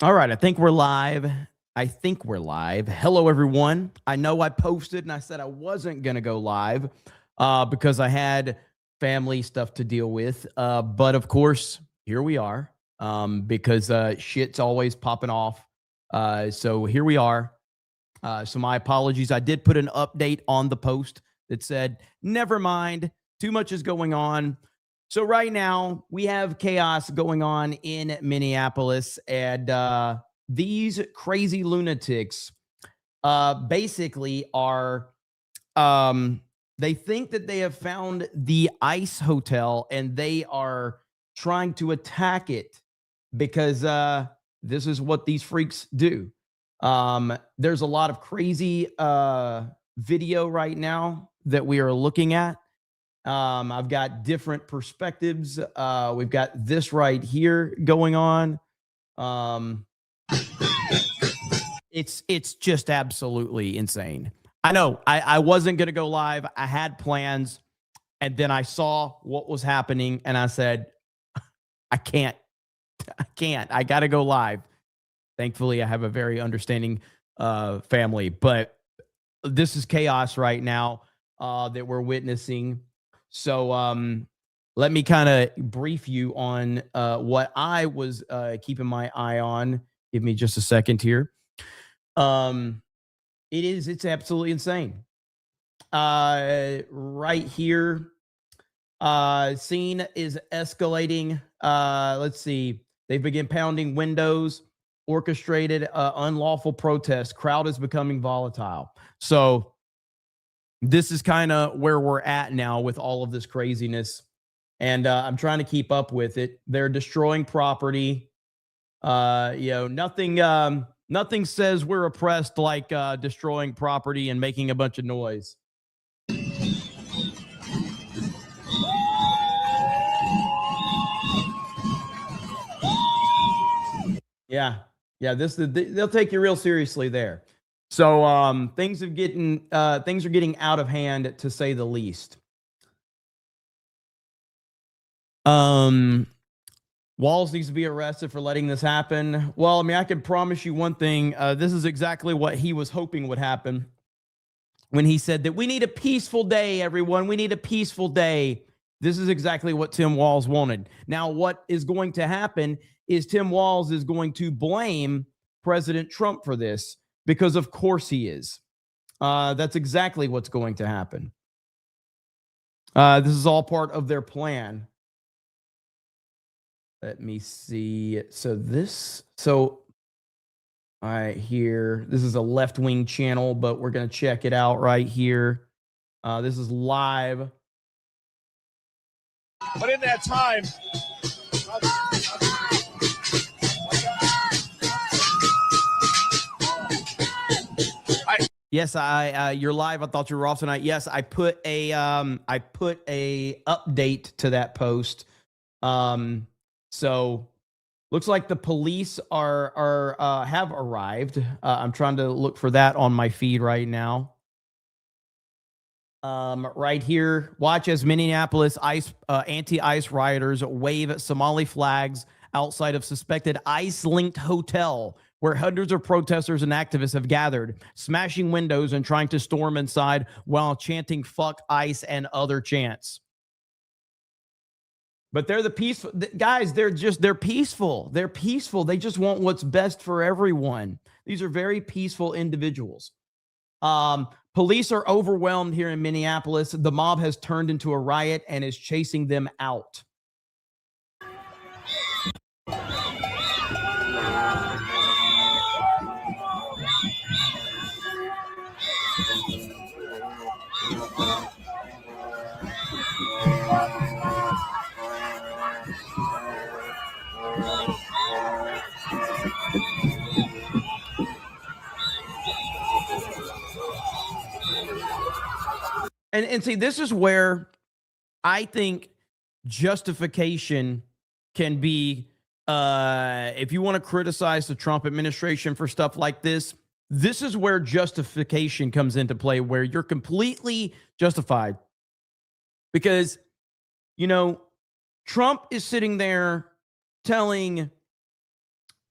All right, I think we're live. Hello, everyone. I know I posted and I said I wasn't going to go live because I had family stuff to deal with. But of course, here we are because shit's always popping off. So here we are. So my apologies. I did put an update on the post that said, never mind, too much is going on. So right now we have chaos going on in Minneapolis, and these crazy lunatics basically are they think that they have found the ICE hotel and they are trying to attack it because this is what these freaks do. There's a lot of crazy video right now that we are looking at. I've got different perspectives. We've got this right here going on. It's just absolutely insane. I know I wasn't gonna go live. I had plans, and then I saw what was happening, and I said, I can't. I gotta go live. Thankfully, I have a very understanding family, but this is chaos right now that we're witnessing. So let me kind of brief you on what I was keeping my eye on. Give me just a second here. It's absolutely insane. Right here, scene is escalating. Let's see. They begin pounding windows, orchestrated unlawful protest. Crowd is becoming volatile. So this is kind of where we're at now with all of this craziness. And I'm trying to keep up with it. They're destroying property. Nothing says we're oppressed like destroying property and making a bunch of noise. Yeah. They'll take you real seriously there. So things are getting out of hand, to say the least. Walls needs to be arrested for letting this happen. Well, I mean, I can promise you one thing. This is exactly what he was hoping would happen when he said that we need a peaceful day, everyone. We need a peaceful day. This is exactly what Tim Walz wanted. Now, what is going to happen is Tim Walz is going to blame President Trump for this because, of course, he is. That's exactly what's going to happen. This is all part of their plan. Let me see. All right, here. This is a left-wing channel, but we're going to check it out right here. This is live. But in that time, yes, you're live. I thought you were off tonight. Yes, I put a update to that post. So looks like the police have arrived. I'm trying to look for that on my feed right now. Right here, watch as Minneapolis anti-ICE rioters wave Somali flags outside of suspected ICE-linked hotel where hundreds of protesters and activists have gathered, smashing windows and trying to storm inside while chanting "fuck ICE" and other chants. But they're the peaceful guys. They're peaceful. They're peaceful. They just want what's best for everyone. These are very peaceful individuals. Police are overwhelmed here in Minneapolis. The mob has turned into a riot and is chasing them out. And see, this is where I think justification can be, if you want to criticize the Trump administration for stuff like this is where justification comes into play, where you're completely justified. Because, Trump is sitting there telling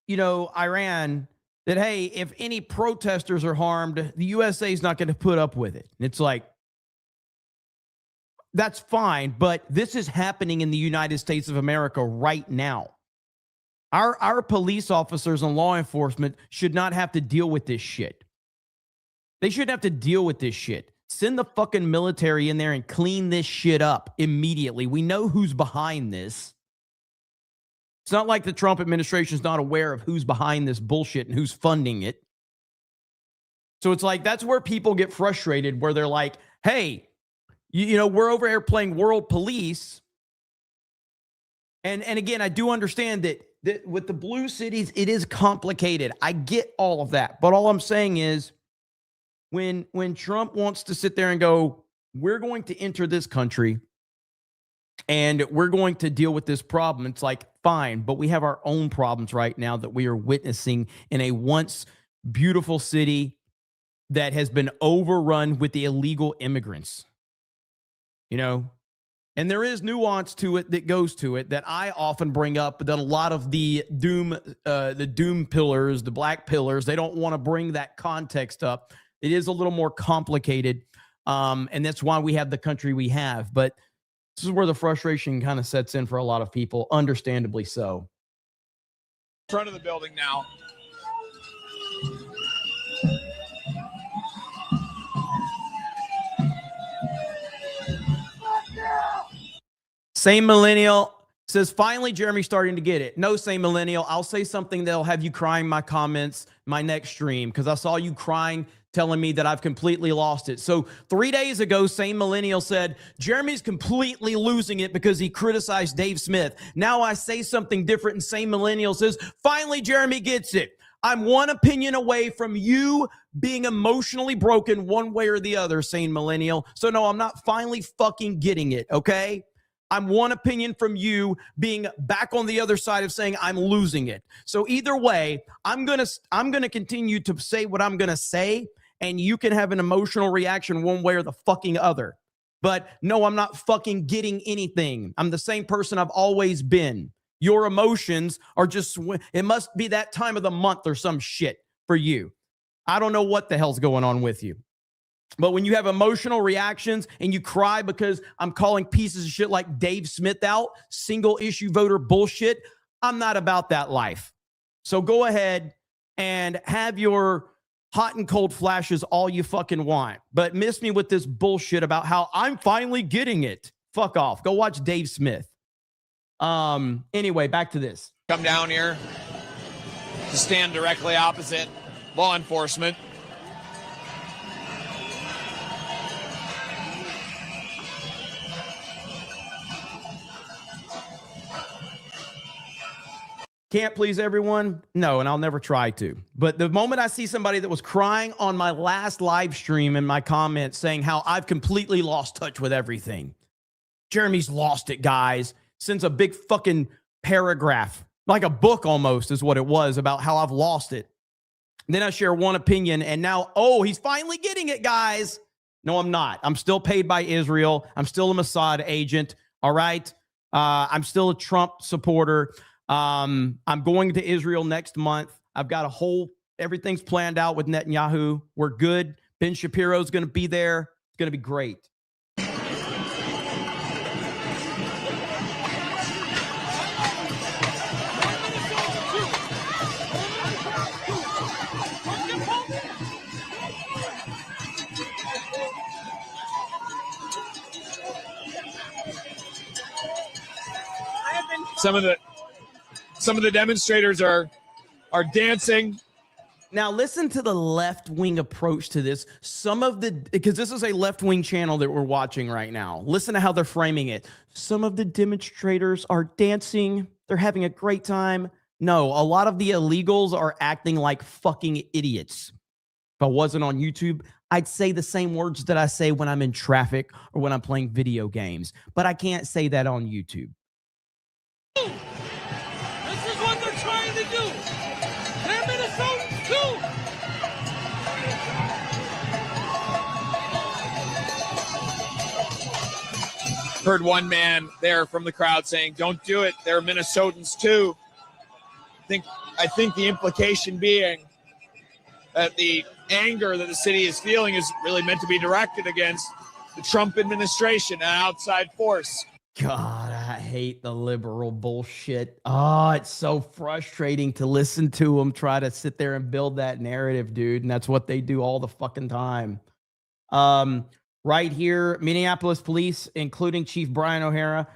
Iran, that, hey, if any protesters are harmed, the USA is not going to put up with it. And it's like, that's fine, but this is happening in the United States of America right now. Our police officers and law enforcement should not have to deal with this shit. They shouldn't have to deal with this shit. Send the fucking military in there and clean this shit up immediately. We know who's behind this. It's not like the Trump administration is not aware of who's behind this bullshit and who's funding it. So it's like, that's where people get frustrated, where they're like, hey, we're over here playing world police. And again, I do understand that with the blue cities, it is complicated. I get all of that. But all I'm saying is, when Trump wants to sit there and go, we're going to enter this country and we're going to deal with this problem, it's like, fine, but we have our own problems right now that we are witnessing in a once beautiful city that has been overrun with the illegal immigrants. And there is nuance to it that goes to it that I often bring up, that a lot of the doom pillars, the black pillars, they don't want to bring that context up. It is a little more complicated, and that's why we have the country we have. But this is where the frustration kind of sets in for a lot of people, understandably so. Front of the building now. Same millennial says, finally, Jeremy's starting to get it. No, same millennial. I'll say something that'll have you crying in my comments, my next stream, because I saw you crying, telling me that I've completely lost it. So 3 days ago, same millennial said, Jeremy's completely losing it because he criticized Dave Smith. Now I say something different, and same millennial says, finally, Jeremy gets it. I'm one opinion away from you being emotionally broken one way or the other, same millennial. So no, I'm not finally fucking getting it, okay? I'm one opinion from you being back on the other side of saying I'm losing it. So either way, I'm gonna continue to say what I'm gonna say, and you can have an emotional reaction one way or the fucking other. But no, I'm not fucking getting anything. I'm the same person I've always been. Your emotions are just, it must be that time of the month or some shit for you. I don't know what the hell's going on with you. But when you have emotional reactions and you cry because I'm calling pieces of shit like Dave Smith out, single issue voter bullshit, I'm not about that life. So go ahead and have your hot and cold flashes all you fucking want. But miss me with this bullshit about how I'm finally getting it. Fuck off. Go watch Dave Smith. Anyway, back to this. Come down here to stand directly opposite law enforcement. Can't please everyone? No, and I'll never try to. But the moment I see somebody that was crying on my last live stream in my comments saying how I've completely lost touch with everything. Jeremy's lost it, guys. Sends a big fucking paragraph, like a book almost is what it was, about how I've lost it. And then I share one opinion, and now, oh, he's finally getting it, guys. No, I'm not. I'm still paid by Israel. I'm still a Mossad agent, all right? I'm still a Trump supporter. I'm going to Israel next month. I've got everything's planned out with Netanyahu. We're good. Ben Shapiro's going to be there. It's going to be great. Some of the demonstrators are dancing. Now listen to the left-wing approach to this. Because this is a left-wing channel that we're watching right now. Listen to how they're framing it. Some of the demonstrators are dancing. They're having a great time. No, a lot of the illegals are acting like fucking idiots. If I wasn't on YouTube, I'd say the same words that I say when I'm in traffic or when I'm playing video games. But I can't say that on YouTube. This is what they're trying to do. They're Minnesotans too. Heard one man there from the crowd saying, "Don't do it. They're Minnesotans too." I think the implication being that the anger that the city is feeling is really meant to be directed against the Trump administration, an outside force. God, I hate the liberal bullshit. Oh, it's so frustrating to listen to them try to sit there and build that narrative, dude. And that's what they do all the fucking time. Right here, Minneapolis police, including Chief Brian O'Hara,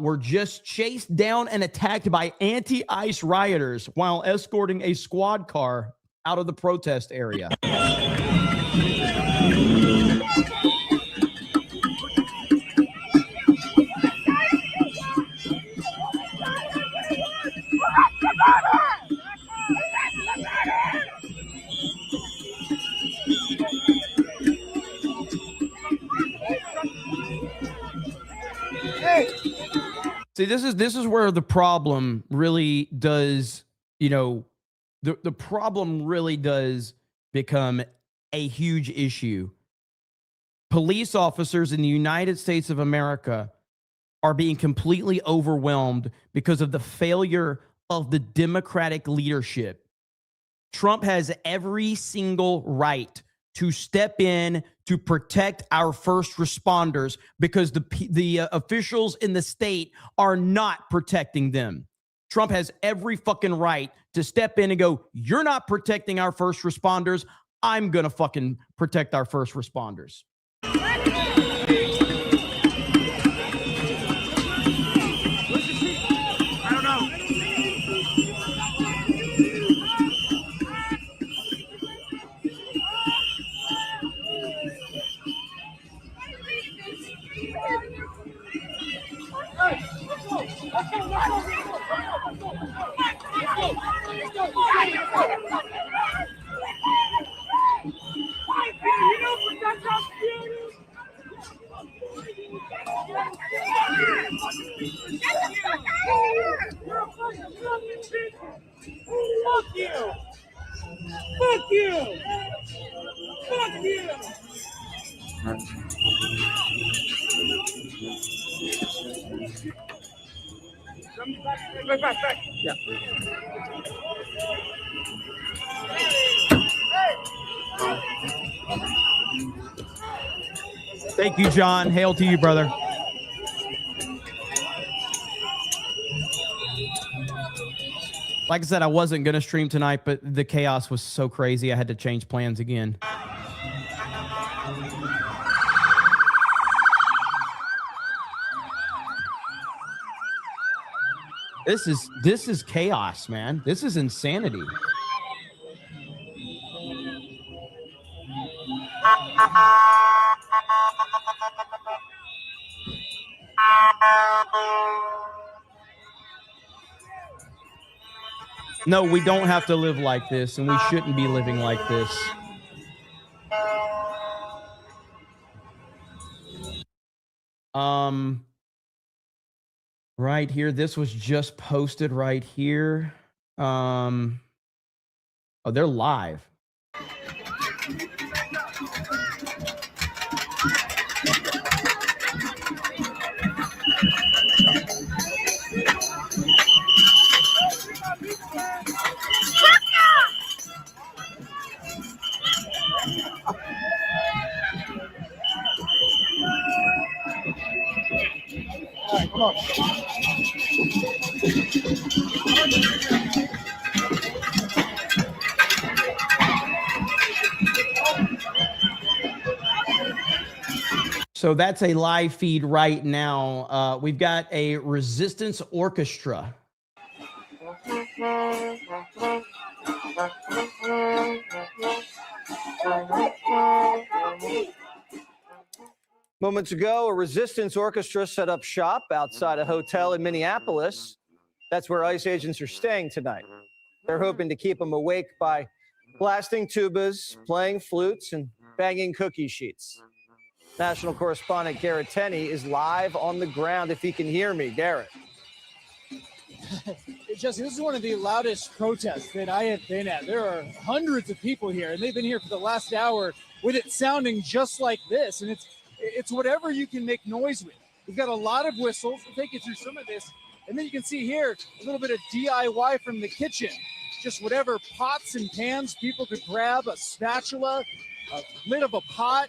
were just chased down and attacked by anti-ICE rioters while escorting a squad car out of the protest area. See, this is where the problem really does, the problem really does become a huge issue. Police officers in the United States of America are being completely overwhelmed because of the failure of the Democratic leadership. Trump has every single right to step in to protect our first responders because the officials in the state are not protecting them. Trump has every fucking right to step in and go, you're not protecting our first responders. I'm going to fucking protect our first responders. Fuck you! Fuck you! Fuck you! Back. Yeah. Thank you, John. Hail to you, brother. Like I said, I wasn't going to stream tonight, but the chaos was so crazy. I had to change plans again. This is chaos, man. This is insanity. No, we don't have to live like this, and we shouldn't be living like this. Right here, this was just posted right here. Oh, they're live. So that's a live feed right now. We've got a resistance orchestra. Moments ago, a resistance orchestra set up shop outside a hotel in Minneapolis. That's where ICE agents are staying tonight. They're hoping to keep them awake by blasting tubas, playing flutes, and banging cookie sheets. National correspondent Garrett Tenney is live on the ground if he can hear me. Garrett. Jesse, this is one of the loudest protests that I have been at. There are hundreds of people here, and they've been here for the last hour with it sounding just like this. And it's whatever you can make noise with. We've got a lot of whistles. We'll take you through some of this. And then you can see here a little bit of DIY from the kitchen. Just whatever pots and pans people could grab, a spatula, a lid of a pot.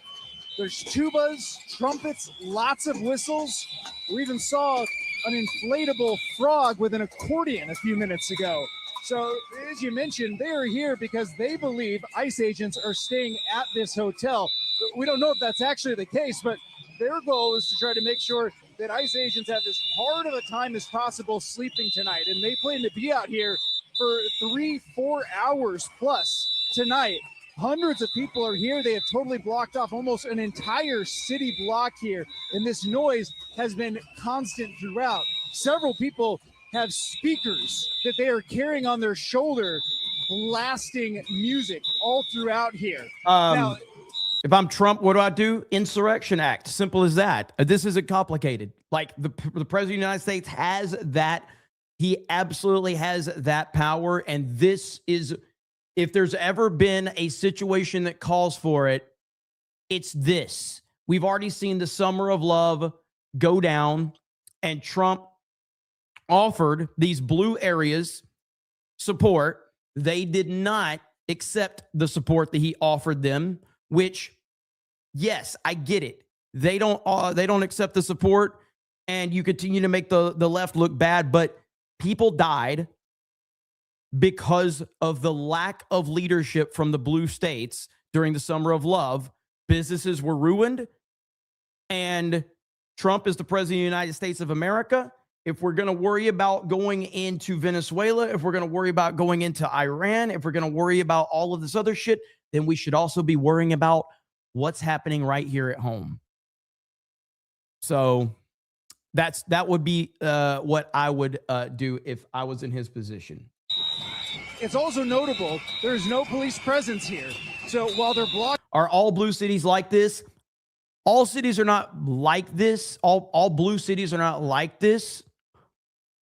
There's tubas, trumpets, lots of whistles. We even saw an inflatable frog with an accordion a few minutes ago. So as you mentioned, they are here because they believe ICE agents are staying at this hotel. We don't know if that's actually the case, but their goal is to try to make sure that ICE agents have as hard of a time as possible sleeping tonight. And they plan to be out here for 3-4 hours plus tonight. Hundreds of people are here. They have totally blocked off almost an entire city block here. And this noise has been constant throughout. Several people have speakers that they are carrying on their shoulder, blasting music all throughout here. Now, if I'm Trump, what do? Insurrection Act. Simple as that. This isn't complicated. Like the president of the United States has that. He absolutely has that power. And this is, if there's ever been a situation that calls for it, it's this. We've already seen the summer of love go down, and Trump offered these blue areas support. They did not accept the support that he offered them, which, yes, I get it. They don't accept the support, and you continue to make the left look bad, but people died because of the lack of leadership from the blue states during the summer of love. Businesses were ruined, and Trump is the president of the United States of America. If we're going to worry about going into Venezuela, if we're going to worry about going into Iran, if we're going to worry about all of this other shit, then we should also be worrying about what's happening right here at home. So that would be what I would do if I was in his position. it's also notable there's no police presence here. So while they're blocked, are all blue cities like this? All cities are not like this. All blue cities are not like this.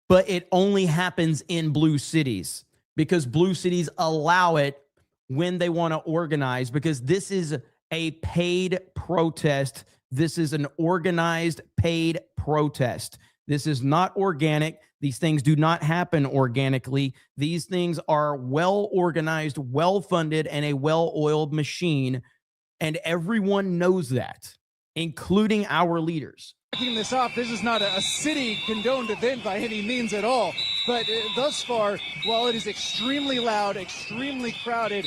But it only happens in blue cities because blue cities allow it when they want to organize, because this is a paid protest. This is an organized, paid protest. This is not organic. These things do not happen organically. These things are well organized, well funded, and a well-oiled machine. And everyone knows that, including our leaders. Backing this off, this is not a city condoned event by any means at all. But thus far, while it is extremely loud, extremely crowded,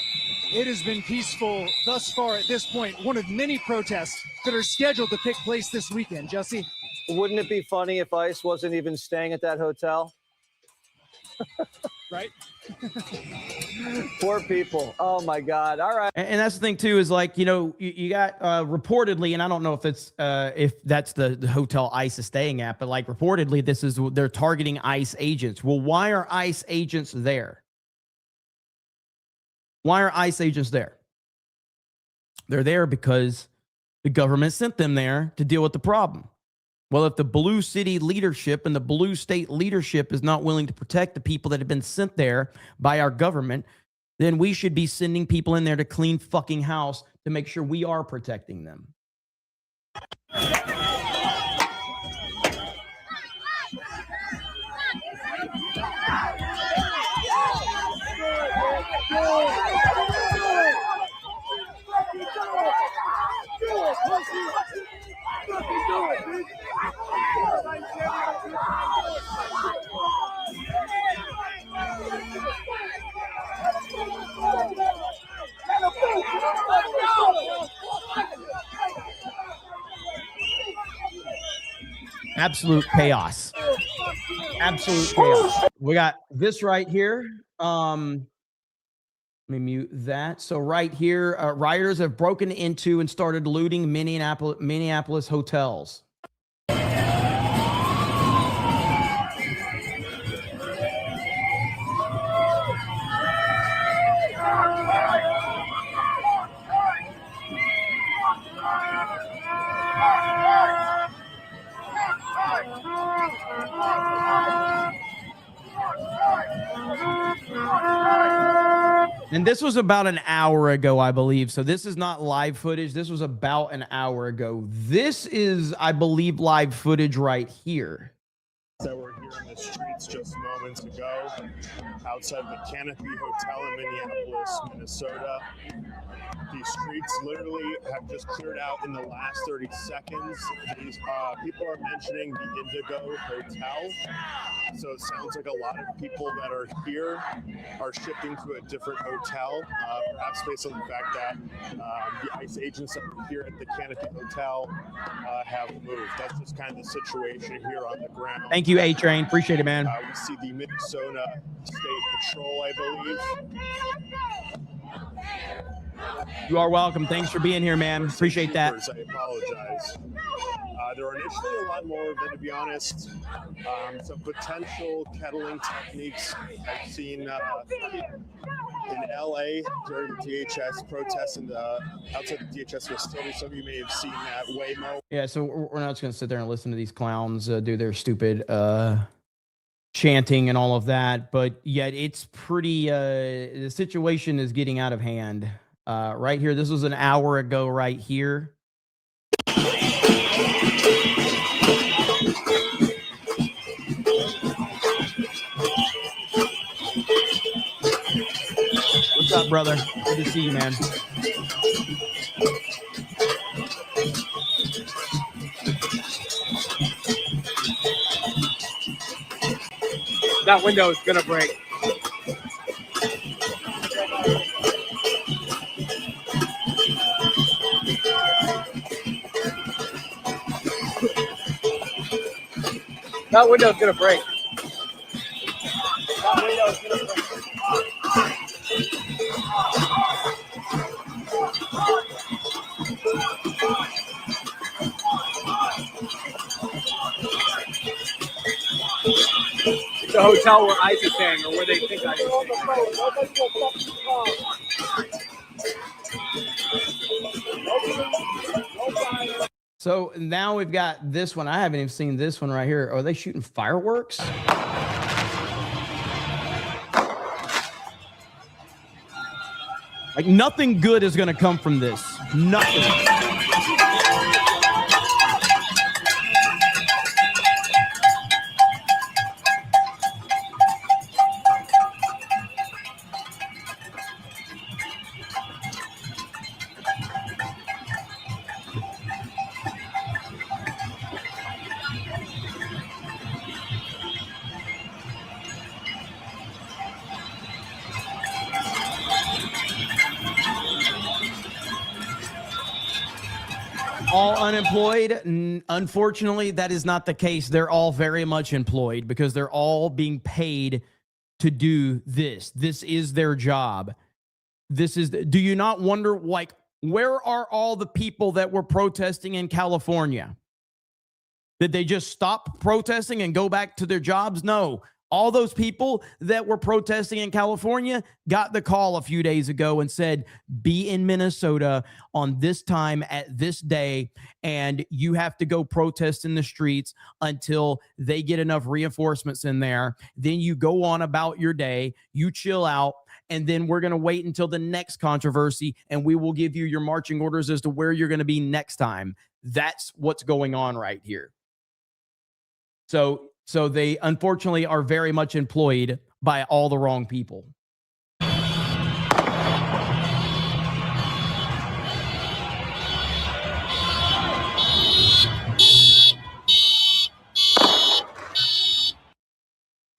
it has been peaceful thus far at this point. One of many protests that are scheduled to take place this weekend. Jesse? Wouldn't it be funny if ICE wasn't even staying at that hotel? Right? Poor people. Oh, my God. All right. And that's the thing, too, is like, you know, you got reportedly, and I don't know if that's the hotel ICE is staying at, but like reportedly, they're targeting ICE agents. Well, why are ICE agents there? Why are ICE agents there? They're there because the government sent them there to deal with the problem. Well, if the blue city leadership and the blue state leadership is not willing to protect the people that have been sent there by our government, then we should be sending people in there to clean fucking house to make sure we are protecting them. Absolute chaos. Absolute chaos. We got this right here. Let me mute that. So right here, rioters have broken into and started looting Minneapolis hotels. And this was about an hour ago, I believe. So this is not live footage. This was about an hour ago. This is, I believe, live footage right here. That we're here in the street. streets just moments ago outside the Canopy Hotel in Minneapolis, Minnesota. These streets literally have just cleared out in the last 30 seconds. These people are mentioning the Indigo Hotel. So it sounds like a lot of people that are here are shifting to a different hotel, perhaps based on the fact that the ICE agents that were here at the Canopy Hotel have moved. That's just kind of the situation here on the ground. Thank you, A-Train. Appreciate it, man. We see the Minnesota State Patrol, I believe. You are welcome. Thanks for being here, man. Appreciate that. I apologize. There are initially a lot more of them, to be honest. Some potential kettling techniques I've seen in LA during the DHS protests and outside the DHS facility. Some of you may have seen that Waymo. Yeah, so we're not just going to sit there and listen to these clowns do their stupid chanting and all of that, but yet it's pretty, the situation is getting out of hand. Right here, this was an hour ago right here. What's up, brother? Good to see you, man. That window is gonna break. That window's gonna break. That window's gonna break. The hotel where ICE is staying, or where they think ICE is staying. So now we've got this one. I haven't even seen this one right here. Are they shooting fireworks? Like, nothing good is going to come from this. Nothing. All unemployed? Unfortunately, that is not the case. They're all very much employed because they're all being paid to do this. This is their job. This is, do you not wonder, like, where are all the people that were protesting in California? Did they just stop protesting and go back to their jobs? No. All those people that were protesting in California got the call a few days ago and said, be in Minnesota on this time at this day, and you have to go protest in the streets until they get enough reinforcements in there. Then you go on about your day, you chill out, and then we're going to wait until the next controversy, and we will give you your marching orders as to where you're going to be next time. That's what's going on right here. So they unfortunately are very much employed by all the wrong people.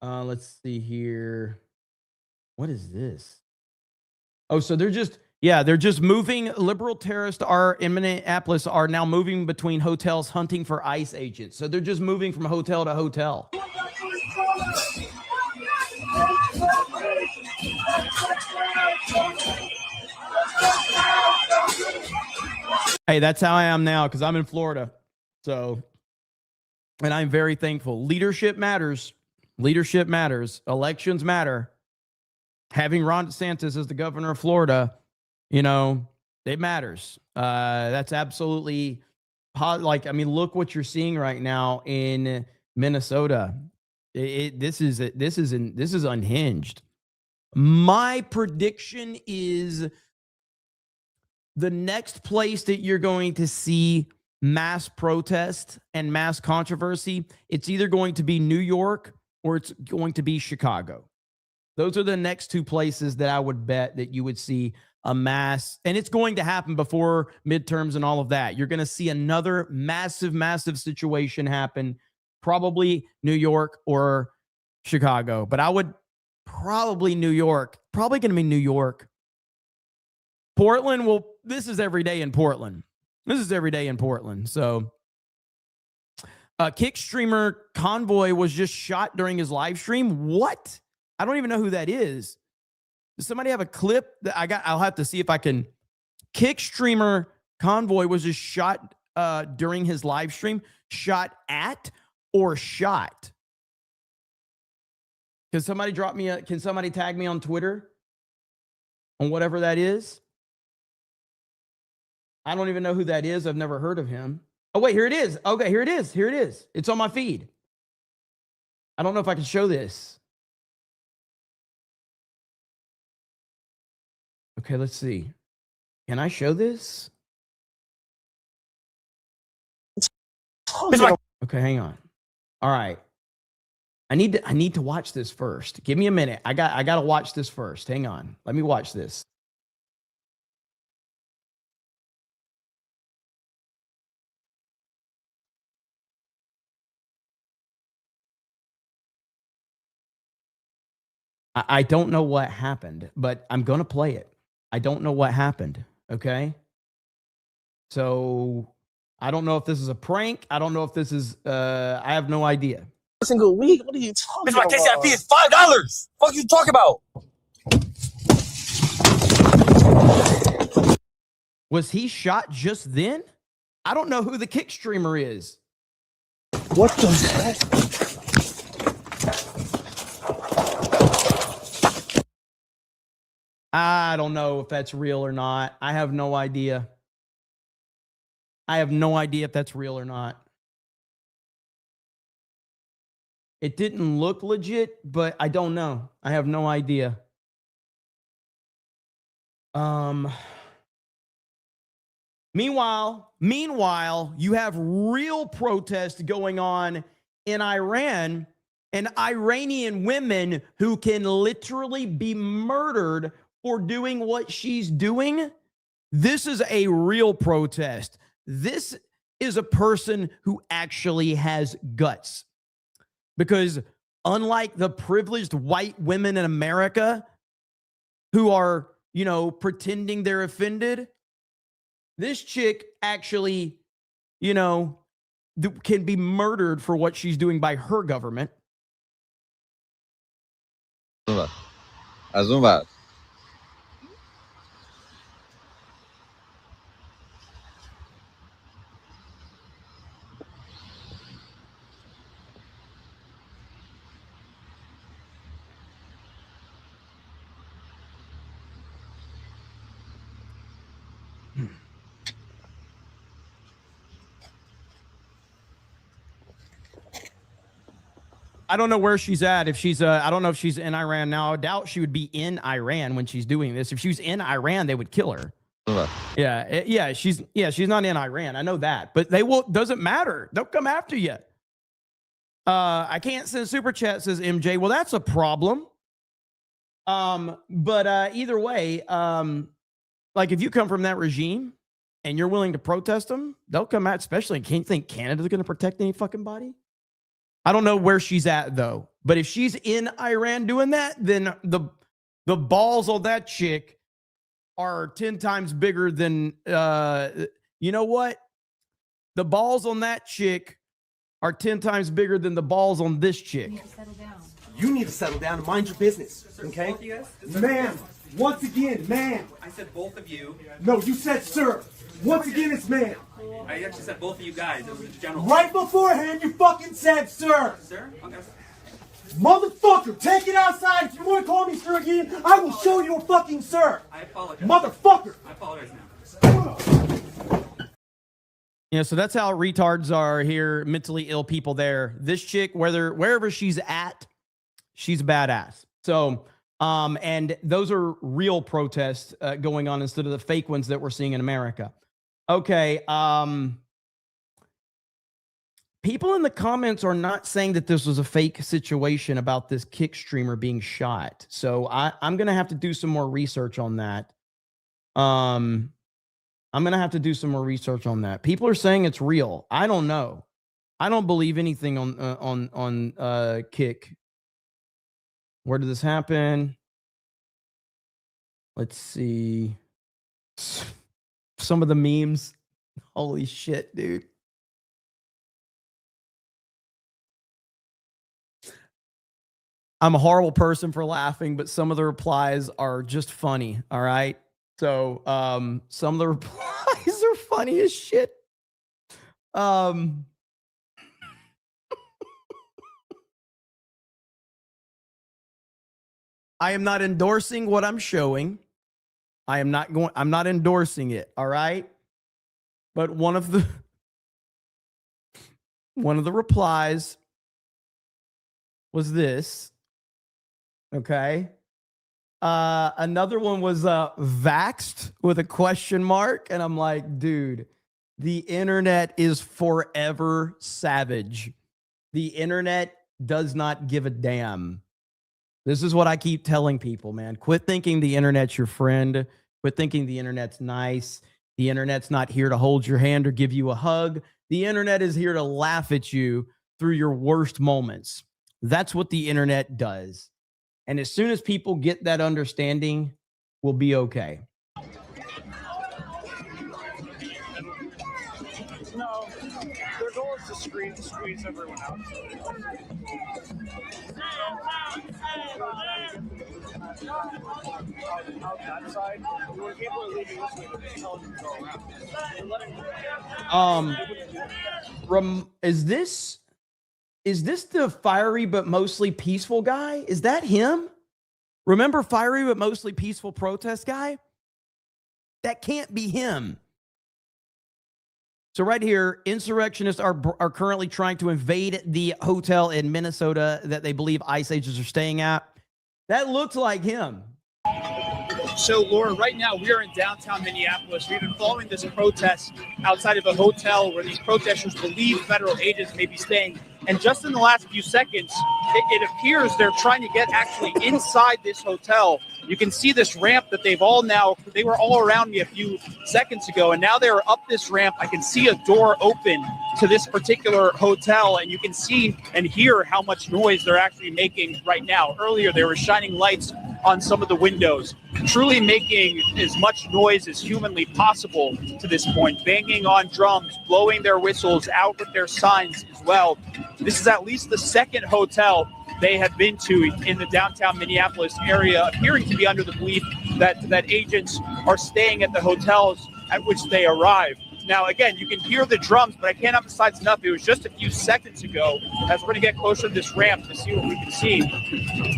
Let's see here. What is this? Oh, so they're just moving. Liberal terrorists are in Minneapolis are now moving between hotels hunting for ICE agents. So they're just moving from hotel to hotel. Hey, that's how I am now because I'm in Florida. So, and I'm very thankful. Leadership matters. Leadership matters. Elections matter. Having Ron DeSantis as the governor of Florida, you know, it matters. That's absolutely like, I mean, look what you're seeing right now in Minnesota. This is unhinged. My prediction is the next place that you're going to see mass protest and mass controversy, it's either going to be New York or it's going to be Chicago. Those are the next two places that I would bet that you would see a mass, and it's going to happen before midterms and all of that. You're going to see another massive, massive situation happen, probably New York or Chicago, but I would probably New York, probably going to be New York. Portland, well, this is every day in Portland. This is every day in Portland. So Kick streamer Convoy was just shot during his live stream. What? I don't even know who that is. Does somebody have a clip that I'll have to see if I can. Kick streamer Convoy was just shot during his live stream. Shot at or shot? Can somebody can somebody tag me on Twitter on whatever that is? I don't even know who that is. I've never heard of him. Oh, wait, here it is. Okay, here it is. Here it is. It's on my feed. I don't know if I can show this. Okay, let's see. Can I show this? Okay, hang on. All right. I need to watch this first. Give me a minute. I got to watch this first. Hang on. Let me watch this. I don't know what happened, but I'm going to play it. I don't know what happened. Okay. So I don't know if this is a prank. I don't know if this is, I have no idea. Single week? What are you talking My about? KCI fee is $5. Fuck you talk about? Was he shot just then? I don't know who the Kick streamer is. What the heck? I don't know if that's real or not. I have no idea. I have no idea if that's real or not. It didn't look legit, but I don't know. I have no idea. Meanwhile, you have real protests going on in Iran, and Iranian women who can literally be murdered for doing what she's doing. This is a real protest. This is a person who actually has guts. Because unlike the privileged white women in America who are, pretending they're offended, this chick actually, can be murdered for what she's doing by her government. از اون ور I don't know where she's at. If she's, I don't know if she's in Iran now. I doubt she would be in Iran when she's doing this. If she was in Iran, they would kill her. Yeah, she's not in Iran. I know that, but they will. Doesn't matter. They'll come after you. I can't send super chat, says MJ. Well, that's a problem. But either way, like if you come from that regime and you're willing to protest them, they'll come out. Especially, can't think Canada's going to protect any fucking body. I don't know where she's at though, but if she's in Iran doing that, then the balls on that chick are 10 times bigger than, you know what? The balls on that chick are 10 times bigger than the balls on this chick. You need to settle down and mind your business, okay? Ma'am, once again, ma'am. I said both of you. No, you said sir. Once again, it's ma'am. I actually said both of you guys. It was general. Right beforehand, you fucking said sir. Sir? Okay. Motherfucker, take it outside. If you want to call me sir again, I will show you a fucking sir. I apologize. Motherfucker. I apologize now. Yeah, so that's how retards are here, mentally ill people there. This chick, wherever she's at, she's badass. So, and those are real protests going on instead of the fake ones that we're seeing in America. Okay. people in the comments are not saying that this was a fake situation about this kick streamer being shot. So I'm going to have to do some more research on that. I'm going to have to do some more research on that. People are saying it's real. I don't know. I don't believe anything on Kick. Where did this happen? Let's see. Some of the memes. Holy shit, dude. I'm a horrible person for laughing, but some of the replies are just funny. All right. So some of the replies are funny as shit. I am not endorsing what I'm showing. I'm not endorsing it. All right. But one of the replies was this. Okay. Another one was vaxxed with a question mark. And I'm like, dude, the internet is forever savage. The internet does not give a damn. This is what I keep telling people, man. Quit thinking the internet's your friend. Quit thinking the internet's nice. The internet's not here to hold your hand or give you a hug. The internet is here to laugh at you through your worst moments. That's what the internet does. And as soon as people get that understanding, we'll be okay. No, their goal is to squeeze everyone out. Out that side, when people are leaving this way, they're telling them to go around. Is this the fiery but mostly peaceful guy? Is that him? Remember fiery but mostly peaceful protest guy? That can't be him. So right here, insurrectionists are currently trying to invade the hotel in Minnesota that they believe ICE agents are staying at. That looks like him. So, Laura, right now we are in downtown Minneapolis. We've been following this protest outside of a hotel where these protesters believe federal agents may be staying. And just in the last few seconds, it appears they're trying to get actually inside this hotel. You can see this ramp that they were all around me a few seconds ago, and now they're up this ramp. I can see a door open to this particular hotel, and you can see and hear how much noise they're actually making right now. Earlier, they were shining lights on some of the windows, truly making as much noise as humanly possible to this point, banging on drums, blowing their whistles, out with their signs as well. This is at least the second hotel they have been to in the downtown Minneapolis area, appearing to be under the belief that agents are staying at the hotels at which they arrive. Now, again, you can hear the drums, but I can't emphasize enough. It was just a few seconds ago, as we're going to get closer to this ramp to see what we can see.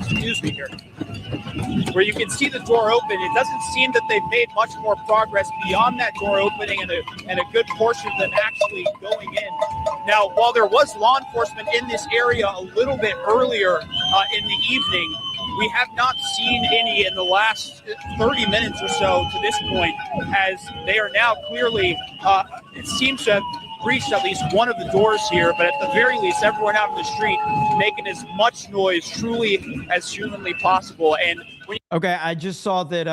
Excuse me here. Where you can see the door open. It doesn't seem that they've made much more progress beyond that door opening and a good portion of them actually going in. Now, while there was law enforcement in this area a little bit earlier in the evening, we have not seen any in the last 30 minutes or so to this point, as they are now clearly, it seems to have reached at least one of the doors here, but at the very least, everyone out in the street making as much noise truly as humanly possible. And okay, I just saw that.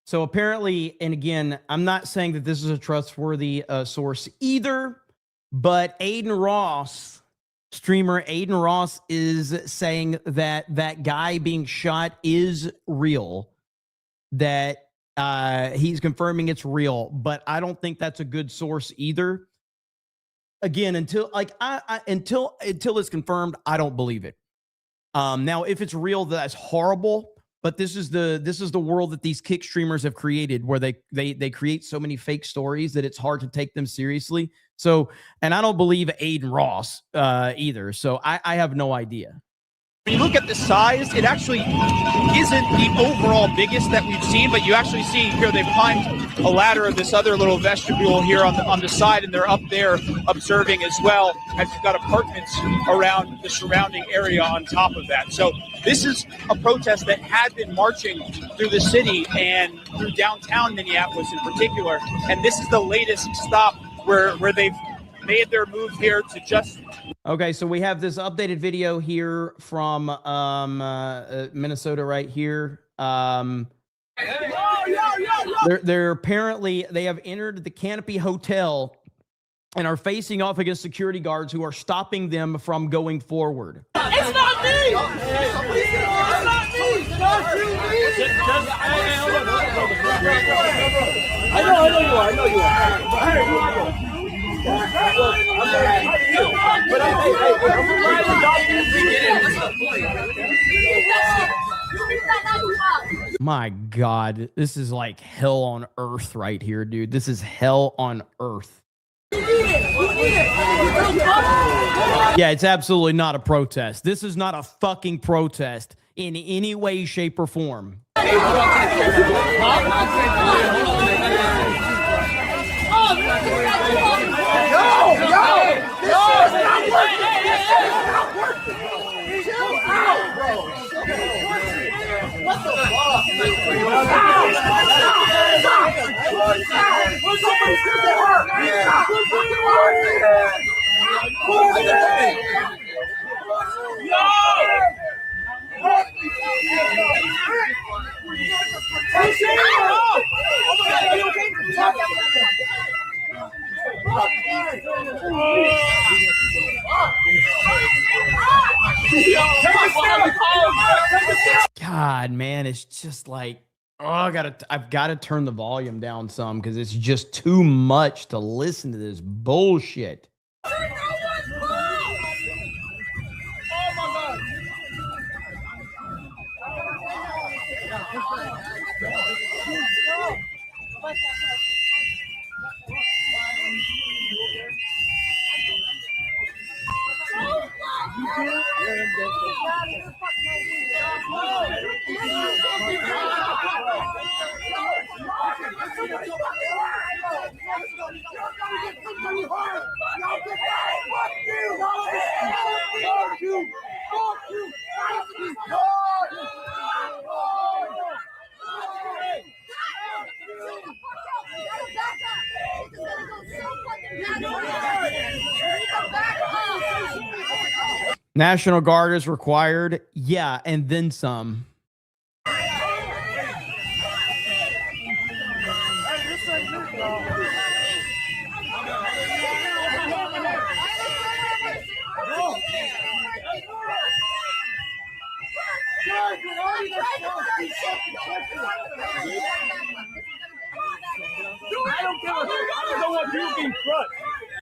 So apparently, and again, I'm not saying that this is a trustworthy source either, but Aiden Ross, streamer Aiden Ross, is saying that that guy being shot is real, that he's confirming it's real, but I don't think that's a good source either. Again, until it's confirmed, I don't believe it. Now, if it's real, that's horrible. But this is the world that these kick streamers have created, where they create so many fake stories that it's hard to take them seriously. So, and I don't believe Aiden Ross either. So I have no idea. When you look at the size, it actually isn't the overall biggest that we've seen, but you actually see here they've climbed a ladder of this other little vestibule here on the side, and they're up there observing as well, as you've got apartments around the surrounding area on top of that. So this is a protest that had been marching through the city and through downtown Minneapolis in particular, and this is the latest stop where they've made their move here to just. Okay, so we have this updated video here from Minnesota right here. They're apparently, they have entered the Canopy Hotel and are facing off against security guards who are stopping them from going forward. It's not me! It's not me! Not you, me! I know you are. I know you are. But My God, this is like hell on earth right here, dude. This is hell on earth. Yeah, it's absolutely not a protest. This is not a fucking protest in any way, shape, or form. God, man, it's just like, oh, I've got to turn the volume down some because it's just too much to listen to this bullshit. National Guard is required. Yeah, and then some.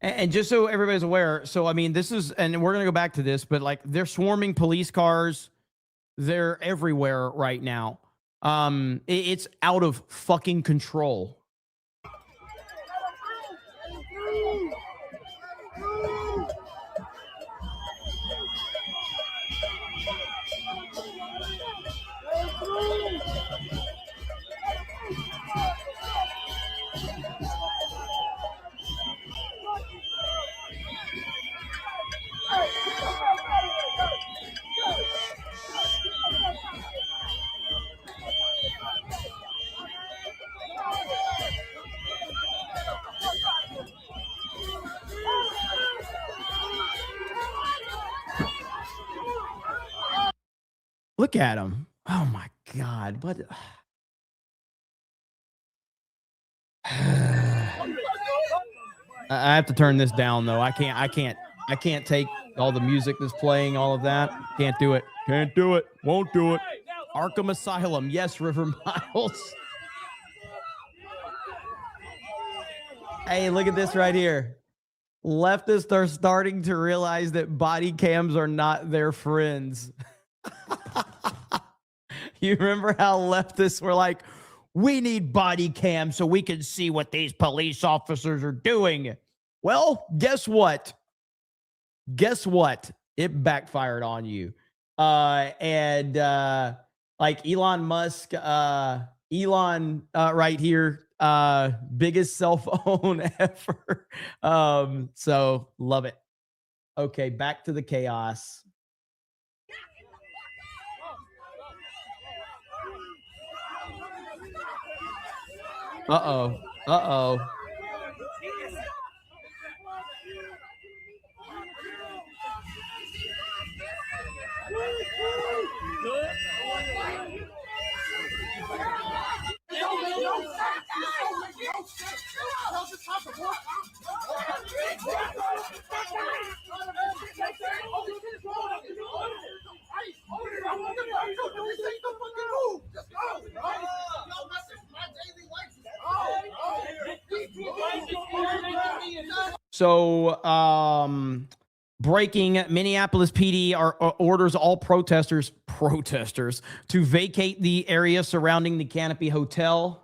And just so everybody's aware, so I mean, this is, and we're gonna go back to this, but like they're swarming police cars, they're everywhere right now. It's out of fucking control. Look at him. Oh my God. What? I have to turn this down though. I can't take all the music that's playing, all of that. Can't do it. Can't do it. Won't do it. Arkham Asylum. Yes, River Miles. Hey, look at this right here. Leftists are starting to realize that body cams are not their friends. You remember how leftists were like, we need body cams so we can see what these police officers are doing. Well, guess what? Guess what? It backfired on you. Like Elon Musk, Elon right here, biggest cell phone ever. So love it. Okay, back to the chaos. Uh-oh. Uh-oh. This ain't the fucking move. Just go, bro. Yo, listen, my daily life is So, breaking, Minneapolis PD orders all protesters to vacate the area surrounding the Canopy Hotel.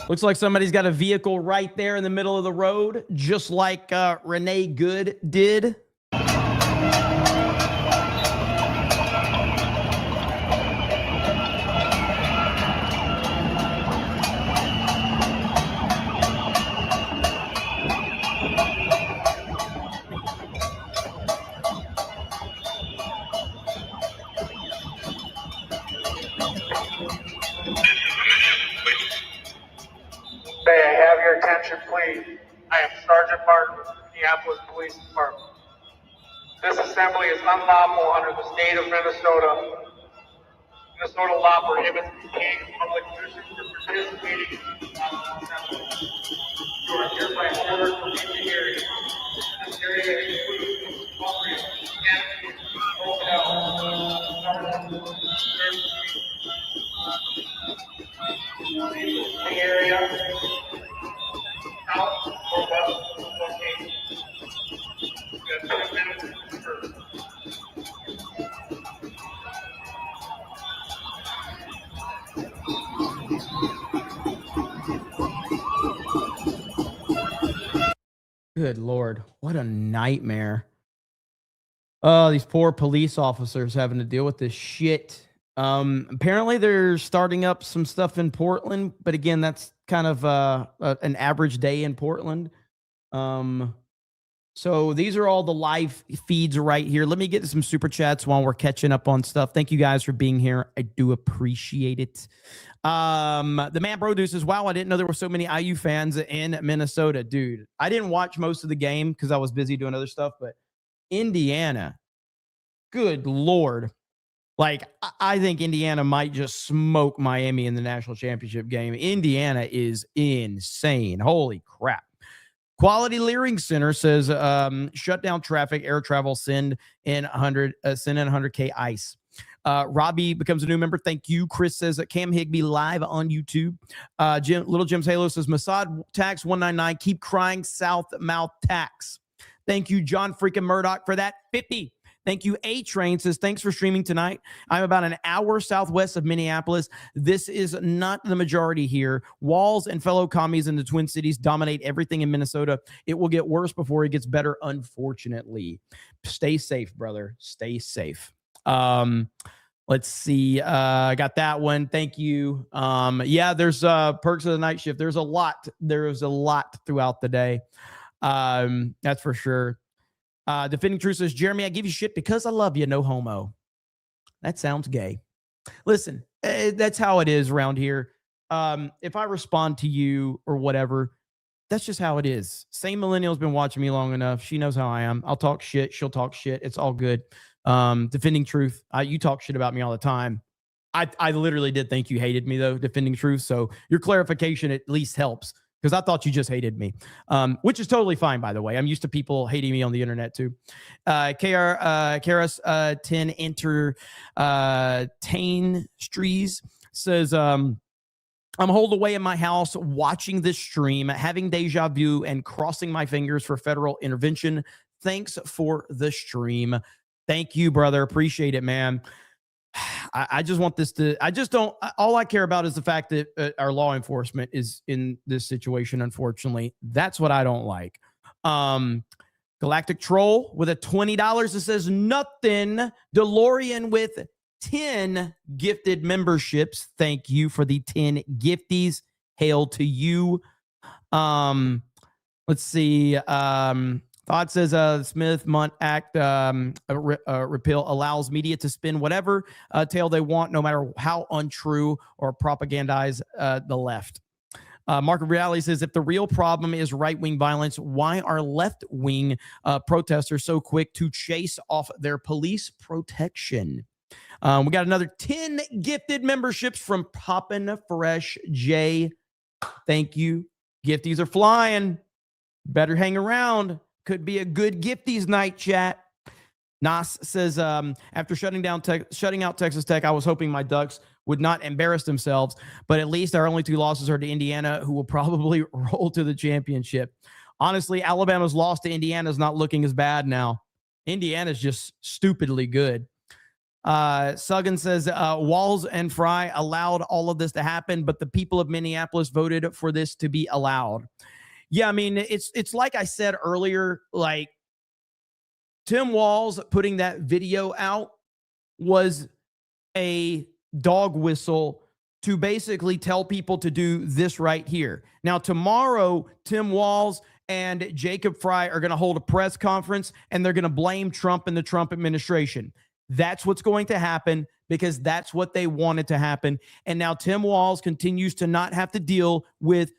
Looks like somebody's got a vehicle right there in the middle of the road, just like Renee Good did. May I have your attention, please? I am Sergeant Martin with the Minneapolis Police Department. This assembly is unlawful under the state of Minnesota. Minnesota law prohibits detaining public nuisance from participating in the lawful assembly. You are hereby ordered to leave the area. This area includes appropriate Canopy Hotel, the area, south or west location. You have 2 minutes to serve. Good Lord, what a nightmare. Oh, these poor police officers having to deal with this shit. Apparently they're starting up some stuff in Portland, but again, that's kind of an average day in Portland. So these are all the live feeds right here. Let me get some super chats while we're catching up on stuff. Thank you guys for being here. I do appreciate it. The man produces, wow, I didn't know there were so many IU fans in Minnesota. Dude, I didn't watch most of the game because I was busy doing other stuff, but Indiana, good Lord. Like, I think Indiana might just smoke Miami in the national championship game. Indiana is insane. Holy crap. Quality Leering Center says, shut down traffic, air travel, send in 100K ice. Robbie becomes a new member. Thank you. Chris says Cam Higby live on YouTube. Little Jim's Halo says Mossad tax 199. Keep crying South Mouth tax. Thank you, John freaking Murdoch, for that 50. Thank you. A-Train says, thanks for streaming tonight. I'm about an hour southwest of Minneapolis. This is not the majority here. Walls and fellow commies in the Twin Cities dominate everything in Minnesota. It will get worse before it gets better, unfortunately. Stay safe, brother. Stay safe. Let's see. I got that one. Thank you. Yeah, there's perks of the night shift. There's a lot. There's a lot throughout the day. That's for sure. Defending Truth says, Jeremy, I give you shit because I love you. No homo. That sounds gay. Listen, that's how it is around here. If I respond to you or whatever, that's just how it is. Same millennial's been watching me long enough. She knows how I am. I'll talk shit. She'll talk shit. It's all good. Defending Truth. You talk shit about me all the time. I literally did think you hated me, though, Defending Truth. So your clarification at least helps, because I thought you just hated me, which is totally fine, by the way. I'm used to people hating me on the internet, too. Karis 10 Entertain Strees says, I'm holed away in my house watching this stream, having deja vu and crossing my fingers for federal intervention. Thanks for the stream. Thank you, brother. Appreciate it, man. I just want this to, I just don't, all I care about is the fact that our law enforcement is in this situation, unfortunately. That's what I don't like. Galactic Troll with a $20 that says nothing. DeLorean with 10 gifted memberships. Thank you for the 10 gifties. Hail to you. Let's see. Thought says Smith Munt Act repeal allows media to spin whatever tale they want, no matter how untrue or propagandize the left. Mark of Reality says, if the real problem is right-wing violence, why are left-wing protesters so quick to chase off their police protection? We got another 10 gifted memberships from Poppin' Fresh J. Thank you. Gifties are flying. Better hang around. Could be a good Gifties night, chat. Nas says, after shutting out Texas Tech, I was hoping my Ducks would not embarrass themselves, but at least our only 2 losses are to Indiana, who will probably roll to the championship. Honestly, Alabama's loss to Indiana is not looking as bad now. Indiana's just stupidly good. Suggan says, Walls and Fry allowed all of this to happen, but the people of Minneapolis voted for this to be allowed. Yeah, I mean, it's like I said earlier, like Tim Walz putting that video out was a dog whistle to basically tell people to do this right here. Now, tomorrow, Tim Walz and Jacob Fry are going to hold a press conference, and they're going to blame Trump and the Trump administration. That's what's going to happen because that's what they wanted to happen. And now Tim Walz continues to not have to deal with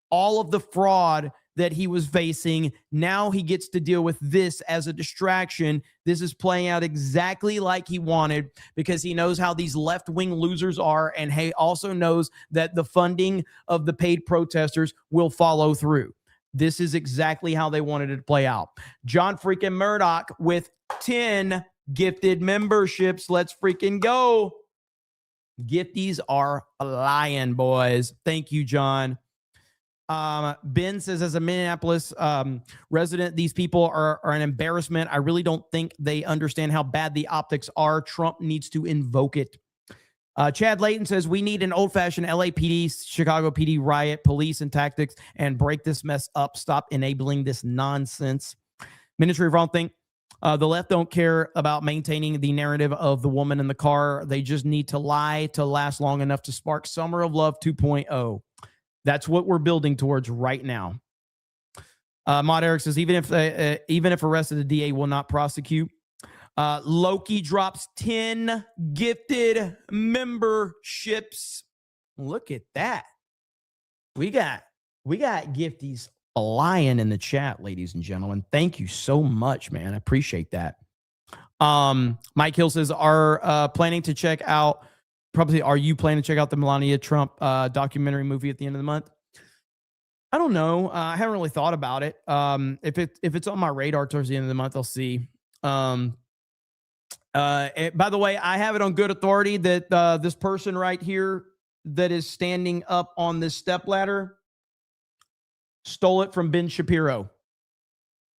all of the fraud that he was facing. Now he gets to deal with this as a distraction. This is playing out exactly like he wanted because he knows how these left-wing losers are, and he also knows that the funding of the paid protesters will follow through. This is exactly how they wanted it to play out. John freaking Murdoch with 10 gifted memberships. Let's freaking go. Gifties are lying, boys. Thank you, John. Ben says, as a Minneapolis resident, these people are an embarrassment. I really don't think they understand how bad the optics are. Trump needs to invoke it. Chad Layton says, we need an old-fashioned LAPD, Chicago PD riot, police and tactics, and break this mess up. Stop enabling this nonsense. Ministry of Wrong Think. The left don't care about maintaining the narrative of the woman in the car. They just need to lie to last long enough to spark Summer of Love 2.0. That's what we're building towards right now. Maud Eric says, even if arrested, the DA will not prosecute. Loki drops 10 gifted memberships. Look at that. We got gifties flying in the chat, ladies and gentlemen. Thank you so much, man. I appreciate that. Mike Hill says, are you planning to check out the Melania Trump documentary movie at the end of the month? I don't know. I haven't really thought about it. If it's on my radar towards the end of the month, I'll see. By the way, I have it on good authority that this person right here that is standing up on this stepladder stole it from Ben Shapiro.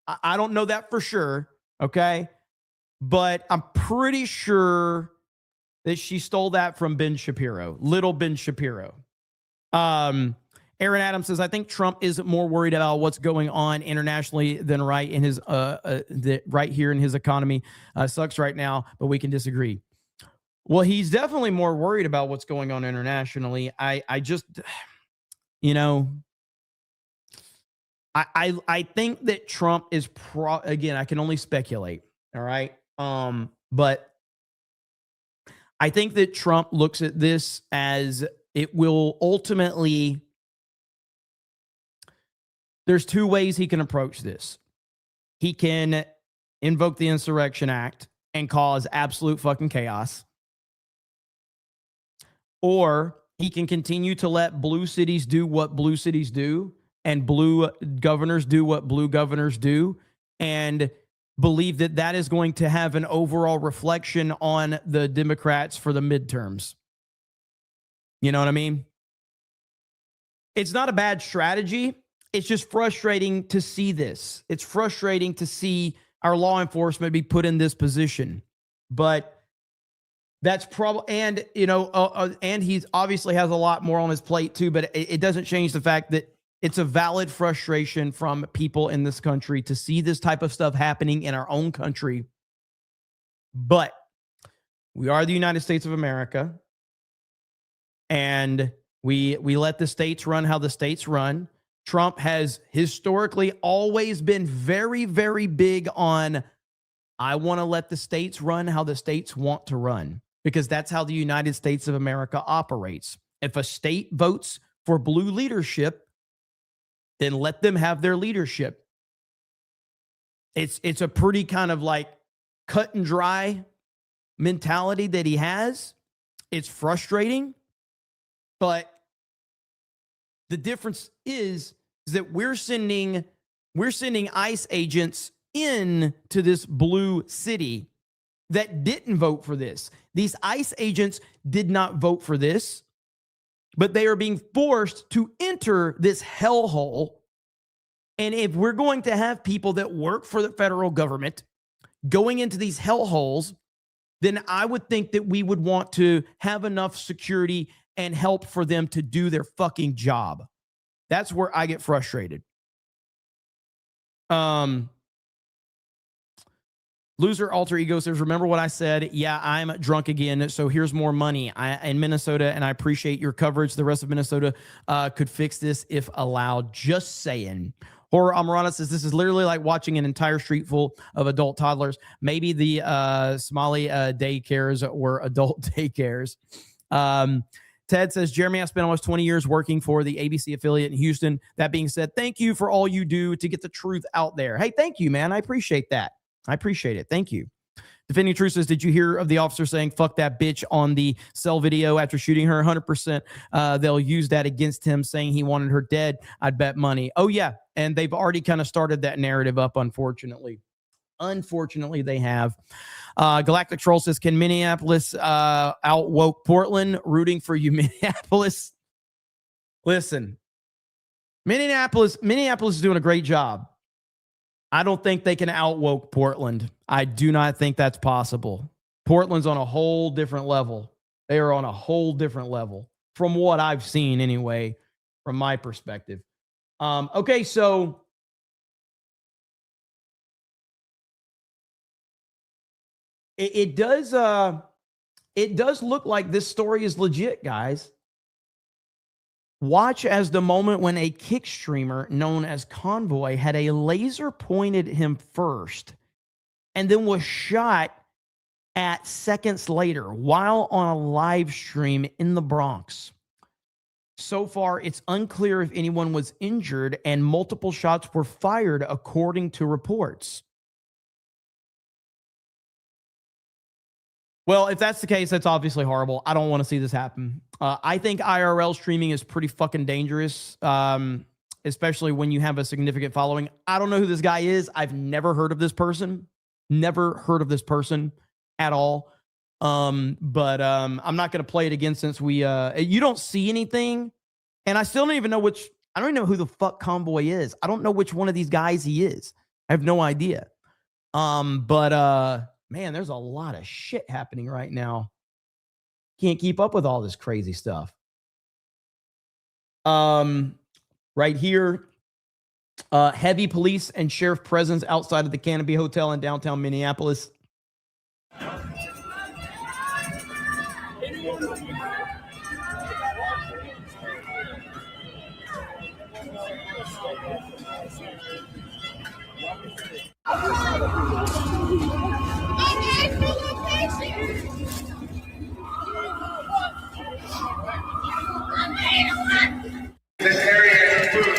I don't know that for sure, okay? But I'm pretty sure that she stole that from Ben Shapiro, little Ben Shapiro. Aaron Adams says, I think Trump is more worried about what's going on internationally than right in his right here in his economy. Sucks right now, but we can disagree. Well, he's definitely more worried about what's going on internationally. I just, I think that Trump is again, I can only speculate. All right. But I think that Trump looks at this as it will ultimately, there's 2 ways he can approach this. He can invoke the Insurrection Act and cause absolute fucking chaos. Or he can continue to let blue cities do what blue cities do and blue governors do what blue governors do and believe that that is going to have an overall reflection on the Democrats for the midterms. You know what I mean? It's not a bad strategy. It's just frustrating to see this. It's frustrating to see our law enforcement be put in this position. But that's probably, and, and he's obviously has a lot more on his plate too, but it doesn't change the fact that it's a valid frustration from people in this country to see this type of stuff happening in our own country. But we are the United States of America, and we let the states run how the states run. Trump has historically always been very, very big on, I want to let the states run how the states want to run, because that's how the United States of America operates. If a state votes for blue leadership, then let them have their leadership. It's a pretty kind of like cut and dry mentality that he has. It's frustrating, but the difference is is that we're sending ICE agents into this blue city that didn't vote for this. These ICE agents did not vote for this, but they are being forced to enter this hellhole. And if we're going to have people that work for the federal government going into these hellholes, then I would think that we would want to have enough security and help for them to do their fucking job. That's where I get frustrated. Loser Alter Ego says, remember what I said? Yeah, I'm drunk again, so here's more money. In Minnesota, and I appreciate your coverage. The rest of Minnesota could fix this if allowed. Just saying. Horror Amarana says, this is literally like watching an entire street full of adult toddlers. Maybe the Somali daycares were adult daycares. Ted says, Jeremy, I spent almost 20 years working for the ABC affiliate in Houston. That being said, thank you for all you do to get the truth out there. Hey, thank you, man. I appreciate that. I appreciate it. Thank you. Defending Truth says, did you hear of the officer saying, fuck that bitch on the cell video after shooting her? 100%. They'll use that against him, saying he wanted her dead. I'd bet money. Oh, yeah. And they've already kind of started that narrative up, unfortunately. Unfortunately, they have. Galactic Troll says, can Minneapolis outwoke Portland? Rooting for you, Minneapolis. Listen, Minneapolis is doing a great job. I don't think they can outwoke Portland. I do not think that's possible. Portland's on a whole different level. They are on a whole different level from what I've seen anyway, from my perspective. Okay, so it does look like this story is legit, guys. Watch as the moment when a kick streamer known as Convoy had a laser pointed at him first and then was shot at seconds later while on a live stream in the Bronx. So far, it's unclear if anyone was injured and multiple shots were fired according to reports. Well, if that's the case, that's obviously horrible. I don't want to see this happen. I think IRL streaming is pretty fucking dangerous, especially when you have a significant following. I don't know who this guy is. I've never heard of this person. Never heard of this person at all. But I'm not going to play it again since you don't see anything. And I still don't even know I don't even know who the fuck Convoy is. I don't know which one of these guys he is. I have no idea. Man, there's a lot of shit happening right now. Can't keep up with all this crazy stuff. Right here, heavy police and sheriff presence outside of the Canopy Hotel in downtown Minneapolis. This area includes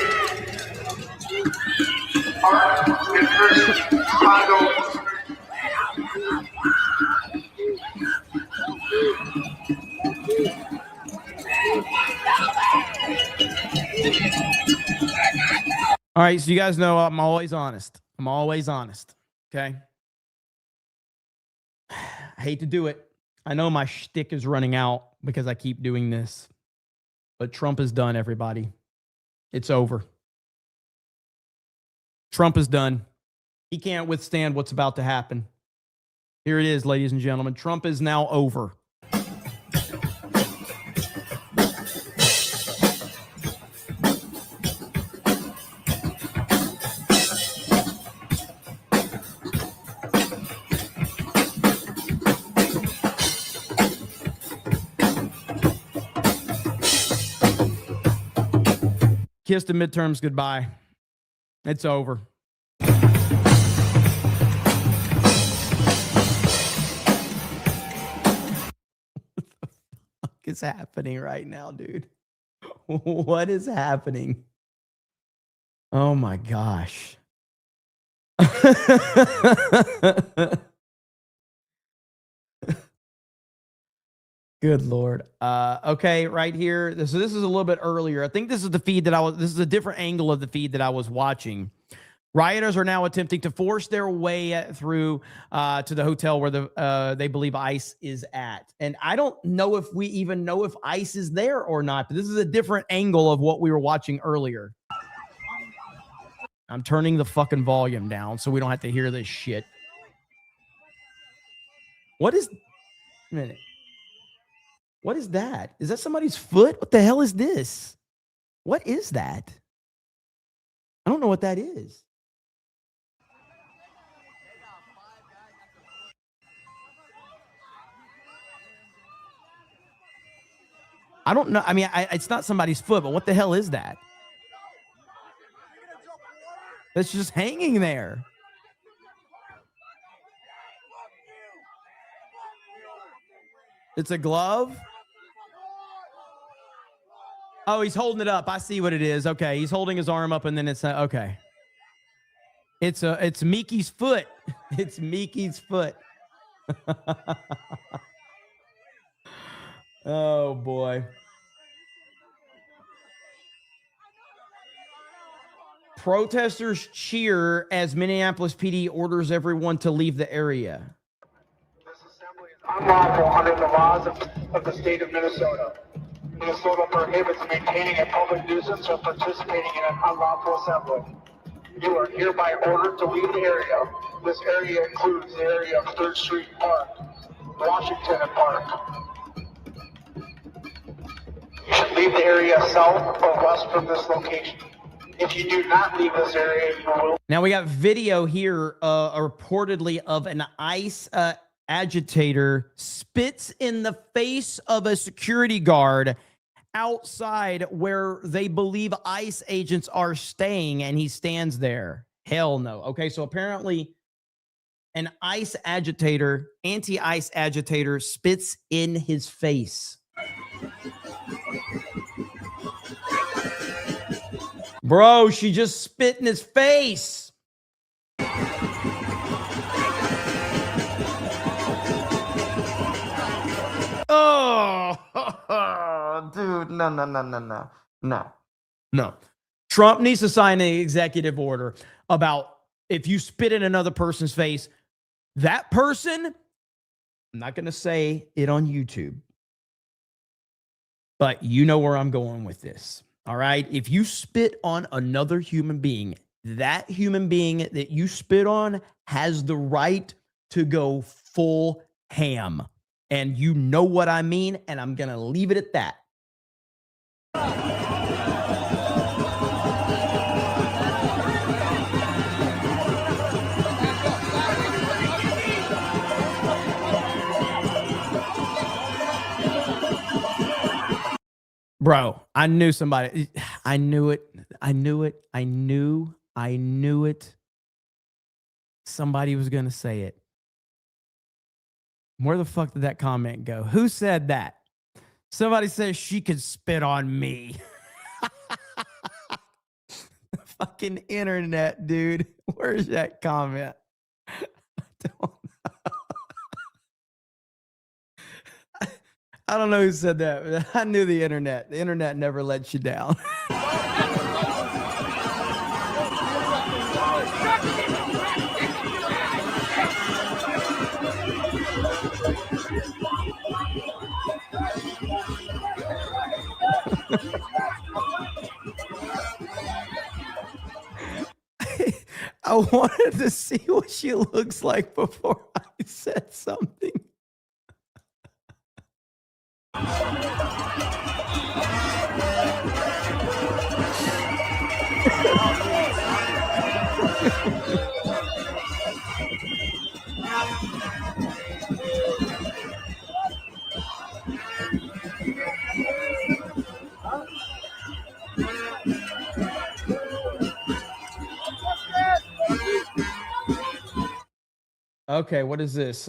art, in-person, condo. All right, so you guys know I'm always honest. I'm always honest, okay? I hate to do it. I know my shtick is running out because I keep doing this. But Trump is done, everybody. It's over. Trump is done. He can't withstand what's about to happen. Here it is, ladies and gentlemen. Trump is now over. Kiss the midterms goodbye. It's over. What is happening right now, dude? What is happening? Oh my gosh. Good Lord. Okay, right here. So this is a little bit earlier. I think this is the feed this is a different angle of the feed that I was watching. Rioters are now attempting to force their way through to the hotel where they believe ICE is at. And I don't know if we even know if ICE is there or not, but this is a different angle of what we were watching earlier. I'm turning the fucking volume down so we don't have to hear this shit. What is... A minute. What is that? Is that somebody's foot? What the hell is this? What is that? I don't know what that is. I don't know. I mean, it's not somebody's foot, but what the hell is that? That's just hanging there. It's a glove. Oh, he's holding it up. I see what it is. Okay, he's holding his arm up, and then it's okay. It's Mickey's foot. It's Mickey's foot. Oh boy. Protesters cheer as Minneapolis PD orders everyone to leave the area. This assembly is unlawful under the laws of the state of Minnesota. Minnesota prohibits maintaining a public nuisance or participating in an unlawful assembly. You are hereby ordered to leave the area. This area includes the area of 3rd Street Park, Washington and Park. You should leave the area south or west from this location. If you do not leave this area, you will... Now we got video here reportedly of an ICE agitator spits in the face of a security guard outside where they believe ICE agents are staying, and he stands there. Hell no. Okay, so apparently an ICE agitator, anti-ICE agitator, spits in his face. Bro, she just spit in his face. Oh, dude, no. Trump needs to sign an executive order about if you spit in another person's face, that person, I'm not going to say it on YouTube, but you know where I'm going with this. All right. If you spit on another human being, that human being that you spit on has the right to go full ham. And you know what I mean. And I'm going to leave it at that. Bro, I knew somebody. I knew it. I knew it. Somebody was going to say it. Where the fuck did that comment go? Who said that? Somebody says she could spit on me. Fucking internet, dude. Where's that comment? I don't know who said that, but I knew the internet. The internet never lets you down. I wanted to see what she looks like before I said something. Okay, what is this?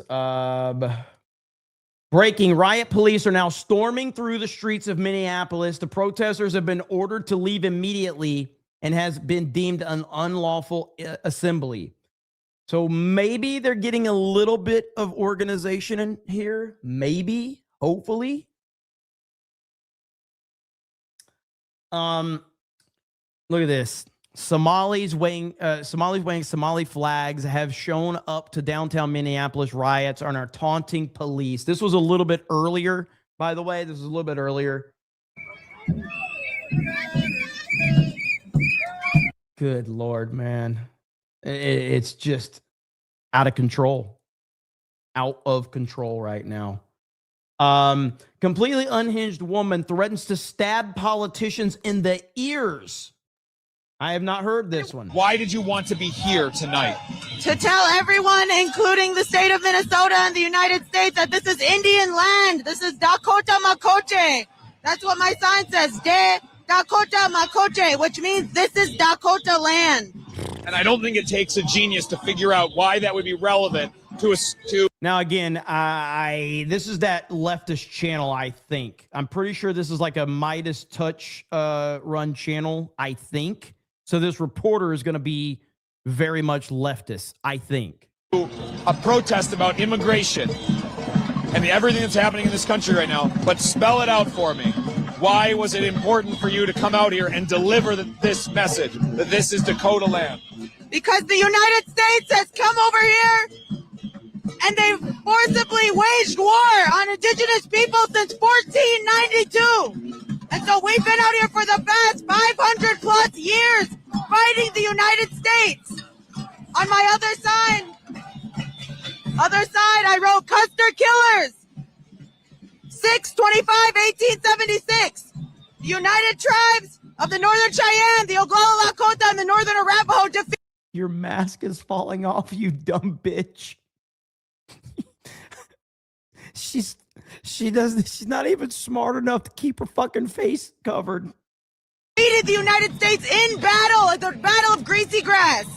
Breaking. Riot police are now storming through the streets of Minneapolis. The protesters have been ordered to leave immediately and has been deemed an unlawful assembly. So maybe they're getting a little bit of organization in here. Maybe. hopefully. Look at this. Somalis waving Somali flags have shown up to downtown Minneapolis riots and are taunting police. This was a little bit earlier, by the way. This was a little bit earlier. Good Lord, man. It's just out of control. Out of control right now. Completely unhinged woman threatens to stab politicians in the ears. I have not heard this one. Why did you want to be here tonight? To tell everyone, including the state of Minnesota and the United States, that this is Indian land. This is Dakota Makoche. That's what my sign says, De Dakota Makoche, which means this is Dakota land. And I don't think it takes a genius to figure out why that would be relevant to us. Now, again, this is that leftist channel, I think. I'm pretty sure this is like a Midas Touch run channel, I think. So this reporter is going to be very much leftist, I think. A protest about immigration and everything that's happening in this country right now, but spell it out for me. Why was it important for you to come out here and deliver this message that this is Dakota land? Because the United States has come over here and they've forcibly waged war on indigenous people since 1492. And so we've been out here for the past 500 plus years fighting the United States. On my other side, I wrote Custer Killers. 6/25/1876. The United Tribes of the Northern Cheyenne, the Oglala Lakota, and the Northern Arapaho defeated. Your mask is falling off, you dumb bitch. She's not even smart enough to keep her fucking face covered. Defeated the United States in battle at the Battle of Greasy Grass.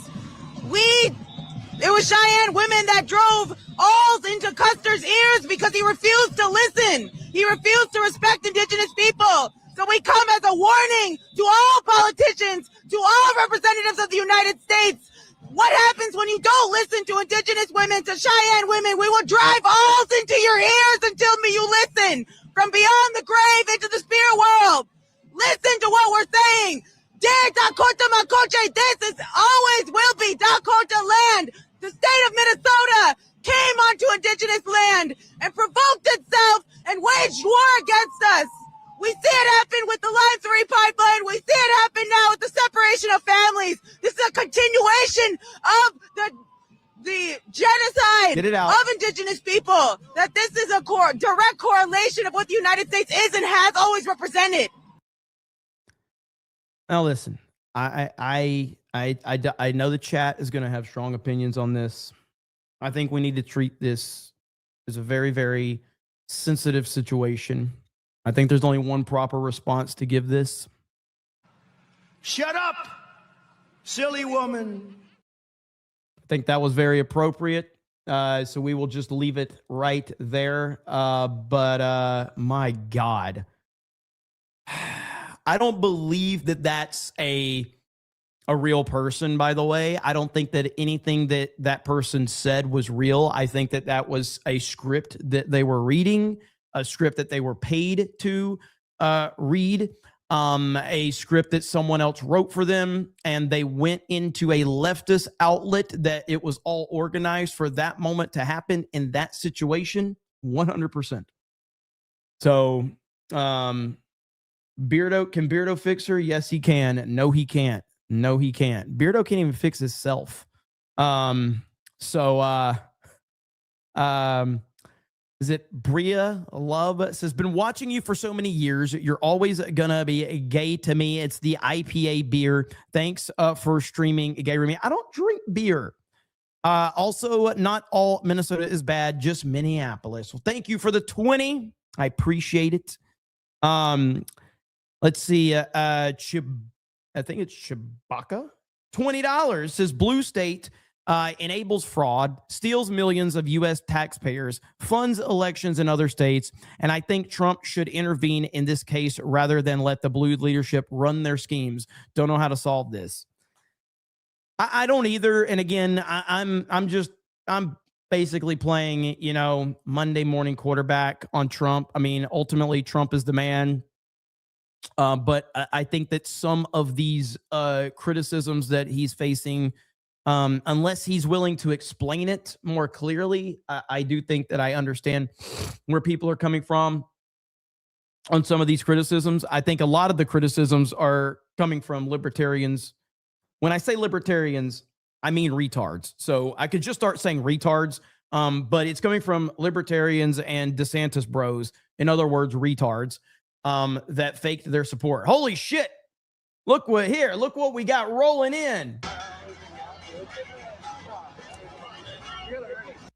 It was Cheyenne women that drove awls into Custer's ears because he refused to listen. He refused to respect indigenous people. So we come as a warning to all politicians, to all representatives of the United States. What happens when you don't listen to indigenous women, to Cheyenne women? We will drive awls into your ears until you listen. From beyond the grave into the spirit world. Listen to what we're saying. Dear Dakota Makoche, this is always will be Dakota land. The state of Minnesota came onto indigenous land and provoked itself and waged war against us. We see it happen with the Line 3 pipeline. We see it happen now with the separation of families. This is a continuation of the genocide of indigenous people. That this is a direct correlation of what the United States is and has always represented. Now listen, I know the chat is going to have strong opinions on this. I think we need to treat this as a very, very sensitive situation. I think there's only one proper response to give this. Shut up, silly woman. I think that was very appropriate. So we will just leave it right there. But my God, I don't believe that that's a real person, by the way. I don't think that anything that person said was real. I think that was a script that they were reading, a script that they were paid to read, a script that someone else wrote for them, and they went into a leftist outlet that it was all organized for that moment to happen in that situation, 100%. So, Beardo, can Beardo fix her? Yes, he can. No, he can't. No, he can't. Beardo can't even fix himself. Is it Bria Love says, been watching you for so many years. You're always gonna be gay to me. It's the IPA beer. Thanks for streaming gay with me. I don't drink beer. Also, not all Minnesota is bad, just Minneapolis. Well, thank you for the 20. I appreciate it. Let's see. I think it's Chewbacca. $20 says Blue State enables fraud, steals millions of U.S. taxpayers, funds elections in other states, and I think Trump should intervene in this case rather than let the blue leadership run their schemes. Don't know how to solve this. I don't either. And again, I'm basically playing, Monday morning quarterback on Trump. I mean, ultimately, Trump is the man. But I think that some of these criticisms that he's facing, unless he's willing to explain it more clearly, I do think that I understand where people are coming from on some of these criticisms. I think a lot of the criticisms are coming from libertarians. When I say libertarians, I mean retards. So I could just start saying retards, but it's coming from libertarians and DeSantis bros. In other words, retards that faked their support. Holy shit. Look what we got rolling in.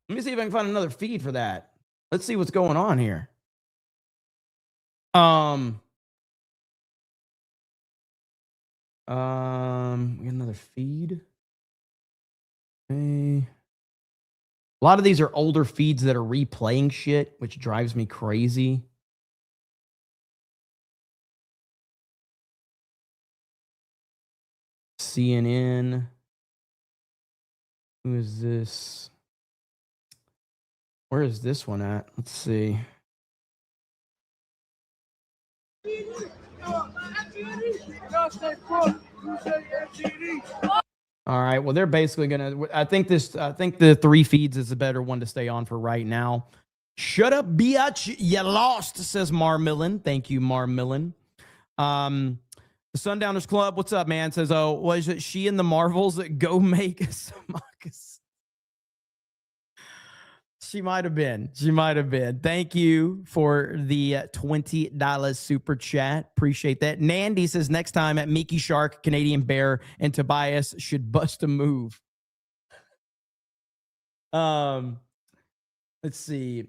Let me see if I can find another feed for that. Let's see what's going on here. We got another feed. Okay. A lot of these are older feeds that are replaying shit, which drives me crazy. CNN. Who is this? Where is this one at? Let's see. All right. Well, they're basically gonna. I think the 3 feeds is a better one to stay on for right now. Shut up, biatch. You lost, says Marmillan. Thank you, Marmillan. The Sundowners Club. What's up, man? Says, oh, was it she and the Marvels that go make Samakis? She might have been. She might have been. Thank you for the $20 super chat. Appreciate that. Nandy says next time at Mickey Shark, Canadian Bear, and Tobias should bust a move. Let's see.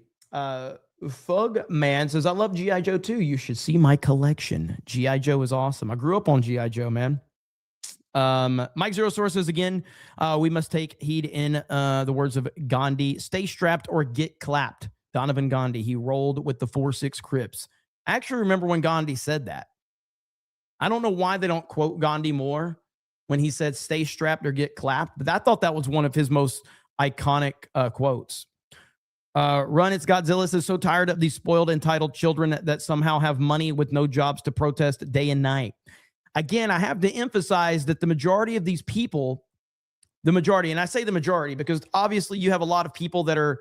Fug Man says, I love G.I. Joe too. You should see my collection. G.I. Joe is awesome. I grew up on G.I. Joe, man. Mike Zero Source says again, we must take heed in the words of Gandhi. Stay strapped or get clapped. Donovan Gandhi. He rolled with the 4-6 Crips. I actually remember when Gandhi said that. I don't know why they don't quote Gandhi more when he said stay strapped or get clapped, but I thought that was one of his most iconic quotes. Run It's Godzilla says, so tired of these spoiled, entitled children that somehow have money with no jobs to protest day and night. Again, I have to emphasize that the majority of these people, and I say the majority because obviously you have a lot of people that'll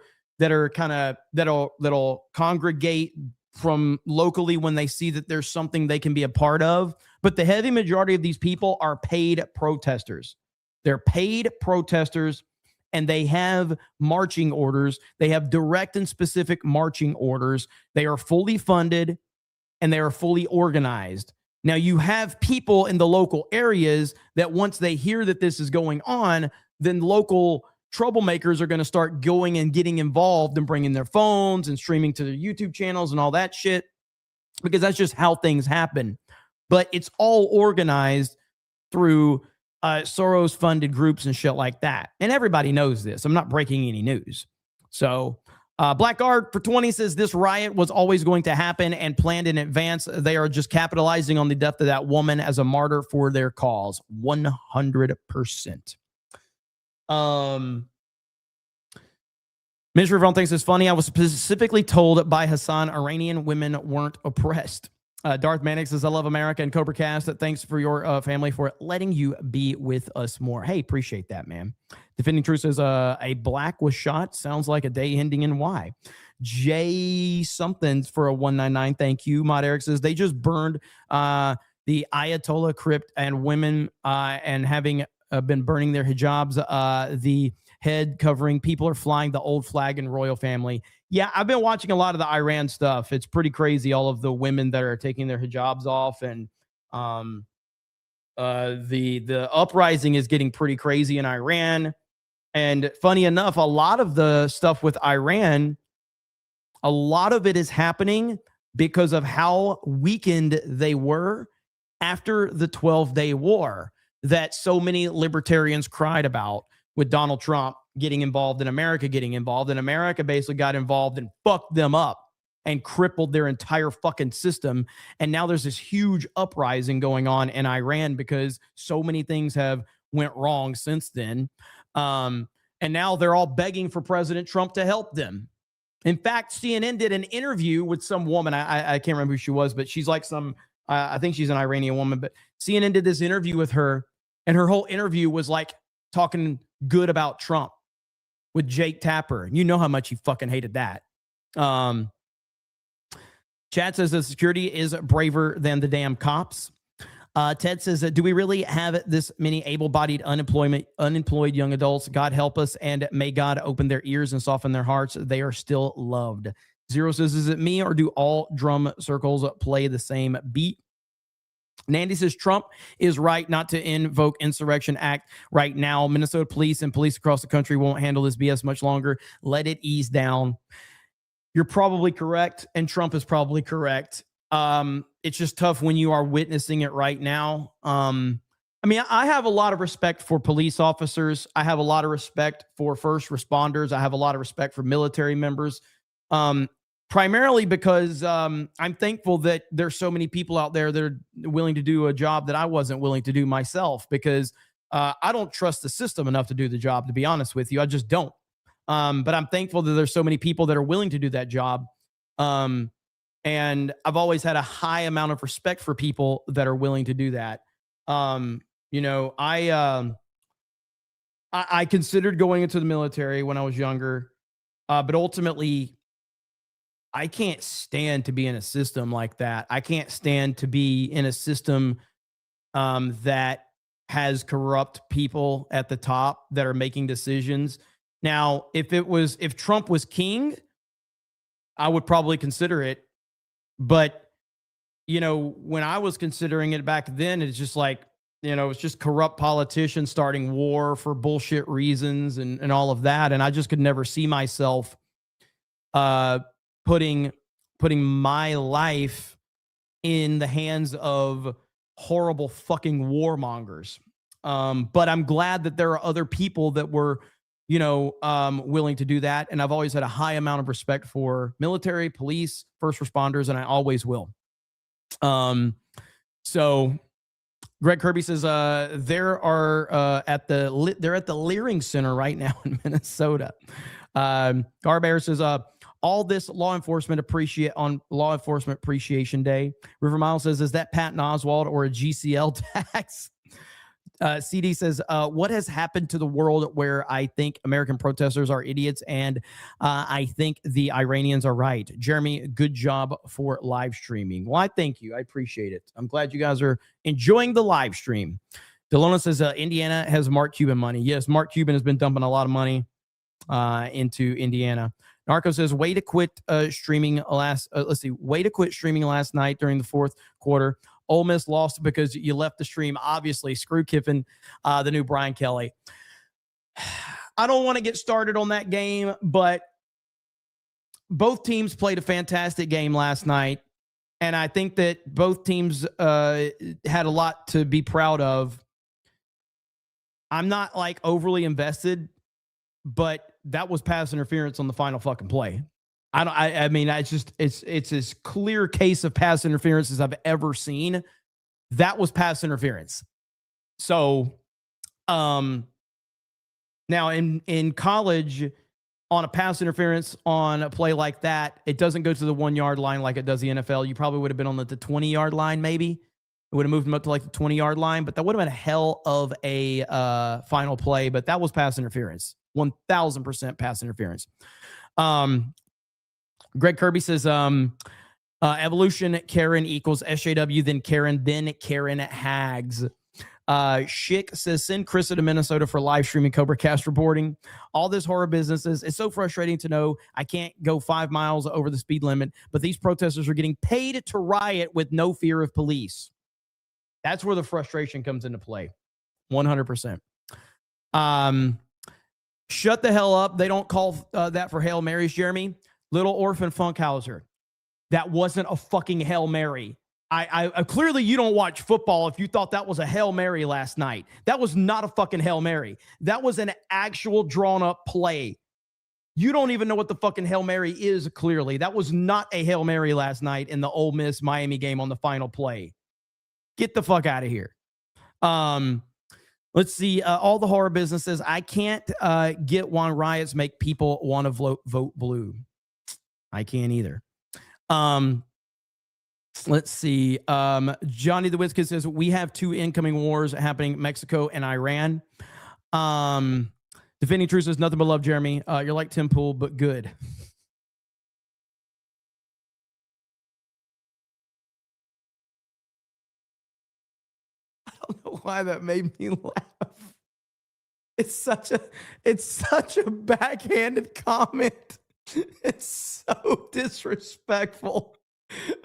congregate from locally when they see that there's something they can be a part of. But the heavy majority of these people are paid protesters. They're paid protesters, and they have marching orders. They have direct and specific marching orders. They are fully funded and they are fully organized. Now, you have people in the local areas that once they hear that this is going on, then local troublemakers are going to start going and getting involved and bringing their phones and streaming to their YouTube channels and all that shit, because that's just how things happen. But it's all organized through Soros-funded groups and shit like that. And everybody knows this. I'm not breaking any news. So Blackguard for 20 says this riot was always going to happen and planned in advance. They are just capitalizing on the death of that woman as a martyr for their cause. 100%. Ministry of Wrong thinks it's funny. I was specifically told by Hassan Iranian women weren't oppressed. Darth Mannix says, I love America and Cobra Cast. Thanks for your family for letting you be with us more. Hey, appreciate that, man. Defending Truth says, a black was shot. Sounds like a day ending in Y. J something for a 199. Thank you. Mod Eric says, they just burned the Ayatollah crypt and women and having been burning their hijabs. The head covering people are flying the old flag and royal family. Yeah, I've been watching a lot of the Iran stuff. It's pretty crazy. All of the women that are taking their hijabs off, and the uprising is getting pretty crazy in Iran. And funny enough, a lot of the stuff with Iran, a lot of it is happening because of how weakened they were after the 12-day war that so many libertarians cried about, with Donald Trump getting involved and America getting involved. And America basically got involved and fucked them up and crippled their entire fucking system. And now there's this huge uprising going on in Iran because so many things have went wrong since then. And now they're all begging for President Trump to help them. In fact, CNN did an interview with some woman. I can't remember who she was, but she's like some, I think she's an Iranian woman, but CNN did this interview with her, and her whole interview was like talking good about Trump with Jake Tapper. You know how much he fucking hated that. Chad says the security is braver than the damn cops. Ted says, do we really have this many able-bodied unemployed young adults? God help us, and may God open their ears and soften their hearts. They are still loved. Zero says, is it me, or do all drum circles play the same beat? Nandy says, Trump is right not to invoke Insurrection Act right now. Minnesota police and police across the country won't handle this BS much longer. Let it ease down. You're probably correct, and Trump is probably correct. It's just tough when you are witnessing it right now. I mean, I have a lot of respect for police officers. I have a lot of respect for first responders. I have a lot of respect for military members, primarily because I'm thankful that there's so many people out there that are willing to do a job that I wasn't willing to do myself, because I don't trust the system enough to do the job, to be honest with you. I just don't. But I'm thankful that there's so many people that are willing to do that job. And I've always had a high amount of respect for people that are willing to do that. You know, I considered going into the military when I was younger, but ultimately, I can't stand to be in a system like that. I can't stand to be in a system that has corrupt people at the top that are making decisions. Now, if Trump was king, I would probably consider it. But, you know, when I was considering it back then, it's just like, you know, it's just corrupt politicians starting war for bullshit reasons and all of that. And I just could never see myself putting my life in the hands of horrible fucking warmongers. But I'm glad that there are other people that were, you know, willing to do that. And I've always had a high amount of respect for military, police, first responders, and I always will. So Greg Kirby says, they're at the Leering Center right now in Minnesota. Garbear says, all this law enforcement appreciation day. River Mile says, is that Patton Oswalt or a GCL tax? CD says, what has happened to the world where I think American protesters are idiots, and I think the Iranians are right? Jeremy, good job for live streaming. Well, I thank you. I appreciate it. I'm glad you guys are enjoying the live stream. Delona says, Indiana has Mark Cuban money. Yes, Mark Cuban has been dumping a lot of money into Indiana. Narco says, way to quit streaming last night during the fourth quarter. Ole Miss lost because you left the stream. Obviously, screw Kiffin, the new Brian Kelly. I don't want to get started on that game, but both teams played a fantastic game last night, and I think that both teams had a lot to be proud of. I'm not like overly invested, but that was pass interference on the final fucking play. I mean, it's as clear case of pass interference as I've ever seen. That was pass interference. So, now in college, on a pass interference on a play like that, it doesn't go to the 1 yard line like it does the NFL. You probably would have been on the 20 yard line, maybe. It would have moved them up to like the 20 yard line, but that would have been a hell of a final play. But that was pass interference, 1000% pass interference. Greg Kirby says, evolution Karen equals SJW, then Karen Hags. Schick says, send Krista to Minnesota for live streaming Cobra Cast reporting. All this horror businesses. It's so frustrating to know I can't go 5 miles over the speed limit, but these protesters are getting paid to riot with no fear of police. That's where the frustration comes into play. 100%. Shut the hell up. They don't call that for Hail Marys, Jeremy. Little Orphan Funkhauser. That wasn't a fucking Hail Mary. I clearly you don't watch football if you thought that was a Hail Mary last night. That was not a fucking Hail Mary. That was an actual drawn up play. You don't even know what the fucking Hail Mary is, clearly. That was not a Hail Mary last night in the Ole Miss Miami game on the final play. Get the fuck out of here. Let's see. All the horror businesses. I can't get why riots make people want to vote blue. I can't either. Let's see. Johnny the Wizkid says we have 2 incoming wars happening, Mexico and Iran. Defending Truth says nothing but love, Jeremy. You're like Tim Pool, but good. I don't know why that made me laugh. It's such a backhanded comment. It's so disrespectful.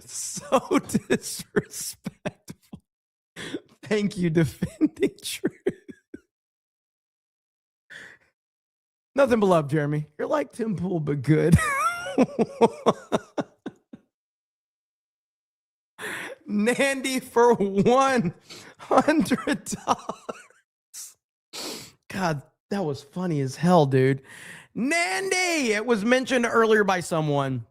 So disrespectful. Thank you, Defending Truth. Nothing but love, Jeremy. You're like Tim Pool, but good. Nandy for $100. God, that was funny as hell, dude. Nandy! It was mentioned earlier by someone.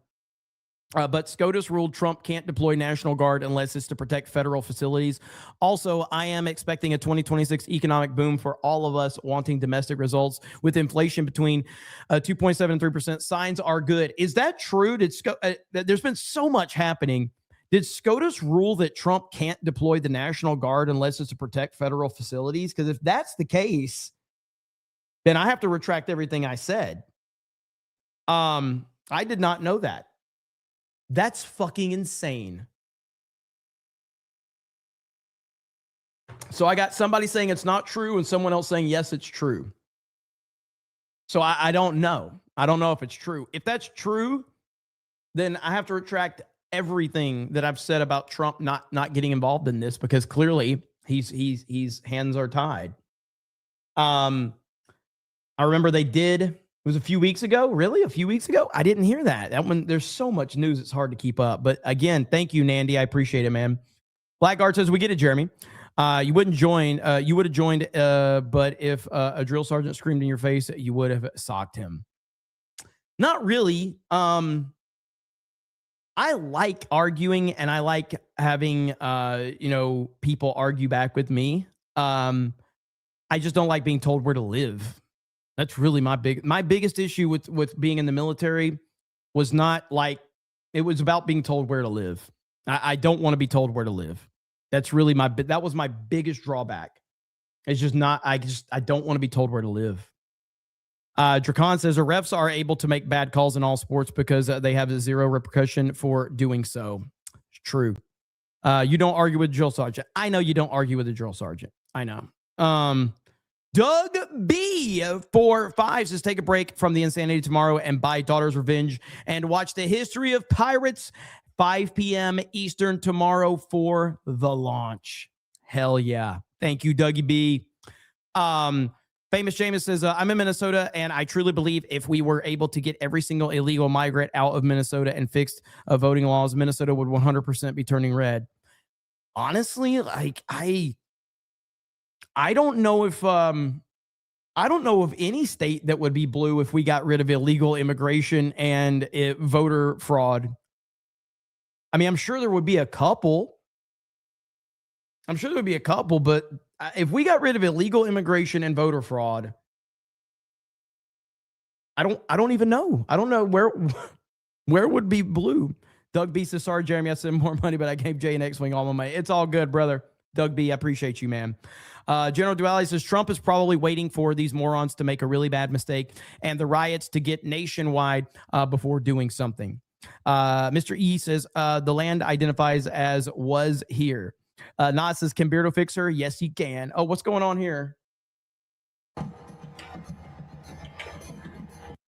But SCOTUS ruled Trump can't deploy National Guard unless it's to protect federal facilities. Also, I am expecting a 2026 economic boom for all of us wanting domestic results with inflation between 2.7 and 3%. Signs are good. Is that true? There's been so much happening. Did SCOTUS rule that Trump can't deploy the National Guard unless it's to protect federal facilities? Because if that's the case, then I have to retract everything I said. I did not know that. That's fucking insane. So I got somebody saying it's not true and someone else saying, yes, it's true. So I don't know. I don't know if it's true. If that's true, then I have to retract everything that I've said about Trump not getting involved in this, because clearly he's hands are tied. I remember they did. It was a few weeks ago. Really? A few weeks ago? I didn't hear that. That one, there's so much news, it's hard to keep up. But again, thank you, Nandy. I appreciate it, man. Blackguard says, we get it, Jeremy. You wouldn't join. You would have joined, but if a drill sergeant screamed in your face, you would have socked him. Not really. I like arguing, and I like having people argue back with me. I just don't like being told where to live. That's really my biggest issue with being in the military was not like, it was about being told where to live. I don't want to be told where to live. That's really that was my biggest drawback. It's just not, I don't want to be told where to live. Dracon says the refs are able to make bad calls in all sports because they have zero repercussion for doing so. It's true. You don't argue with a drill sergeant. I know you don't argue with a drill sergeant. I know. Doug B for 5 says take a break from the insanity tomorrow and buy Daughter's Revenge and watch the history of pirates 5 p.m. Eastern tomorrow for the launch. Hell yeah. Thank you, Dougie B. Famous Jameis says, I'm in Minnesota, and I truly believe if we were able to get every single illegal migrant out of Minnesota and fixed voting laws, Minnesota would 100% be turning red. Honestly, like I don't know if I don't know of any state that would be blue if we got rid of illegal immigration and voter fraud. I mean, I'm sure there would be a couple. But if we got rid of illegal immigration and voter fraud, I don't even know. I don't know where would be blue. Doug B says, sorry, Jeremy, I said more money, but I gave Jay and X-Wing all my money. It's all good, brother. Doug B, I appreciate you, man. General Duality says Trump is probably waiting for these morons to make a really bad mistake and the riots to get nationwide before doing something. Mr. E says the land identifies as was here. Nas says, can Beardo fix her? Yes, he can. Oh, what's going on here?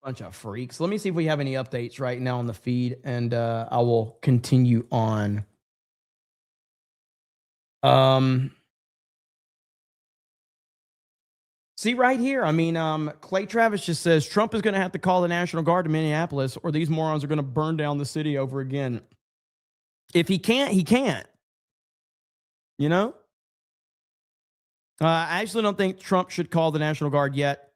Bunch of freaks. Let me see if we have any updates right now on the feed, and I will continue on. See right here. I mean, Clay Travis just says Trump is going to have to call the National Guard to Minneapolis, or these morons are going to burn down the city over again. If he can't, he can't. You know? I actually don't think Trump should call the National Guard yet.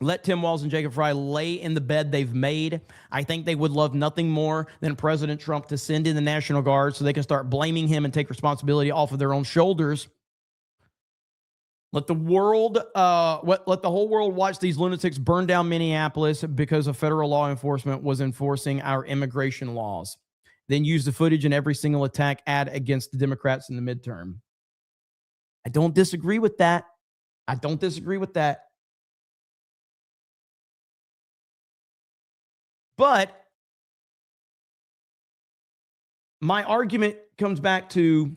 Let Tim Walz and Jacob Fry lay in the bed they've made. I think they would love nothing more than President Trump to send in the National Guard so they can start blaming him and take responsibility off of their own shoulders. Let the world, let the whole world watch these lunatics burn down Minneapolis because of federal law enforcement was enforcing our immigration laws. Then use the footage in every single attack ad against the Democrats in the midterm. I don't disagree with that. I don't disagree with that. But my argument comes back to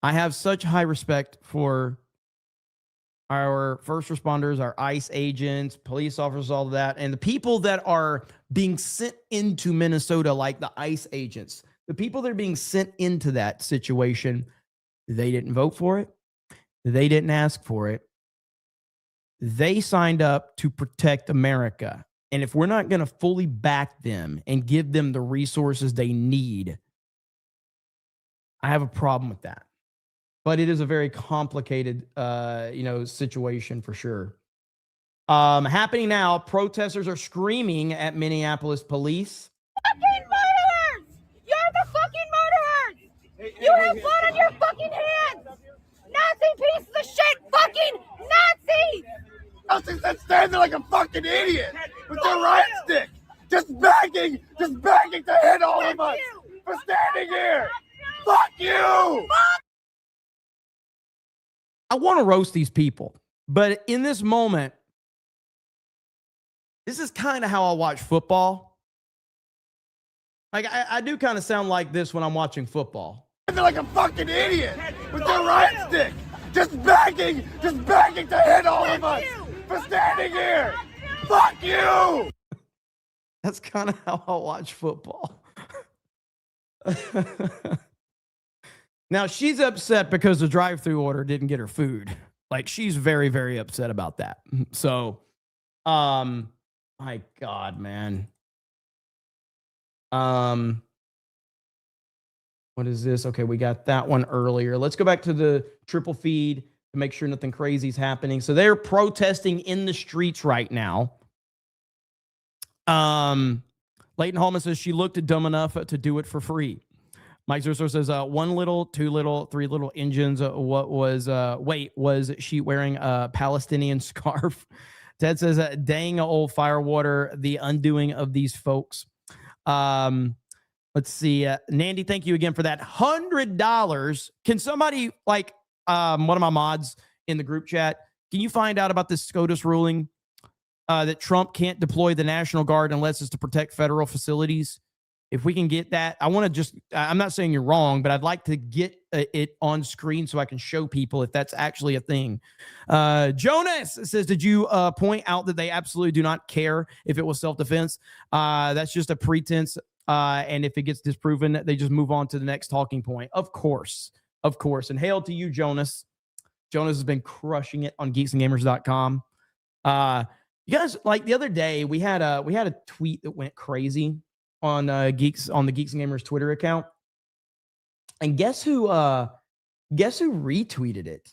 I have such high respect for our first responders, our ICE agents, police officers, all of that, and the people that are being sent into Minnesota, like the ICE agents, the people that are being sent into that situation, they didn't vote for it. They didn't ask for it. They signed up to protect America. And if we're not going to fully back them and give them the resources they need, I have a problem with that. But it is a very complicated, situation for sure. Happening now, protesters are screaming at Minneapolis police. Fucking murderers! You're the fucking murderers! You have blood on your fucking hands! Nazi pieces of shit! Fucking Nazis! Nazis that stand there like a fucking idiot with their riot stick, just begging to hit all of us for standing here. Fuck you! I want to roast these people, but in this moment, this is kind of how I watch football. Like I do kind of sound like this when I'm watching football. They're like a fucking idiot with their riot stick, just begging to hit all of us for standing here. Fuck you! That's kind of how I watch football. Now, she's upset because the drive-through order didn't get her food. Like, she's very, very upset about that. So, my God, man. What is this? Okay, we got that one earlier. Let's go back to the triple feed to make sure nothing crazy is happening. So they're protesting in the streets right now. Leighton Hallman says she looked dumb enough to do it for free. Mike Zerso says, 1 little, 2 little, 3 little engines. Was she wearing a Palestinian scarf? Ted says, dang old firewater, the undoing of these folks. Let's see. Nandy, thank you again for that. $100. Can somebody, like one of my mods in the group chat, can you find out about this SCOTUS ruling that Trump can't deploy the National Guard unless it's to protect federal facilities? If we can get that, I want to just, I'm not saying you're wrong, but I'd like to get it on screen so I can show people if that's actually a thing. Jonas says, did you point out that they absolutely do not care if it was self-defense? That's just a pretense. And if it gets disproven, they just move on to the next talking point. Of course. And hail to you, Jonas. Jonas has been crushing it on geeksandgamers.com. You guys, like the other day, we had a tweet that went crazy on the Geeks and Gamers Twitter account. And guess who retweeted it,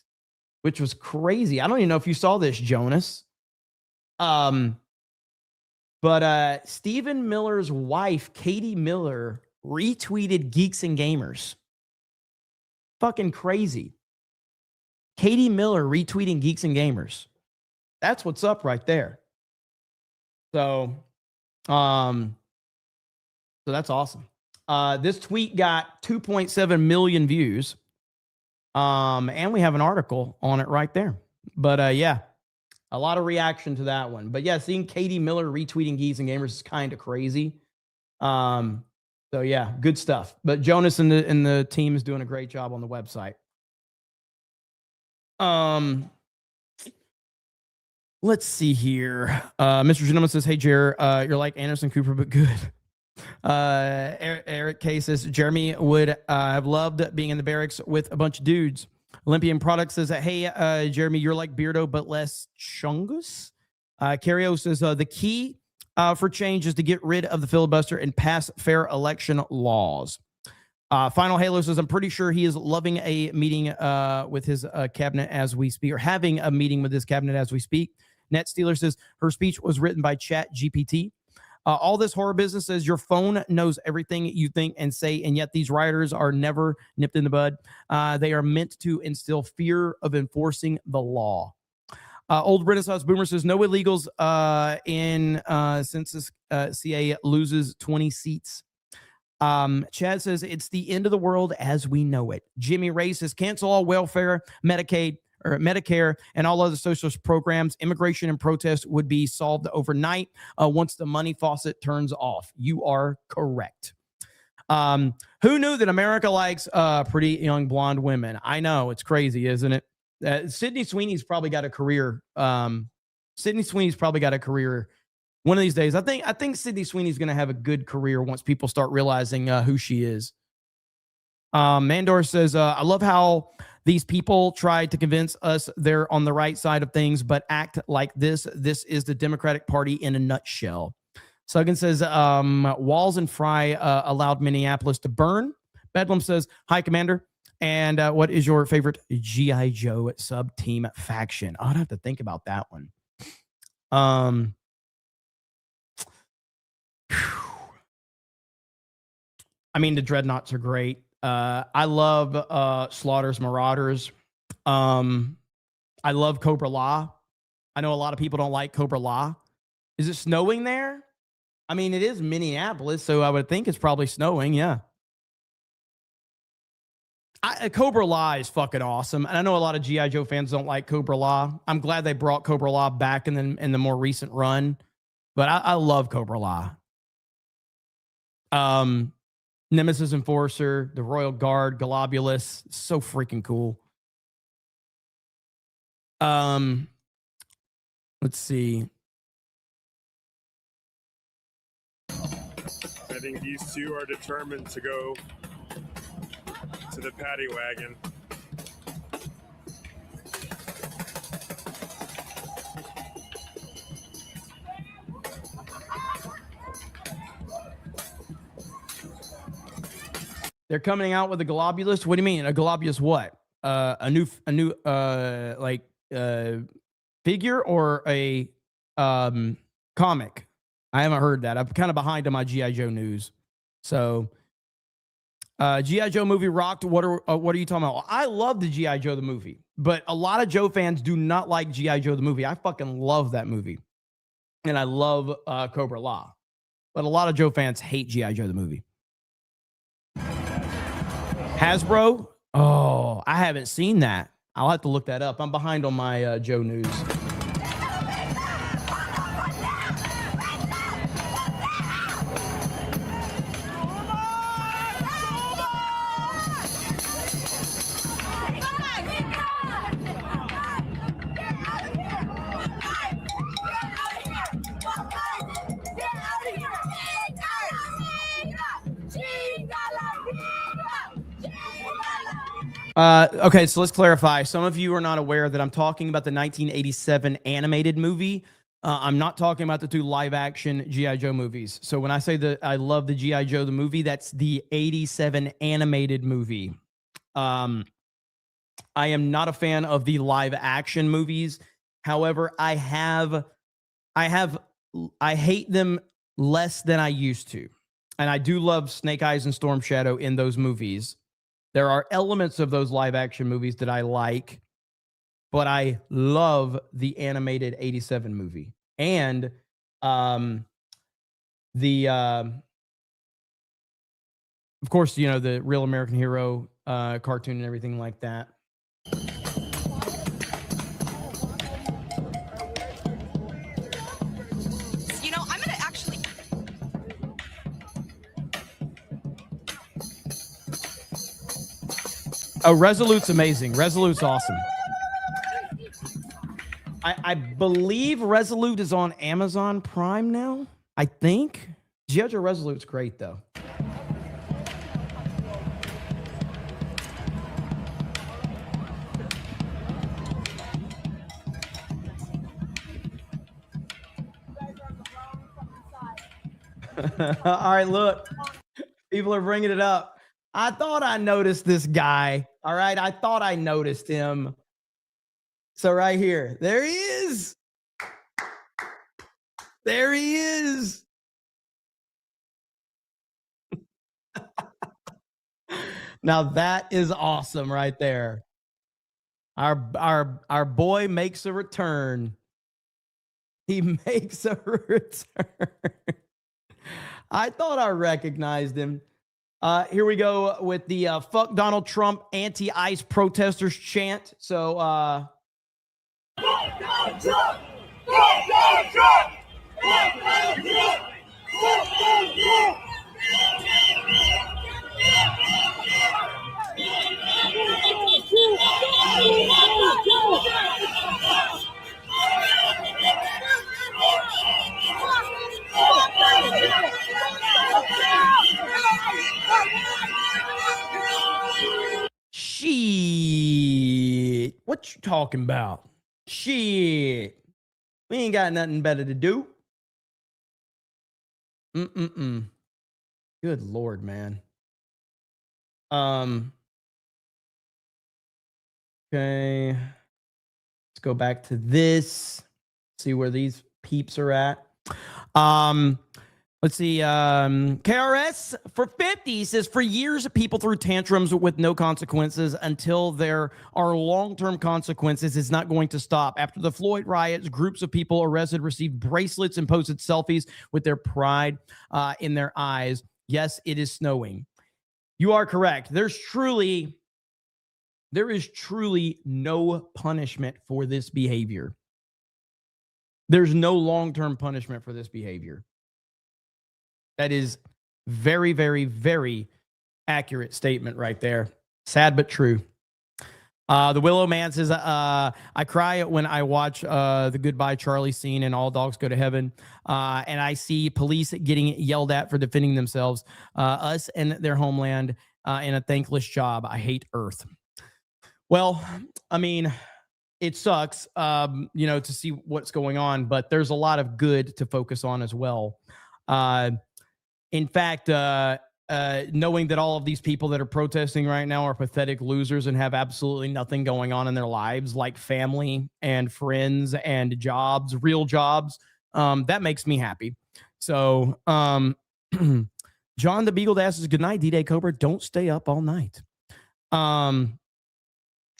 which was crazy. I don't even know if you saw this, Jonas. But Stephen Miller's wife, Katie Miller, retweeted Geeks and Gamers. Fucking crazy. Katie Miller retweeting Geeks and Gamers. That's what's up right there. So that's awesome. This tweet got 2.7 million views. And we have an article on it right there. But yeah, a lot of reaction to that one. But yeah, seeing Katie Miller retweeting Geeks and Gamers is kind of crazy. So yeah, good stuff. But Jonas and the team is doing a great job on the website. Let's see here. Mr. Gentleman says, hey, Jer, you're like Anderson Cooper, but good. Eric K says, Jeremy would have loved being in the barracks with a bunch of dudes. Olympian Product says, hey, Jeremy, you're like Beardo, but less Chungus. Cario says, the key for change is to get rid of the filibuster and pass fair election laws. Final Halo says, I'm pretty sure he is loving a meeting with his cabinet as we speak, or having a meeting with his cabinet as we speak. Net Steeler says, her speech was written by Chat GPT. All this horror business says your phone knows everything you think and say, and yet these rioters are never nipped in the bud. They are meant to instill fear of enforcing the law. Old Renaissance Boomer says no illegals in census. CA loses 20 seats. Chad says it's the end of the world as we know it. Jimmy Ray says cancel all welfare, Medicaid, or Medicare, and all other social programs. Immigration and protest would be solved overnight once the money faucet turns off. You are correct. Who knew that America likes pretty young blonde women? I know, it's crazy, isn't it? Sydney Sweeney's probably got a career. Sydney Sweeney's probably got a career one of these days. I think Sydney Sweeney's going to have a good career once people start realizing who she is. Mandor says, I love how these people try to convince us they're on the right side of things, but act like this. This is the Democratic Party in a nutshell. Suggan says, Walls and Fry allowed Minneapolis to burn. Bedlam says, hi, Commander. And what is your favorite G.I. Joe sub-team faction? I'd have to think about that one. I mean, the Dreadnoughts are great. I love Slaughter's Marauders. I love Cobra Law. I know a lot of people don't like Cobra Law. Is it snowing there? I mean, it is Minneapolis, so I would think it's probably snowing, yeah. Cobra Law is fucking awesome. And I know a lot of G.I. Joe fans don't like Cobra Law. I'm glad they brought Cobra Law back in the more recent run. But I love Cobra Law. Nemesis Enforcer, the Royal Guard, Globulus. So freaking cool. Let's see. I think these two are determined to go to the paddy wagon. They're coming out with a Globulus. What do you mean? A Globulus what? A new figure or a comic? I haven't heard that. I'm kind of behind on my G.I. Joe news. So G.I. Joe movie rocked. What are you talking about? I love the G.I. Joe the movie, but a lot of Joe fans do not like G.I. Joe the movie. I fucking love that movie. And I love Cobra Law. But a lot of Joe fans hate G.I. Joe the movie. Hasbro? Oh, I haven't seen that. I'll have to look that up. I'm behind on my Joe news. Okay, so let's clarify. Some of you are not aware that I'm talking about the 1987 animated movie. I'm not talking about the two live-action G.I. Joe movies. So when I say that I love the G.I. Joe the movie, that's the 87 animated movie. I am not a fan of the live-action movies. However, I hate them less than I used to. And I do love Snake Eyes and Storm Shadow in those movies. There are elements of those live action movies that I like, but I love the animated 87 movie. And of course, you know, the Real American Hero cartoon and everything like that. You know, I'm going to actually... Oh, Resolute's amazing. Resolute's awesome. I believe Resolute is on Amazon Prime now. I think. G.I. Joe Resolute's great, though. All right, look. People are bringing it up. I thought I noticed this guy. All right, I thought I noticed him. So right here, there he is. There he is. Now that is awesome right there. Our boy makes a return. He makes a return. I thought I recognized him. Here we go with the fuck Donald Trump anti-ICE protesters chant. So fuck Donald Trump! Fuck Donald Trump! Fuck Donald Trump! Fuck Donald Trump! Shit. What you talking about? Shit. We ain't got nothing better to do. Good Lord, man. Okay. Let's go back to this. See where these peeps are at. Let's see. KRS for 50 says, for years, people threw tantrums with no consequences until there are long-term consequences. It's not going to stop. After the Floyd riots, groups of people arrested received bracelets and posted selfies with their pride in their eyes. Yes, it is snowing. You are correct. There is truly no punishment for this behavior. There's no long-term punishment for this behavior. That is very, very, very accurate statement right there. Sad but true. The Willow Man says, I cry when I watch the Goodbye Charlie scene and All Dogs Go to Heaven, and I see police getting yelled at for defending themselves, us and their homeland in a thankless job. I hate Earth. Well, I mean, it sucks, to see what's going on, but there's a lot of good to focus on as well. In fact, knowing that all of these people that are protesting right now are pathetic losers and have absolutely nothing going on in their lives, like family and friends and jobs, real jobs, that makes me happy. So, John the Beagle asks, good night, D-Day Cobra. Don't stay up all night.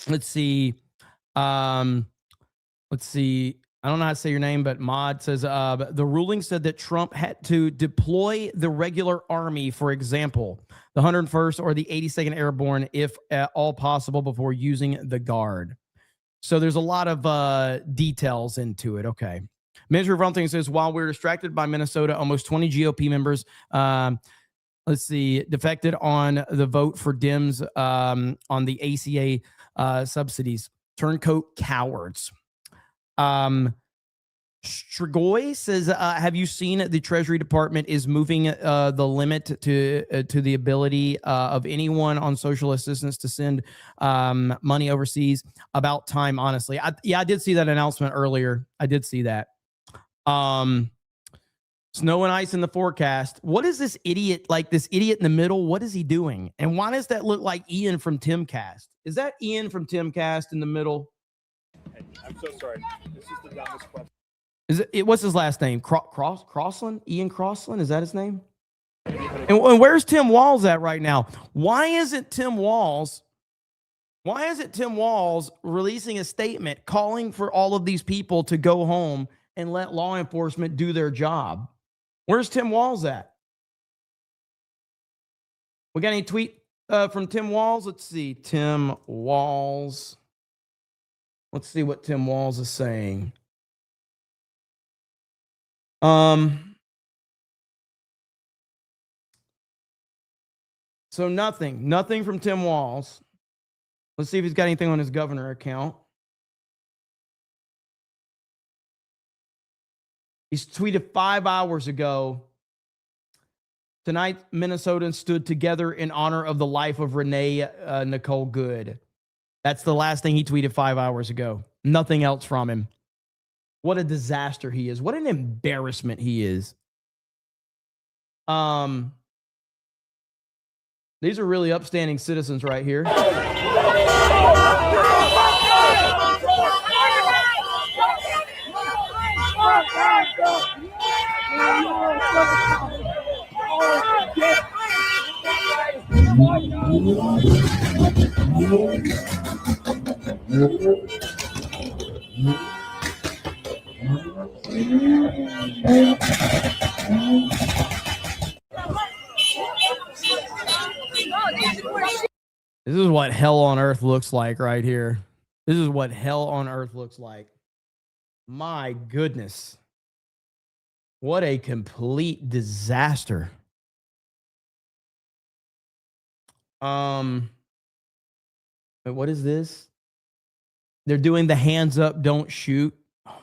Let's see. I don't know how to say your name, but Mod says the ruling said that Trump had to deploy the regular army, for example, the 101st or the 82nd Airborne, if at all possible, before using the Guard. So there's a lot of details into it. Okay. Manager Rumthing says, while we're distracted by Minnesota, almost 20 GOP members, defected on the vote for Dems on the ACA subsidies. Turncoat cowards. Strigoi says, have you seen the Treasury Department is moving the limit to the ability of anyone on social assistance to send money overseas? About time, honestly. I did see that announcement earlier. I did see that. Snow and ice in the forecast. What is this idiot, this idiot in the middle? What is he doing? And why does that look like Ian from Timcast? Is that Ian from Timcast in the middle? I'm so sorry. This is the dumbest question. What's his last name? Crossland? Ian Crossland? Is that his name? And where's Tim Walz at right now? Why isn't Tim Walz releasing a statement calling for all of these people to go home and let law enforcement do their job? Where's Tim Walz at? We got any tweet from Tim Walz? Let's see. Tim Walz. Let's see what Tim Walz is saying. So nothing from Tim Walz. Let's see if he's got anything on his governor account. He's tweeted 5 hours ago. Tonight, Minnesotans stood together in honor of the life of Renee Nicole Good. That's the last thing he tweeted 5 hours ago. Nothing else from him. What a disaster he is. What an embarrassment he is. These are really upstanding citizens right here. This is what hell on earth looks like right here. This is what hell on earth looks like. My goodness. What a complete disaster. What is this? They're doing the hands up, don't shoot. Oh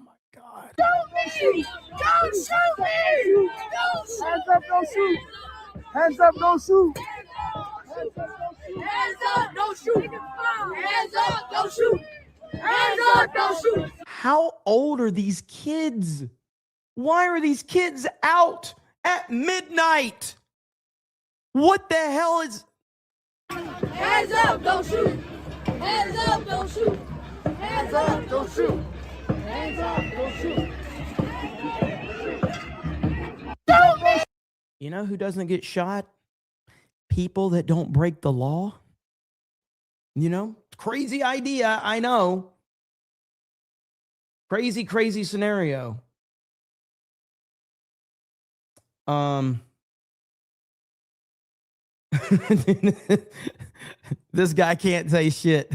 my God. Don't shoot! Don't shoot me! Hands up, don't shoot! Hands up, don't shoot! Hands up, don't shoot! Hands up, don't shoot! Hands up, don't shoot! How old are these kids? Why are these kids out at midnight? What the hell is... Hands up, don't shoot! Hands up, don't shoot! Hands up, don't shoot! Hands up, don't shoot! You know who doesn't get shot? People that don't break the law. You know, crazy idea, I know. Crazy, crazy scenario. This guy can't say shit.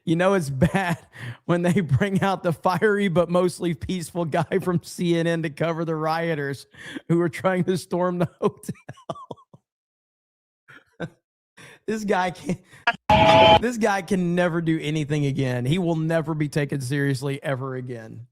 You know it's bad when they bring out the fiery but mostly peaceful guy from CNN to cover the rioters who were trying to storm the hotel. This guy can never do anything again. He will never be taken seriously ever again.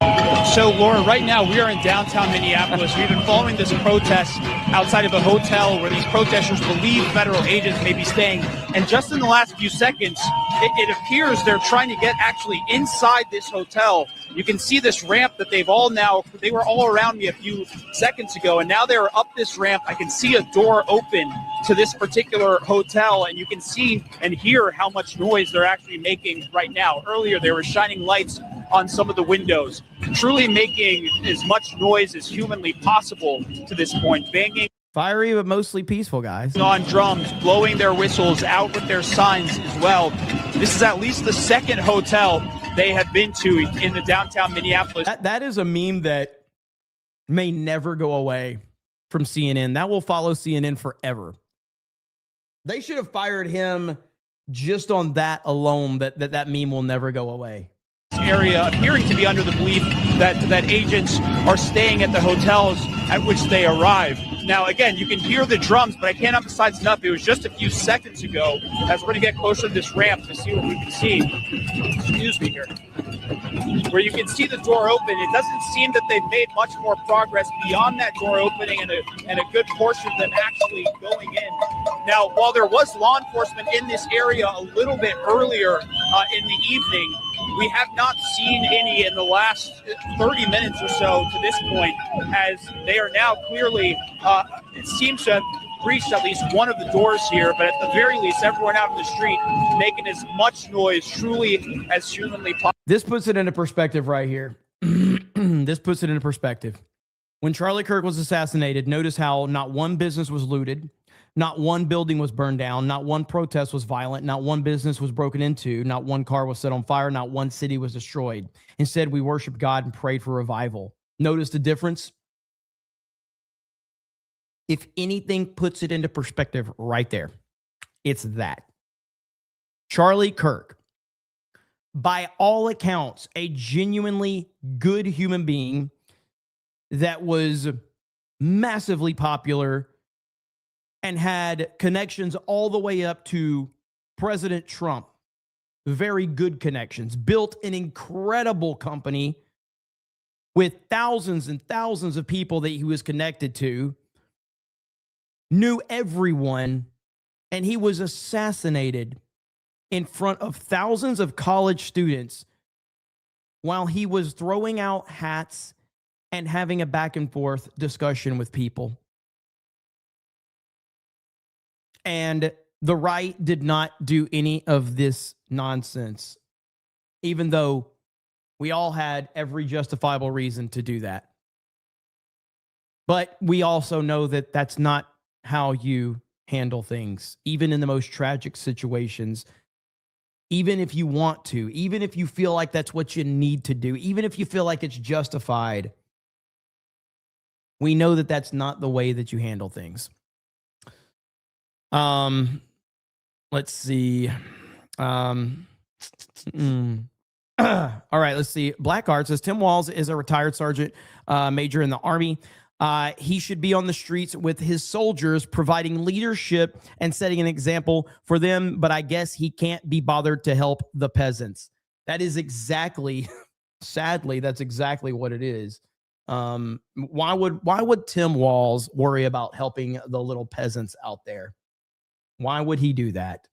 So, Laura, right now we are in downtown Minneapolis. We've been following this protest outside of a hotel where these protesters believe federal agents may be staying. And just in the last few seconds, it appears they're trying to get actually inside this hotel. You can see this ramp that they were all around me a few seconds ago, and now they're up this ramp. I can see a door open to this particular hotel, and you can see and hear how much noise they're actually making right now. Earlier, they were shining lights on some of the windows, truly making as much noise as humanly possible to this point, banging Fiery but mostly peaceful, guys. on drums, blowing their whistles, out with their signs as well. This is at least the second hotel they have been to in the downtown Minneapolis. That is a meme that may never go away from CNN. That will follow CNN forever. They should have fired him just on that alone, that meme will never go away. Area appearing to be under the belief that agents are staying at the hotels at which they arrive. Now, again, you can hear the drums, but I can't emphasize enough. It was just a few seconds ago, as we're going to get closer to this ramp to see what we can see. Excuse me here. Where you can see the door open. It doesn't seem that they've made much more progress beyond that door opening and a good portion of them actually going in. Now, while there was law enforcement in this area a little bit earlier in the evening, we have not seen any in the last 30 minutes or so to this point, as they are now clearly, it seems to have breached at least one of the doors here, but at the very least, everyone out in the street making as much noise truly as humanly possible. This puts it into perspective right here. This puts it into perspective. When Charlie Kirk was assassinated, notice how not one business was looted, not one building was burned down, not one protest was violent, not one business was broken into, not one car was set on fire, not one city was destroyed. Instead, we worshiped God and prayed for revival. Notice the difference? If anything puts it into perspective right there, it's that. Charlie Kirk, by all accounts, a genuinely good human being that was massively popular and had connections all the way up to President Trump. Very good connections. Built an incredible company with thousands and thousands of people that he was connected to. Knew everyone, and he was assassinated in front of thousands of college students while he was throwing out hats and having a back and forth discussion with people. And the right did not do any of this nonsense, even though we all had every justifiable reason to do that. But we also know that that's not how you handle things, even in the most tragic situations, even if you want to, even if you feel like that's what you need to do, even if you feel like it's justified. We know that that's not the way that you handle things. Let's see. All right, let's see. Blackheart says Tim Walz is a retired sergeant major in the Army. He should be on the streets with his soldiers, providing leadership and setting an example for them. But I guess he can't be bothered to help the peasants. That is exactly, sadly, that's exactly what it is. Why would Tim Walz worry about helping the little peasants out there? Why would he do that?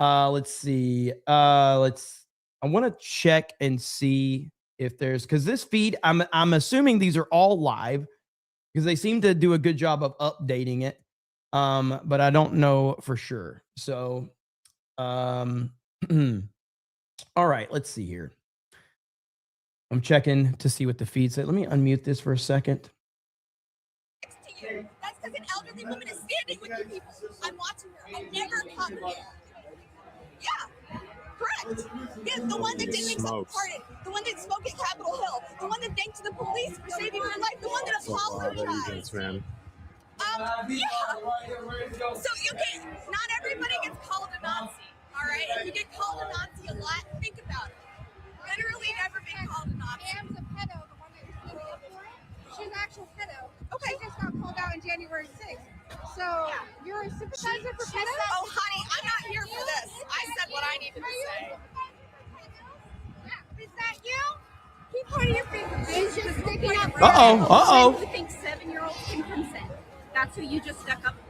Let's see. I want to check and see if there's, because this feed, I'm assuming these are all live because they seem to do a good job of updating it. But I don't know for sure. So, all right, let's see here. I'm checking to see what the feed said. Let me unmute this for a second. That's because an elderly woman is standing with you people. I'm watching her. I never come here. Yeah, correct. Yeah, the one that didn't accept pardon, the one that spoke at Capitol Hill, the one that thanked the police for saving her life, the one that apologized. Yeah. So you can not everybody gets called a Nazi, all right? If you get called a Nazi a lot, think about it. Literally never been called a Nazi. Sam's a pedo, the one that you're standing up for. She's an actual pedo. Okay. She just got called out on January 6th. So you're a sympathizer for pedos? Oh, honey, I'm not here for this. I said what I needed to say. Is that you? Keep pointing your finger. It's just sticking up. You think 7-year-olds can consent? That's who you just stuck up for.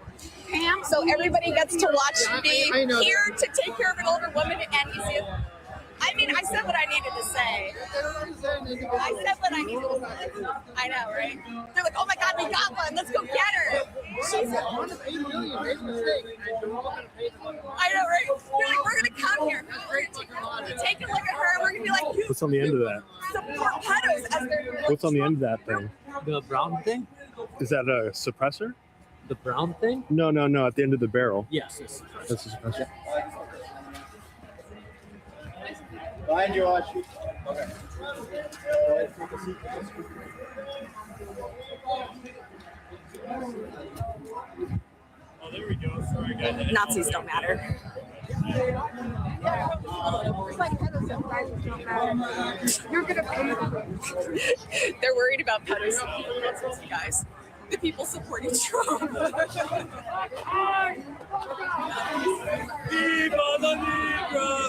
Pam, so everybody gets to watch me here to take care of an older woman, and you see it. I mean, I said what I needed to say. I said what I needed to say. I know, right? They're like, oh my God, we got one. Let's go get her. She's one of 8 million. Make a mistake. I know, right? They're like, we're going to come here. We're going to take a look at her. We're going to be like, What's on the end of that? support pedos as they're. What's on the end of that thing? The brown thing? Is that a suppressor? The brown thing? No. At the end of the barrel. Yes, it's That's a suppressor. Behind you, Archie. Okay. Oh, there we go. Sorry, guys. Nazis don't matter. It's like pedo sympathizers don't matter. You're going to pay. They're worried about pedos. That's you guys. The people supporting Trump. Viva la Negra!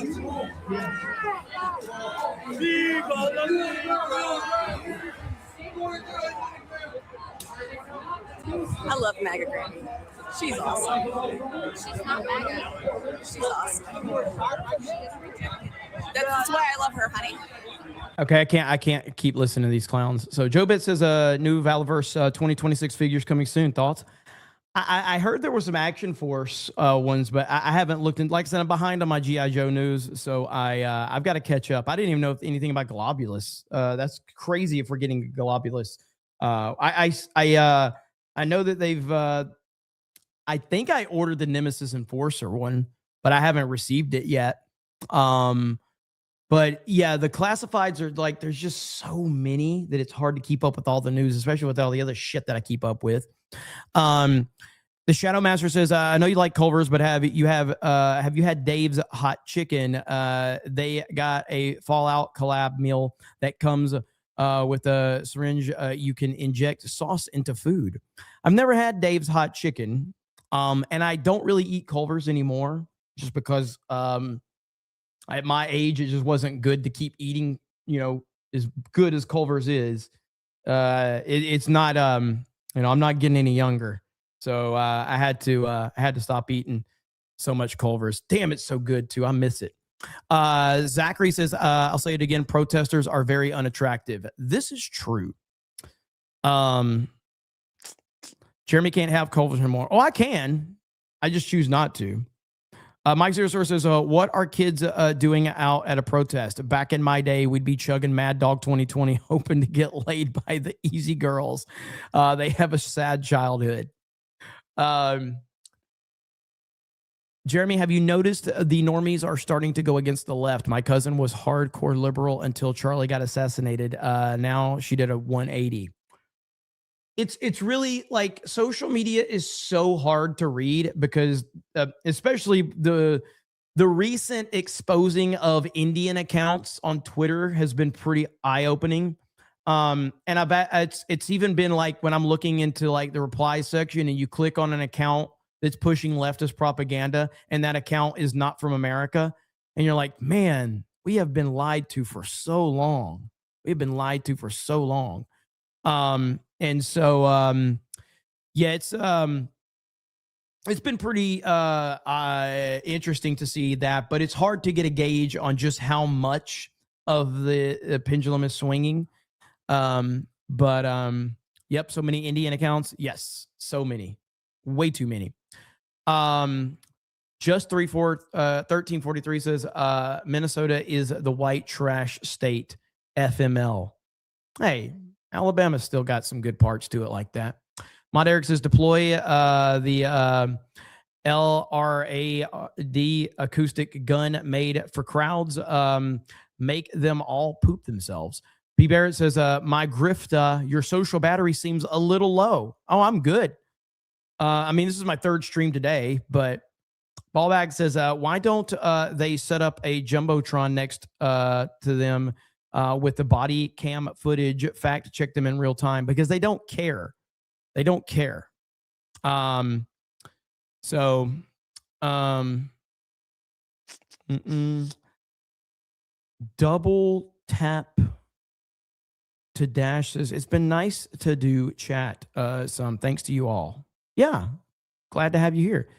Viva la Negra! I love MAGA Granny. She's awesome. She's not MAGA. She's awesome. That's why I love her, honey. Okay, I can't keep listening to these clowns. So Joe Bit says new Valaverse 2026 figures coming soon. Thoughts? I heard there were some Action Force ones, but I haven't looked in. Like I said, I'm behind on my G.I. Joe news, so I've got to catch up. I didn't even know anything about Globulus. That's crazy if we're getting Globulus. I know that they've. I think I ordered the Nemesis Enforcer one, but I haven't received it yet. But yeah, the classifieds are like, there's just so many that it's hard to keep up with all the news, especially with all the other shit that I keep up with. The Shadow Master says, I know you like Culver's, but have you had Dave's Hot Chicken? They got a Fallout collab meal that comes with a syringe. You can inject sauce into food. I've never had Dave's Hot Chicken. And I don't really eat Culver's anymore just because at my age, it just wasn't good to keep eating, as good as Culver's is. It's not, I'm not getting any younger. So I had to stop eating so much Culver's. Damn, it's so good too. I miss it. Zachary says, I'll say it again. Protesters are very unattractive. This is true. Jeremy can't have Culver's anymore. Oh, I can. I just choose not to. Mike Zero Source says, what are kids doing out at a protest? Back in my day, we'd be chugging Mad Dog 2020, hoping to get laid by the easy girls. They have a sad childhood. Jeremy, have you noticed the normies are starting to go against the left? My cousin was hardcore liberal until Charlie got assassinated. Now she did a 180. It's really like social media is so hard to read because especially the recent exposing of Indian accounts on Twitter has been pretty eye-opening. And I bet it's even been like when I'm looking into like the reply section and you click on an account that's pushing leftist propaganda and that account is not from America. And you're like, man, we have been lied to for so long. We've been lied to for so long. And so, yeah, it's been pretty interesting to see that, but it's hard to get a gauge on just how much of the pendulum is swinging. Yep, so many Indian accounts. Yes, so many, way too many. Just 1343 says Minnesota is the white trash state. FML. Hey, Alabama's still got some good parts to it like that. Mod Eric says deploy the LRAD acoustic gun made for crowds. Make them all poop themselves. B. Barrett says, my grift, your social battery seems a little low. Oh, I'm good. I mean, this is my third stream today, but Ballbag says, why don't they set up a Jumbotron next to them with the body cam footage, fact check them in real time? Because they don't care. They don't care. Double tap to Dash says, it's been nice to do chat some. Thanks to you all. Yeah, glad to have you here.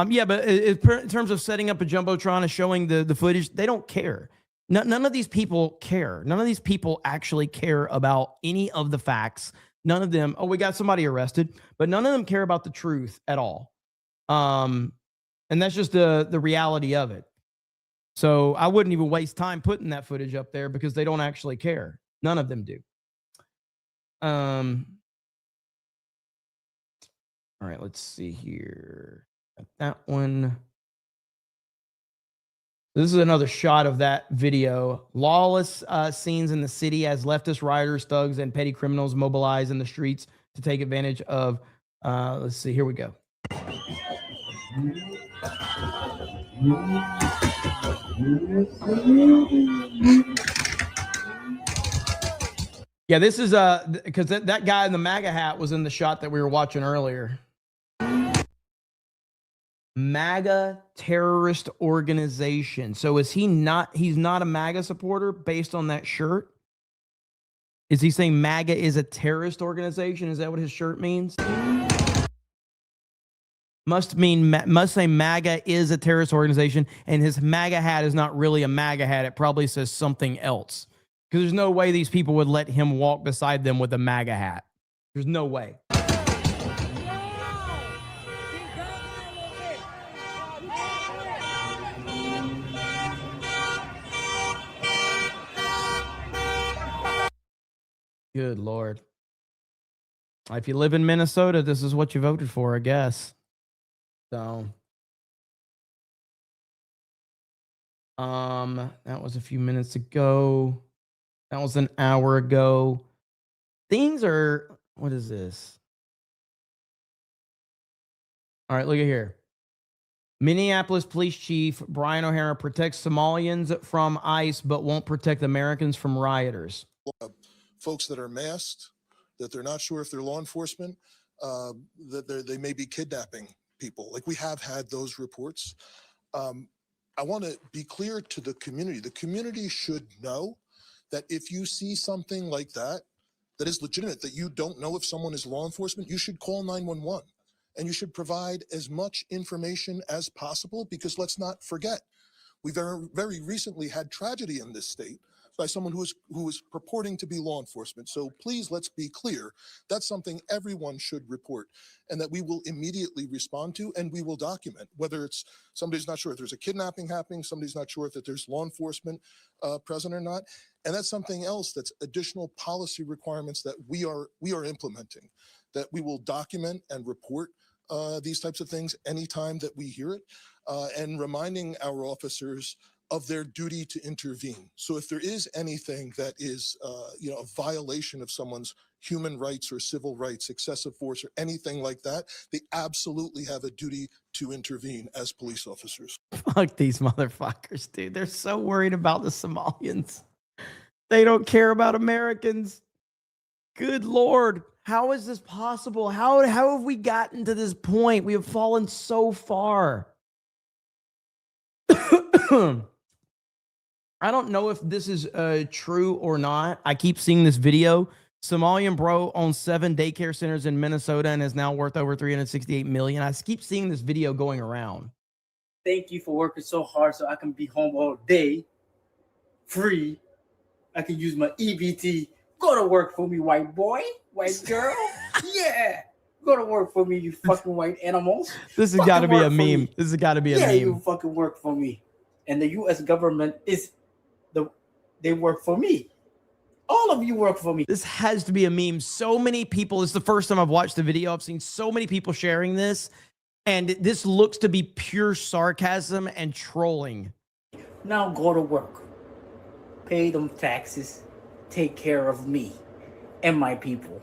Yeah, but in terms of setting up a Jumbotron and showing the footage, they don't care. None of these people care. None of these people actually care about any of the facts. None of them, oh, we got somebody arrested, but none of them care about the truth at all. And that's just the reality of it. So I wouldn't even waste time putting that footage up there because they don't actually care. None of them do. All right, let's see here. Got that one. This is another shot of that video. Lawless scenes in the city as leftist rioters, thugs, and petty criminals mobilize in the streets to take advantage of, let's see, here we go. Yeah, this is because that guy in the MAGA hat was in the shot that we were watching earlier. MAGA terrorist organization. So is he not, he's not a MAGA supporter based on that shirt? Is he saying MAGA is a terrorist organization? Is that what his shirt means? Must say MAGA is a terrorist organization, and his MAGA hat is not really a MAGA hat. It probably says something else. Because there's no way these people would let him walk beside them with a MAGA hat. There's no way. Good Lord. If you live in Minnesota, this is what you voted for, I guess. So, that was a few minutes ago. That was an hour ago. Things are, what is this? All right, look at here. Minneapolis Police Chief Brian O'Hara protects Somalians from ICE, but won't protect Americans from rioters. Folks that are masked, that they're not sure if they're law enforcement, that they may be kidnapping people. Like, we have had those reports. I want to be clear to the community. The community should know that if you see something like that, that is legitimate, that you don't know if someone is law enforcement, you should call 911. And you should provide as much information as possible, because let's not forget, we very recently had tragedy in this state by someone who was purporting to be law enforcement. So please, let's be clear. That's something everyone should report, and that we will immediately respond to, and we will document, whether it's somebody's not sure if there's a kidnapping happening, somebody's not sure if that there's law enforcement present or not. And that's something else, that's additional policy requirements that we are implementing, that we will document and report these types of things anytime that we hear it. and reminding our officers of their duty to intervene. So if there is anything that is, a violation of someone's human rights or civil rights, excessive force or anything like that, they absolutely have a duty to intervene as police officers. Fuck these motherfuckers, dude. They're so worried about the Somalians. They don't care about Americans. Good Lord. How is this possible? How have we gotten to this point? We have fallen so far. I don't know if this is true or not. I keep seeing this video. Somalian bro owns 7 daycare centers in Minnesota and is now worth over $368 million. I keep seeing this video going around. Thank you for working so hard so I can be home all day, free. I can use my EBT. Go to work for me, white boy, white girl. Yeah. Go to work for me, you fucking white animals. This has got to be a meme. This has got to be a meme. You fucking work for me. And the U.S. government they work for me. All of you work for me. This has to be a meme. So many people, it's the first time I've watched the video. I've seen so many people sharing this, and this looks to be pure sarcasm and trolling. Now go to work. Pay them taxes. Take care of me and my people.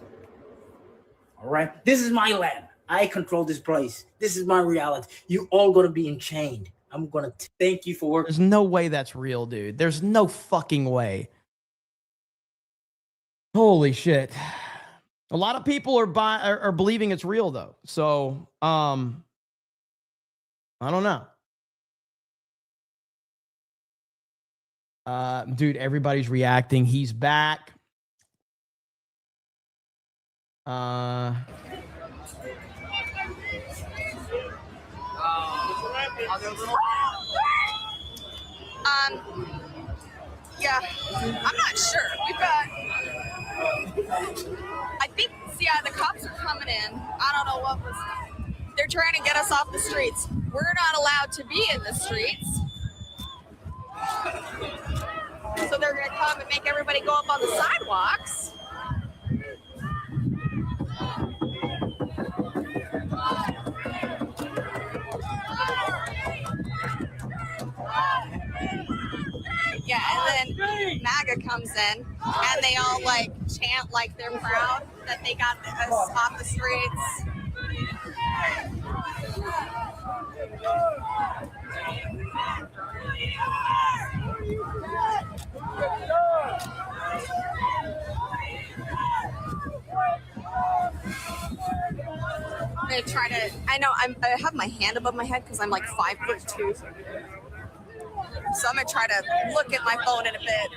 All right? This is my land. I control this place. This is my reality. You all going to be enchained. I'm going to thank you for working. There's no way that's real, dude. There's no fucking way. Holy shit. A lot of people are believing it's real though. So, I don't know. Dude, everybody's reacting. He's back. Yeah, I'm not sure. We've got, I think, yeah, the cops are coming in. I don't know what was, they're trying to get us off the streets. We're not allowed to be in the streets. So they're going to come and make everybody go up on the sidewalks. Yeah, and then MAGA comes in, and they all like chant like they're proud that they got us off the streets. I'm gonna try to. I know I have my hand above my head because I'm like 5'2". So I'm gonna try to look at my phone in a bit.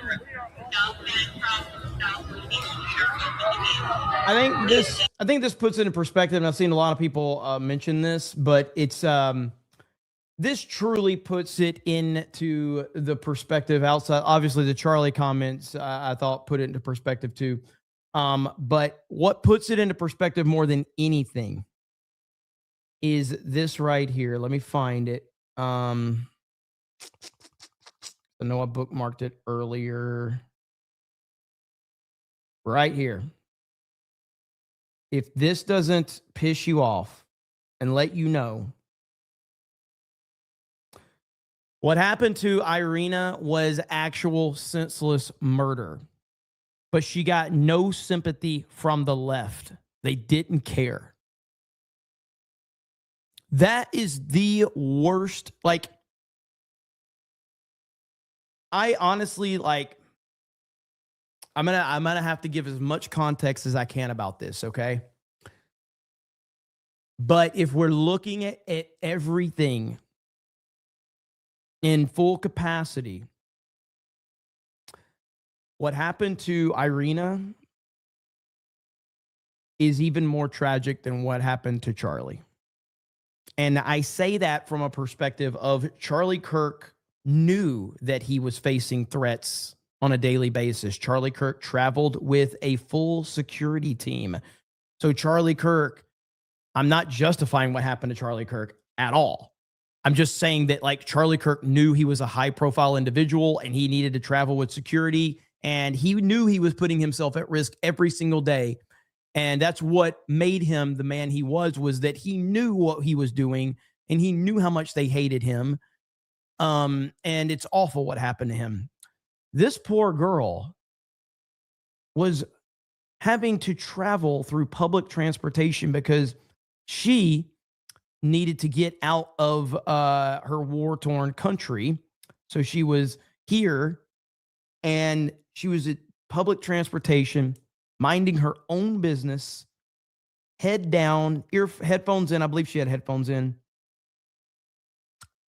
I think this puts it in perspective, and I've seen a lot of people mention this, but it's this truly puts it into the perspective outside. Obviously, the Charlie comments I thought put it into perspective too. But what puts it into perspective more than anything is this right here. Let me find it. I know I bookmarked it earlier. Right here. If this doesn't piss you off and let you know, what happened to Irina was actual senseless murder. But she got no sympathy from the left. They didn't care. That is the worst. Like, I honestly, like, I'm gonna have to give as much context as I can about this, okay? But if we're looking at everything in full capacity, what happened to Irina is even more tragic than what happened to Charlie. And I say that from a perspective of Charlie Kirk knew that he was facing threats on a daily basis. Charlie Kirk traveled with a full security team. So Charlie Kirk, I'm not justifying what happened to Charlie Kirk at all. I'm just saying that, like, Charlie Kirk knew he was a high profile individual and he needed to travel with security, and he knew he was putting himself at risk every single day. And that's what made him the man he was that he knew what he was doing, and he knew how much they hated him. And it's awful what happened to him. This poor girl was having to travel through public transportation because she needed to get out of her war-torn country. So she was here and she was at public transportation, minding her own business, head down, headphones in. I believe she had headphones in,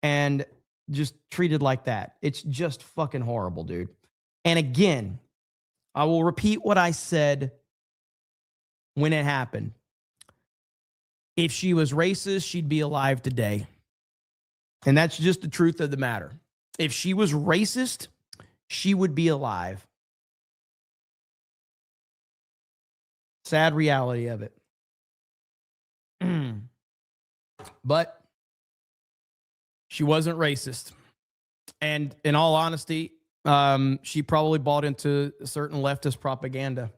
and just treated like that. It's just fucking horrible, dude. And again, I will repeat what I said when it happened. If she was racist, she'd be alive today. And that's just the truth of the matter. If she was racist, she would be alive. Sad reality of it. But she wasn't racist. And in all honesty, she probably bought into certain leftist propaganda.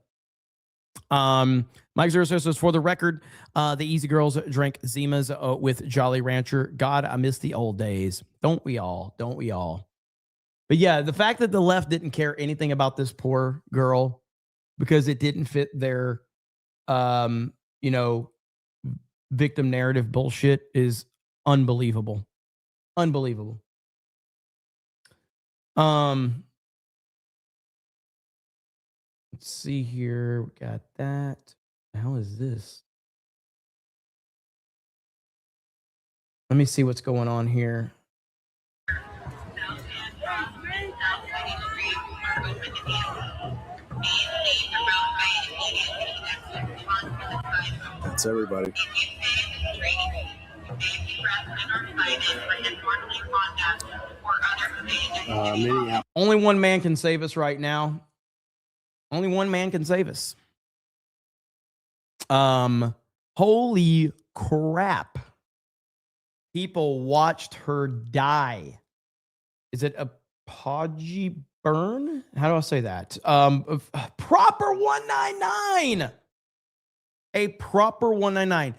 Mike Zero says, for the record, the Easy Girls drank Zimas with Jolly Rancher. God, I miss the old days. Don't we all? Don't we all? But yeah, the fact that the left didn't care anything about this poor girl because it didn't fit their, you know, victim narrative bullshit is unbelievable. Unbelievable. Let's see here. We got that. The hell is this? Let me see what's going on here. That's everybody. Only one man can save us right now. Only one man can save us. Holy crap. People watched her die. Is it a podgy burn? How do I say that? Proper 199. A proper 199.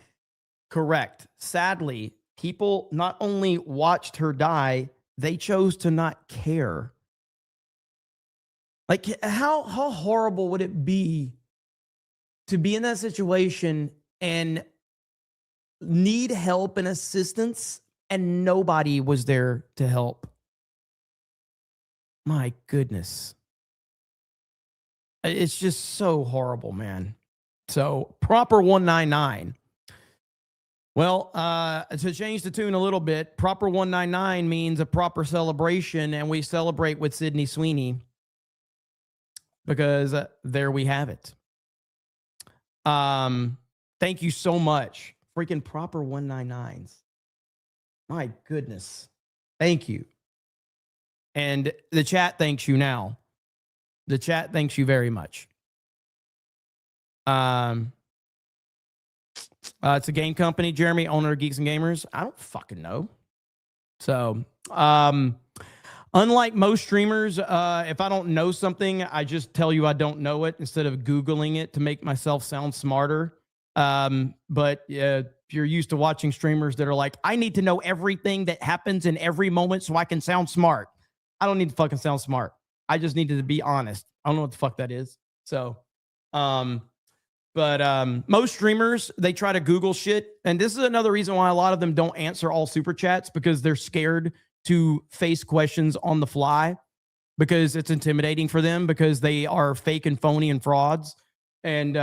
Correct. Sadly, people not only watched her die, they chose to not care. Like, how horrible would it be to be in that situation and need help and assistance and nobody was there to help? My goodness. It's just so horrible, man. So, proper 199. Well, to change the tune a little bit, proper 199 means a proper celebration, and we celebrate with Sydney Sweeney because there we have it. Thank you so much. Freaking proper 199s. My goodness. Thank you. And the chat thanks you now. The chat thanks you very much. It's a game company, Jeremy, owner of Geeks and Gamers. I don't fucking know. So, unlike most streamers, if I don't know something, I just tell you I don't know it instead of Googling it to make myself sound smarter. But if you're used to watching streamers that are like, I need to know everything that happens in every moment so I can sound smart. I don't need to fucking sound smart. I just needed to be honest. I don't know what the fuck that is. So, but most streamers, they try to Google shit. And this is another reason why a lot of them don't answer all super chats, because they're scared to face questions on the fly because it's intimidating for them because they are fake and phony and frauds. And,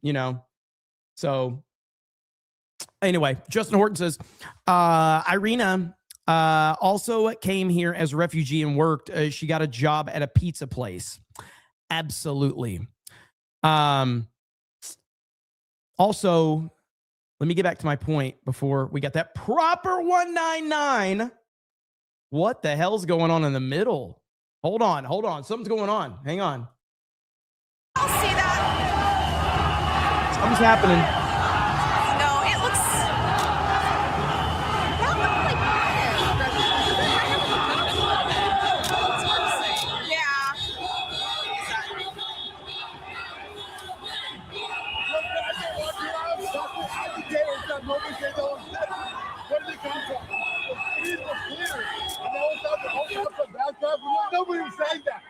you know, so anyway, Justin Horton says, Irina also came here as a refugee and worked. She got a job at a pizza place. Absolutely. Also, let me get back to my point before we got that proper 199. What the hell's going on in the middle? Hold on. Something's going on. Hang on. I'll see that. Something's happening. No, it looks. That looks like yeah. Where did it come from? Nobody said that.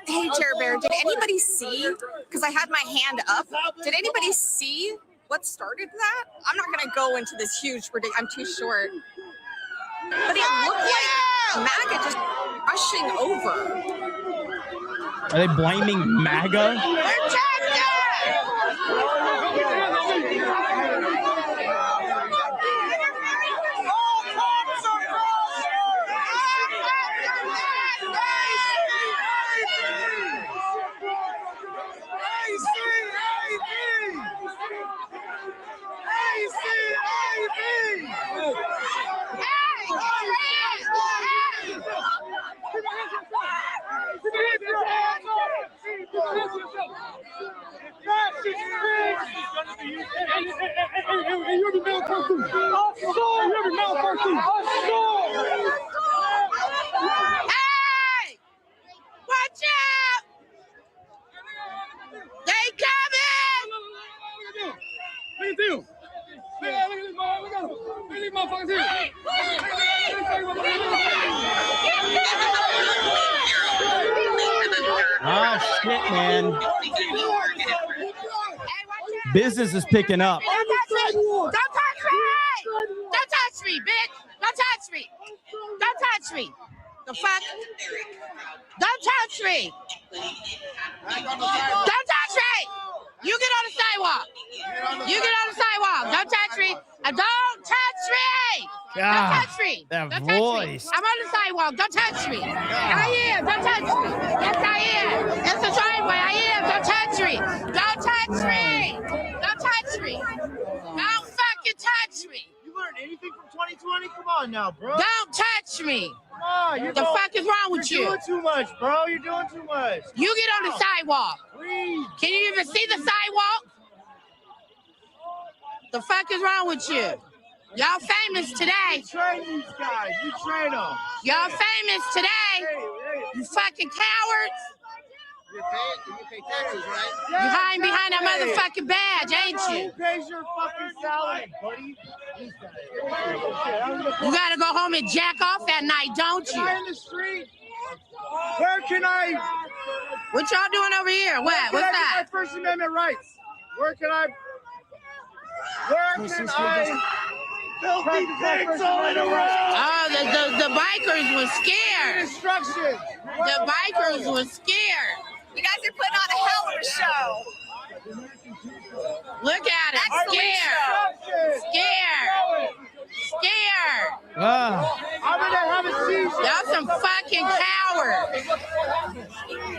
Hey, Chair Bear, did anybody see? Because I had my hand up. Did anybody see what started that? I'm not going to go into this huge prediction. I'm too short. But it looked like MAGA just rushing over. Are they blaming MAGA? Hey! Watch out! They coming! Look at you! Look at this motherfucker too! Ah, shit, man. Business is picking up. Don't touch me! Don't touch me! Don't touch me, bitch! Don't touch me! Don't touch me! The fuck? Don't touch me! Don't touch me! You get on the sidewalk! You get on the sidewalk! Don't touch me! And don't touch me! Don't touch me! That Don't voice. touch me! I'm on the sidewalk! Don't touch me! I am! Don't touch me! Yes, I am! It's the driveway! I am! Don't touch me! Don't touch me! Don't touch me! Don't fucking touch me! You learned anything from 2020? Come on now, bro. Don't touch me! Come on, The fuck is wrong with you? You're doing too much, bro. You're doing too much. You get on the sidewalk. Please. Can you even see the sidewalk? The fuck is wrong with you? Y'all famous today. You train these guys. You train them. Y'all famous today. You fucking cowards. You pay taxes, right? You hiding behind that motherfucking badge, ain't you? Who pays your fucking salary, buddy? You gotta go home and jack off at night, don't you? Am I in the street? Where can I? What y'all doing over here? What? What's that? My First Amendment rights. Where can I? Where can I? Filthy pigs all in a row. Oh, the bikers were scared. Instruction. The bikers were scared. You guys are putting on a hell of a show. Look at it. Scared. Scared. Scared. I'm gonna have a seizure. Y'all some fucking cowards.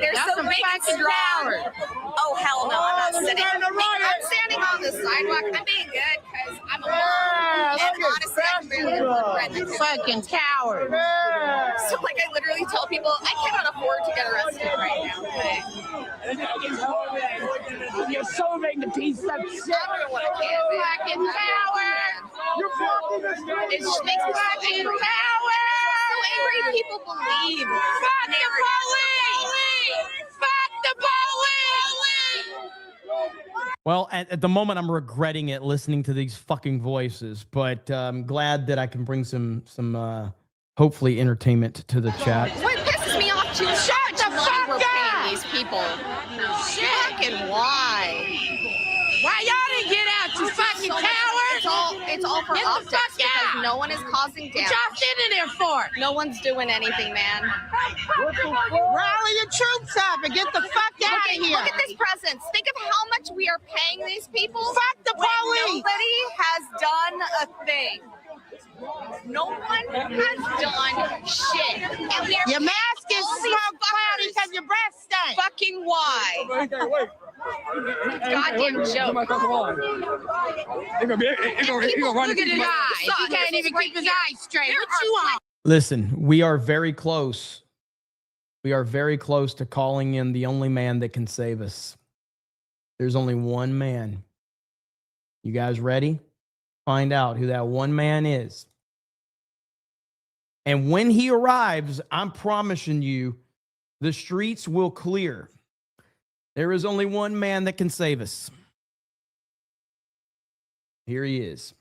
They're Y'all so some big and fucking strong. cowards. Oh, hell no. I'm not they're sitting. starting to riot. I'm standing on the sidewalk. I'm being good because I'm a mom. Yeah, And look at honestly, I can barely afford rent. Fucking cowards. So, like, I literally tell people I cannot afford to get arrested right now. You're serving the piece of shit. I don't know what I can do. Fucking cowards. You're blocking the street. It just makes me so Fucking angry. cowards. So angry people believe. Fuck the police. Fuck the police. Well, at the moment, I'm regretting it listening to these fucking voices, but I'm glad that I can bring some hopefully entertainment to the chat. What pisses me off too is Shut how the much money fuck we're paying up. these people. Shit. Fucking why? Why y'all didn't get out, you fucking cowards? It's all for Get the optics fuck because out. no one is causing What damage. y'all sitting there for? No one's doing anything, man. Rally your troops up and get the fuck out of here. Look at this presence. Think of how much we are paying these people. Fuck the when police. Nobody has done a thing. No one has done shit. And we are Your mask is all these smoke cloudy fuckers. because your breath stinks. Fucking why? Goddamn joke. Look at his eyes. He can't even keep his eyes straight. What you on? Listen, we are very close. We are very close to calling in the only man that can save us. There's only one man. You guys ready? Find out who that one man is. And when he arrives, I'm promising you, the streets will clear. There is only one man that can save us. Here he is.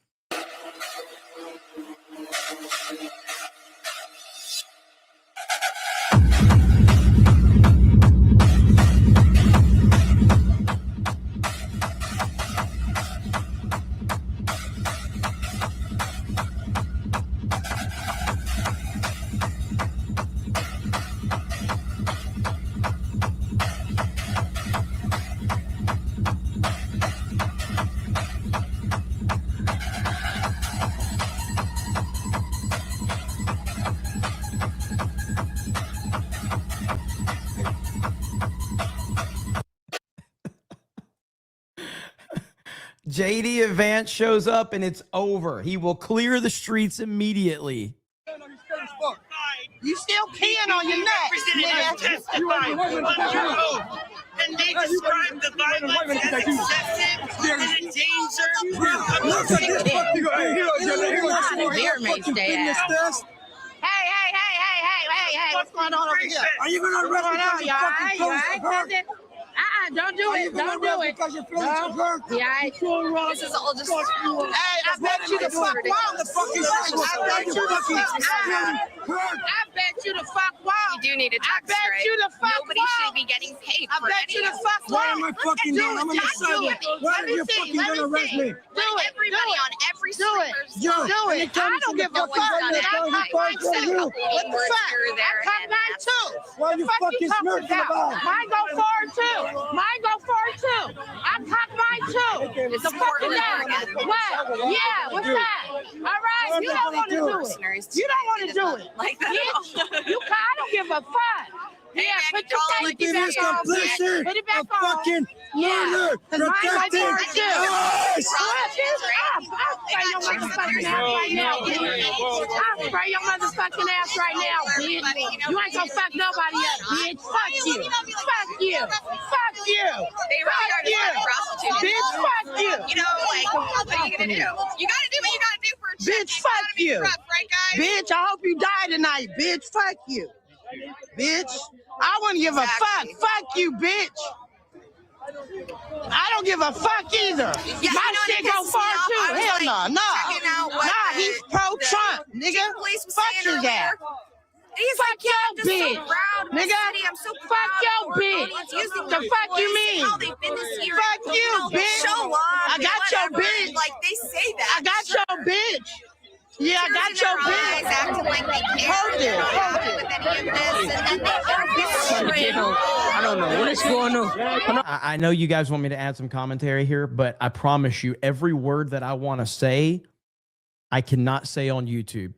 JD if Vance shows up and it's over. He will clear the streets immediately. You still peeing on your neck, nigga. And they describe the violence as excessive and a danger. Hey, what's going on over here? Are you going to arrest me because your fucking toes hurt? Don't do it. Don't do it. Because your feelings are hurt? Yeah, this is all just. Hey, I bet you the fuck wrong. I bet you the fuck wrong. You do need a tax I bet strike. you the fuck Nobody should be getting paid I for bet any you the of fuck Why am I fucking doing? I'm on the sidewalk. Why are you fucking going to arrest me? Let everybody on every Do it. sleeper's Do it. I don't give a fuck. I cock mine too. What the fuck? I cock mine too. Why are you fucking smirking about? Mine go forward too. Mine go forward too. I cock mine too. It's a fucking down. What? Yeah, what's that? All right, you don't want to do it. You don't want to do it. Like that at all. You, I don't give a fuck. Yeah, put your safety back on. Put it back on. Fucking murder. Because mine go forward too. Yes. I'll spray your motherfucking ass right now, bitch. I'll spray your motherfucking ass right now, bitch. You ain't gonna fuck nobody up, bitch. Fuck you. Fuck you. Fuck you. They really are just prostitutes. Bitch, fuck you. You know, like, what are you gonna do? You gotta do what you gotta do for a check. Bitch, fuck you. Rough, right, guys? Bitch, I hope you die tonight, bitch. Fuck you. Bitch. I wouldn't give a fuck. Fuck you, bitch. I don't give a fuck either. Yeah, My shit go far too. Hell no. Nah, he's pro-Trump, nigga. Fuck his ass. Fuck your bitch, nigga. Fuck your bitch. The fuck you mean? Fuck you, bitch. I got your bitch. Like they say that. I got your bitch. Yeah, I got your bitch. Acting like they care. Hold it. I don't know what is going on. I know you guys want me to add some commentary here, but I promise you, every word that I want to say, I cannot say on YouTube.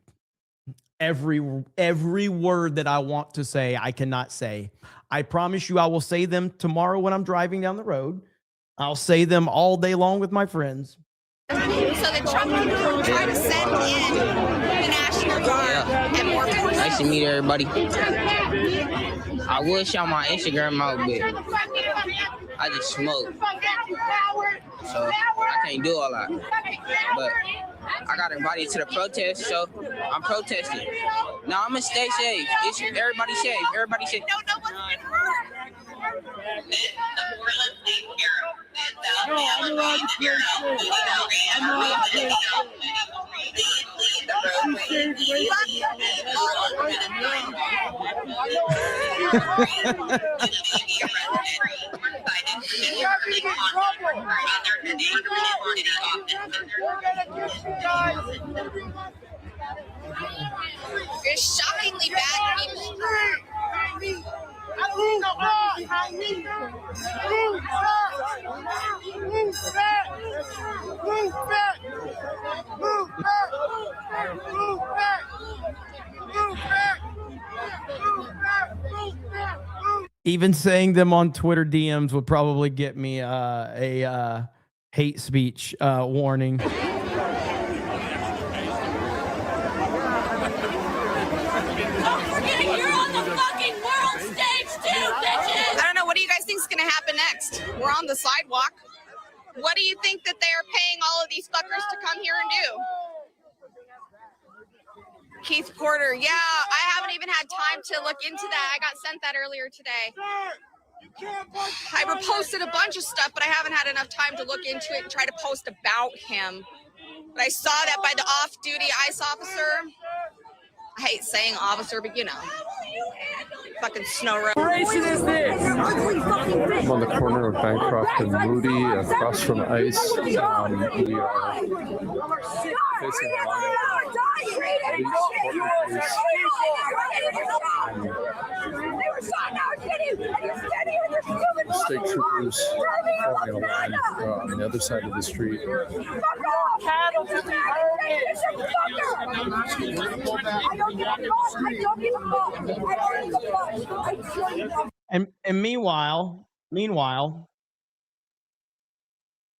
Every word that I want to say, I cannot say. I promise you, I will say them tomorrow when I'm driving down the road. I'll say them all day long with my friends. So the Trump people try to send in the National Guard and more forces. Nice to meet everybody. I would shout my Instagram out, but I just smoke. So I can't do all that. But I got invited to the protest, so I'm protesting. Now I'm gonna stay safe. It's everybody safe. Everybody safe. No one's been hurt. There's shockingly bad people. Even saying them on Twitter DMs would probably get me a hate speech warning. I don't know. What do you guys think is going to happen next? We're on the sidewalk. What do you think that they're paying all of these fuckers to come here and do? Keith Porter. Yeah, I haven't even had time to look into that. I got sent that earlier today. I reposted a bunch of stuff, but I haven't had enough time to look into it and try to post about him. But I saw that by the off-duty ICE officer. I hate saying officer, but you know. Fucking snow road. I'm on the corner of Bancroft and Moody, across from ICE. We are facing a line of state troopers forming a line on the other side of the street. And meanwhile,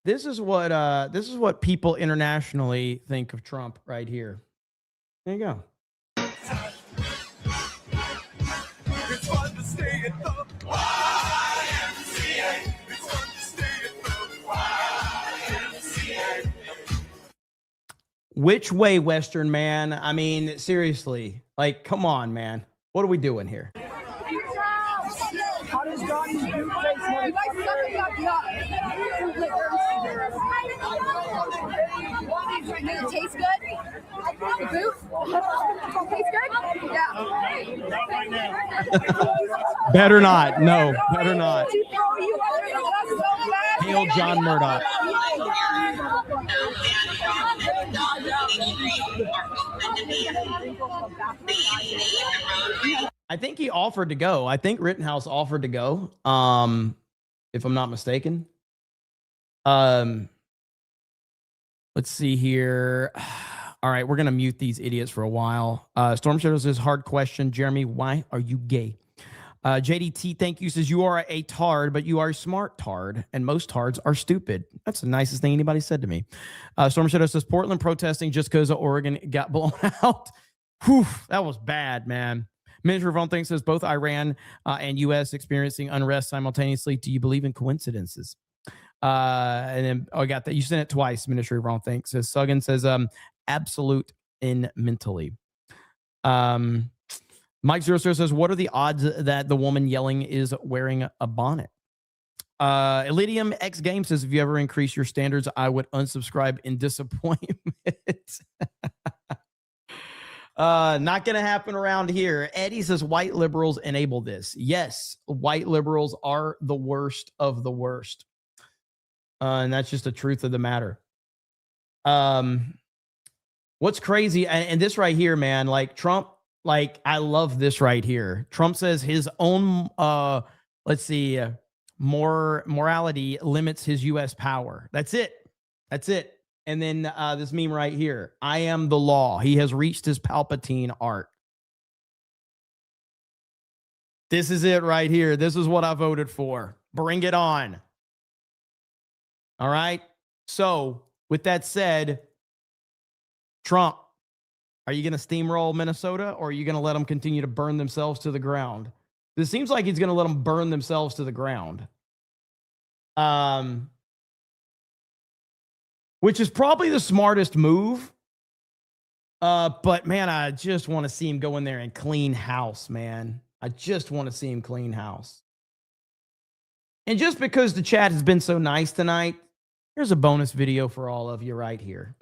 This is what people internationally think of Trump right here. There you go. It's fun to stay at the YMCA. It's fun to stay at the YMCA. Which way, Western man? I mean, seriously, like, come on, man. What are we doing here? How does Donnie's boot taste like? Does it taste good? The boot? Taste good? Yeah. Not right now. Better not. No, better not. Hail John Murdoch. I think he offered to go. I think Rittenhouse offered to go. If I'm not mistaken. Let's see here. All right, we're gonna mute these idiots for a while. Storm Shadow says, hard question, Jeremy. Why are you gay? JDT, thank you, says you are a tard, but you are a smart tard, and most tards are stupid. That's the nicest thing anybody said to me. Storm Shadow says Portland protesting just because Oregon got blown out. Whew, that was bad, man. Minister Von Think says both Iran and U.S. experiencing unrest simultaneously. Do you believe in coincidences? And then I got that. You sent it twice. Ministry of Wrong Think says Suggan says absolute in mentally. Mike 00 says, what are the odds that the woman yelling is wearing a bonnet? Elydium X Game says, if you ever increase your standards, I would unsubscribe in disappointment. Not going to happen around here. Eddie says, white liberals enable this. Yes, white liberals are the worst of the worst. And that's just the truth of the matter. What's crazy, and this right here, man, like Trump, like, I love this right here. Trump says his own, morality limits his U.S. power. That's it. That's it. And then this meme right here. I am the law. He has reached his Palpatine art. This is it right here. This is what I voted for. Bring it on. All right. So with that said, Trump, are you going to steamroll Minnesota, or are you going to let them continue to burn themselves to the ground? This seems like he's going to let them burn themselves to the ground. Which is probably the smartest move. But man, I just want to see him go in there and clean house, man. I just want to see him clean house. And just because the chat has been so nice tonight, here's a bonus video for all of you right here.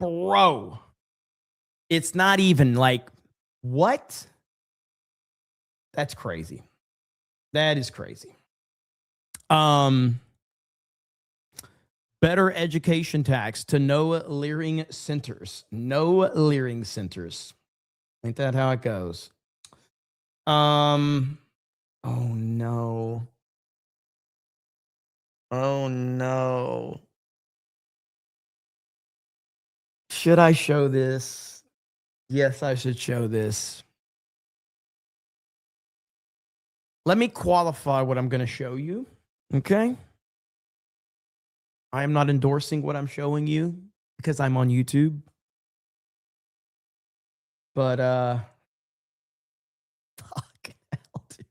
Bro. It's not even like, what? That's crazy. That is crazy. Better education tax to no leering centers. No leering centers. Ain't that how it goes? Oh no. Oh no. Should I show this? Yes, I should show this. Let me qualify what I'm going to show you. Okay? I am not endorsing what I'm showing you because I'm on YouTube. But fucking hell, dude.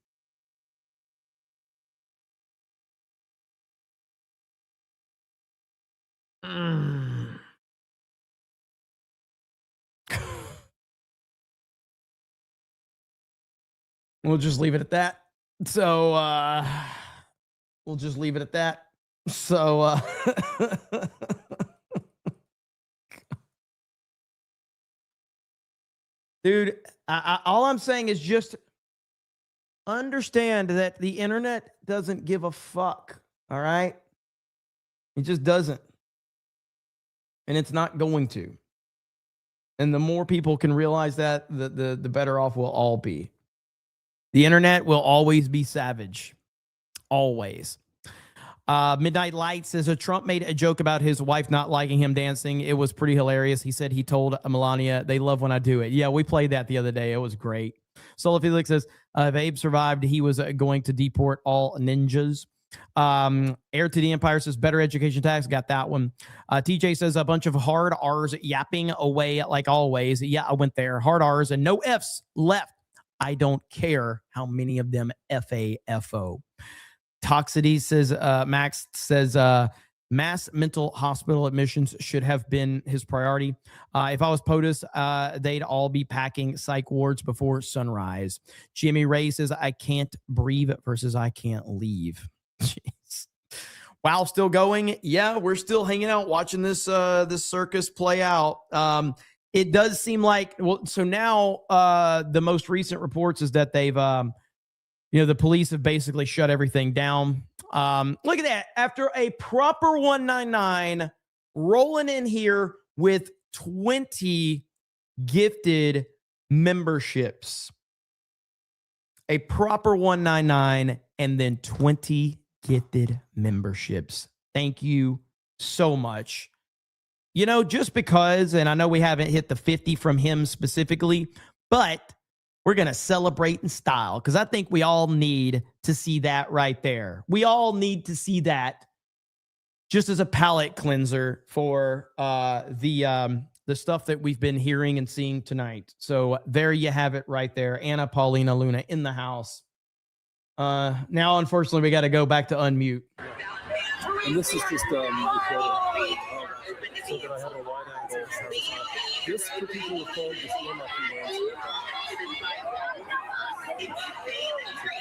We'll just leave it at that. So we'll just leave it at that. So dude, all I'm saying is just understand that the internet doesn't give a fuck. All right? It just doesn't. And it's not going to. And the more people can realize that, the better off we'll all be. The internet will always be savage. always. Midnight Light says Trump made a joke about his wife not liking him dancing. It was pretty hilarious. He said he told Melania, they love when I do it. Yeah, we played that the other day. It was great. Solar Felix says, if Abe survived, he was going to deport all ninjas. Heir to the Empire says, better education tax. Got that one. TJ says, a bunch of hard R's yapping away like always. Yeah, I went there. Hard R's and no F's left. I don't care how many of them FAFO. Toxicity says, Max says, mass mental hospital admissions should have been his priority. If I was POTUS, they'd all be packing psych wards before sunrise. Jimmy Ray says, I can't breathe versus I can't leave. Jeez. Wow, still going? Yeah, we're still hanging out watching this this circus play out. It does seem like, well, so now the most recent reports is that they've the police have basically shut everything down. Look at that. After a proper 199, rolling in here with 20 gifted memberships. A proper 199 and then 20 gifted memberships. Thank you so much. Just because, and I know we haven't hit the 50 from him specifically, but we're going to celebrate in style because I think we all need to see that right there. We all need to see that just as a palate cleanser for the stuff that we've been hearing and seeing tonight. So there you have it right there. Anna Paulina Luna in the house. Now, unfortunately, we got to go back to unmute. And this is just recorded so that I have a wide angle. This particular phone just came up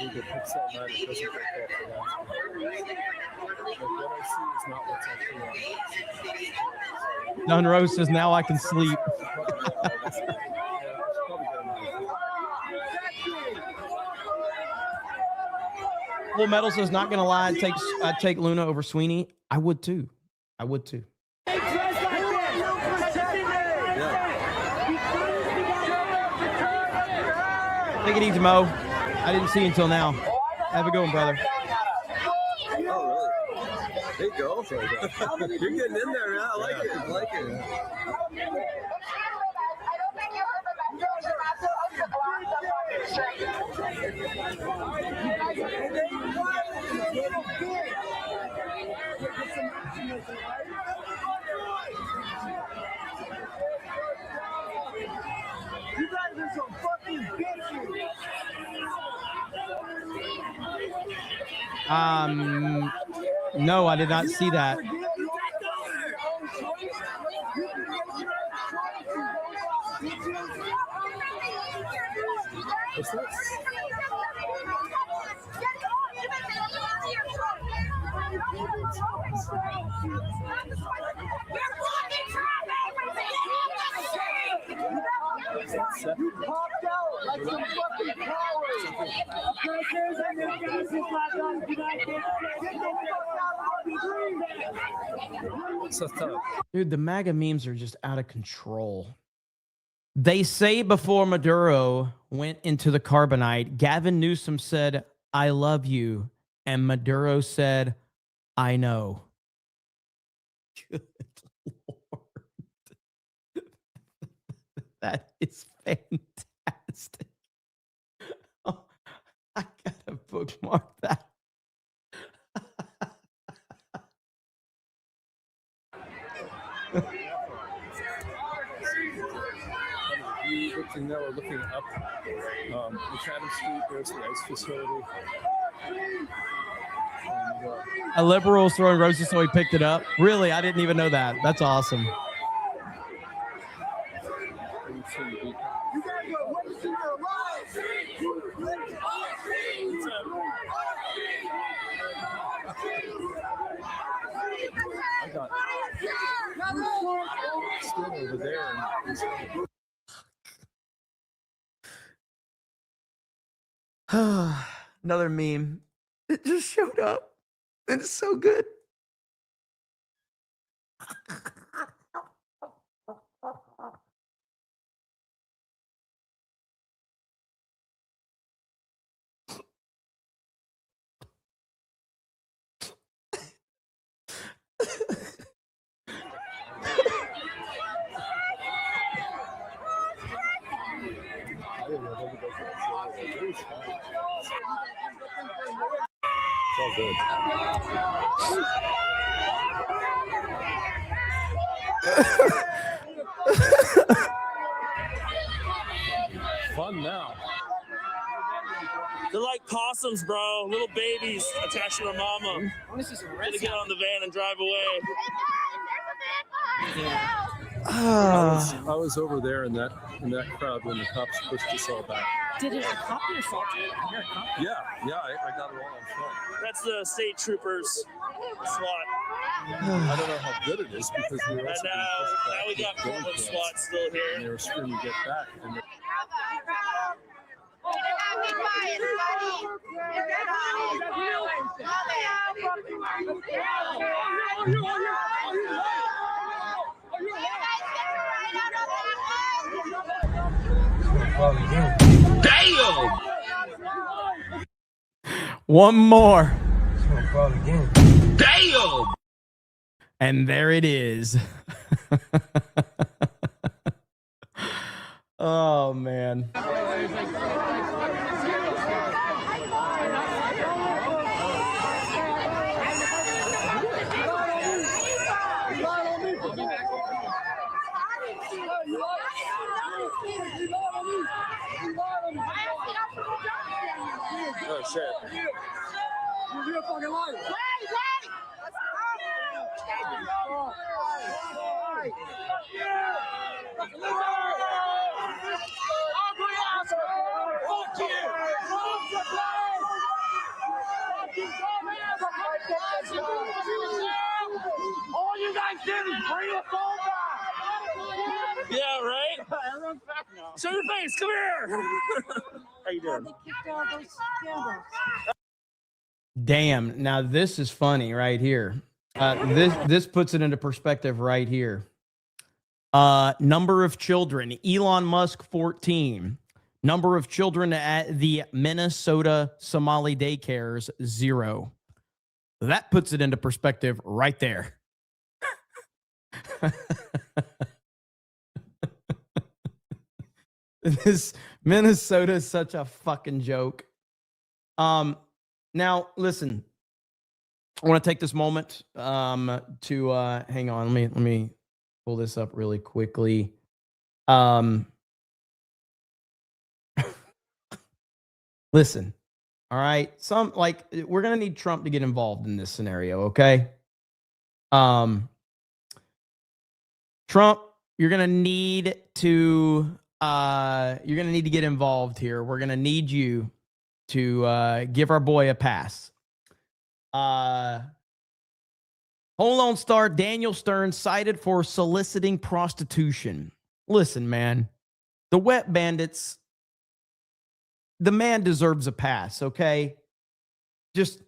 the Pixel 9, it doesn't work out for that. But what I see is not what's actually on. Don Rose says, now I can sleep. Full Metal says, not going to lie, I'd take Luna over Sweeney. I would too. Take it easy, Mo. I didn't see you until now. Have a good one, brother. Oh, really? There you go. You're getting in there, man. I like it. You guys are some fucking bitches. No, I did not see that. You popped out like some fucking cowards. Dude, the MAGA memes are just out of control. They say before Maduro went into the carbonite, Gavin Newsom said, I love you. And Maduro said, I know. Good Lord. That is fantastic. Oh, I gotta bookmark that. And now we're looking up McAdam Street. There's the ice facility. And, A liberal was throwing roses, so he picked it up. Really? I didn't even know that. That's awesome. I got still over there. Another meme. It just showed up. And it's so good. It's all good. Fun now. They're like possums, bro. Little babies attached to their mama. Gonna get on the van and drive away. I was over there in that crowd when the cops pushed us all back. Did a cop assault you? Yeah, I got it all on film. That's the state troopers SWAT. I don't know how good it is because we were And also now we got Portland SWAT still here. and they were screaming, "Get back!" And Damn! One more. Damn! And there it is. Oh, man. oh shit! You're a fucking liar. All you guys did is bring us all back. Yeah, right? Show your face. Come here. How you doing? Damn. Now this is funny right here. This puts it into perspective right here. Number of children. Elon Musk 14. Number of children at the Minnesota Somali daycares 0. That puts it into perspective right there. This Minnesota is such a fucking joke. Now listen, I want to take this moment to hang on. Let me pull this up really quickly. Listen, all right. We're gonna need Trump to get involved in this scenario, okay? Trump, you're gonna need to get involved here. We're gonna need you to give our boy a pass. Home Alone star Daniel Stern cited for soliciting prostitution. Listen, man, the wet bandits, the man deserves a pass, okay? Just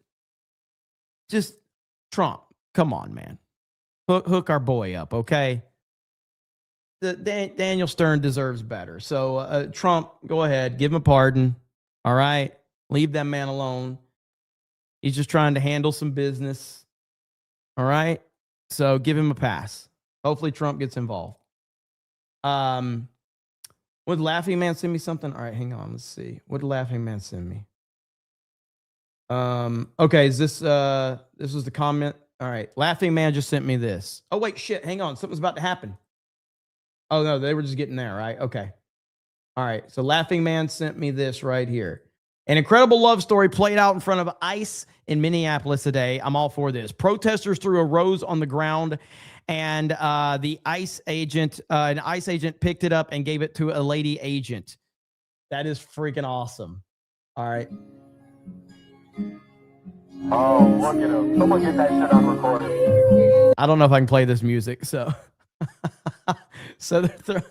Trump, come on, man. Hook our boy up, okay? Daniel Stern deserves better. So, Trump, go ahead, give him a pardon, all right? Leave that man alone. He's just trying to handle some business, all right? So, give him a pass. Hopefully, Trump gets involved. Would Laughing Man send me something? All right, hang on. Let's see. What did Laughing Man send me? Okay, is this was the comment? All right. Laughing Man just sent me this. Oh, wait, shit. Hang on. Something's about to happen. Oh, no, they were just getting there, right? Okay. All right. So Laughing Man sent me this right here. An incredible love story played out in front of ICE in Minneapolis today. I'm all for this. Protesters threw a rose on the ground, and an ICE agent picked it up and gave it to a lady agent. That is freaking awesome. All right. Oh, look at him. Someone get that shit on recording. I don't know if I can play this music, so so they're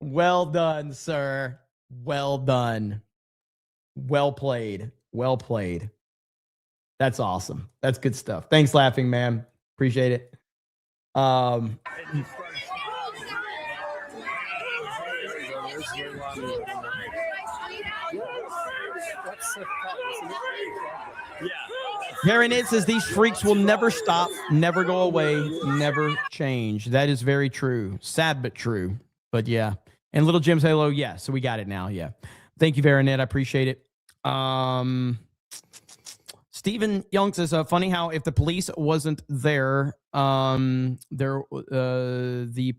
Well done, sir. Well done. Well played. Well played. That's awesome. That's good stuff. Thanks, Laughing Man. Appreciate it. There's way more news than that. That's a fact, isn't it? Yeah. Gary Nate says these freaks will never stop, never go away, never change. That is very true. Sad but true. But yeah. And Little Jim's Halo, yeah. So we got it now. Yeah. Thank you, Veronette. I appreciate it. Stephen Young says, funny how if the police wasn't there, the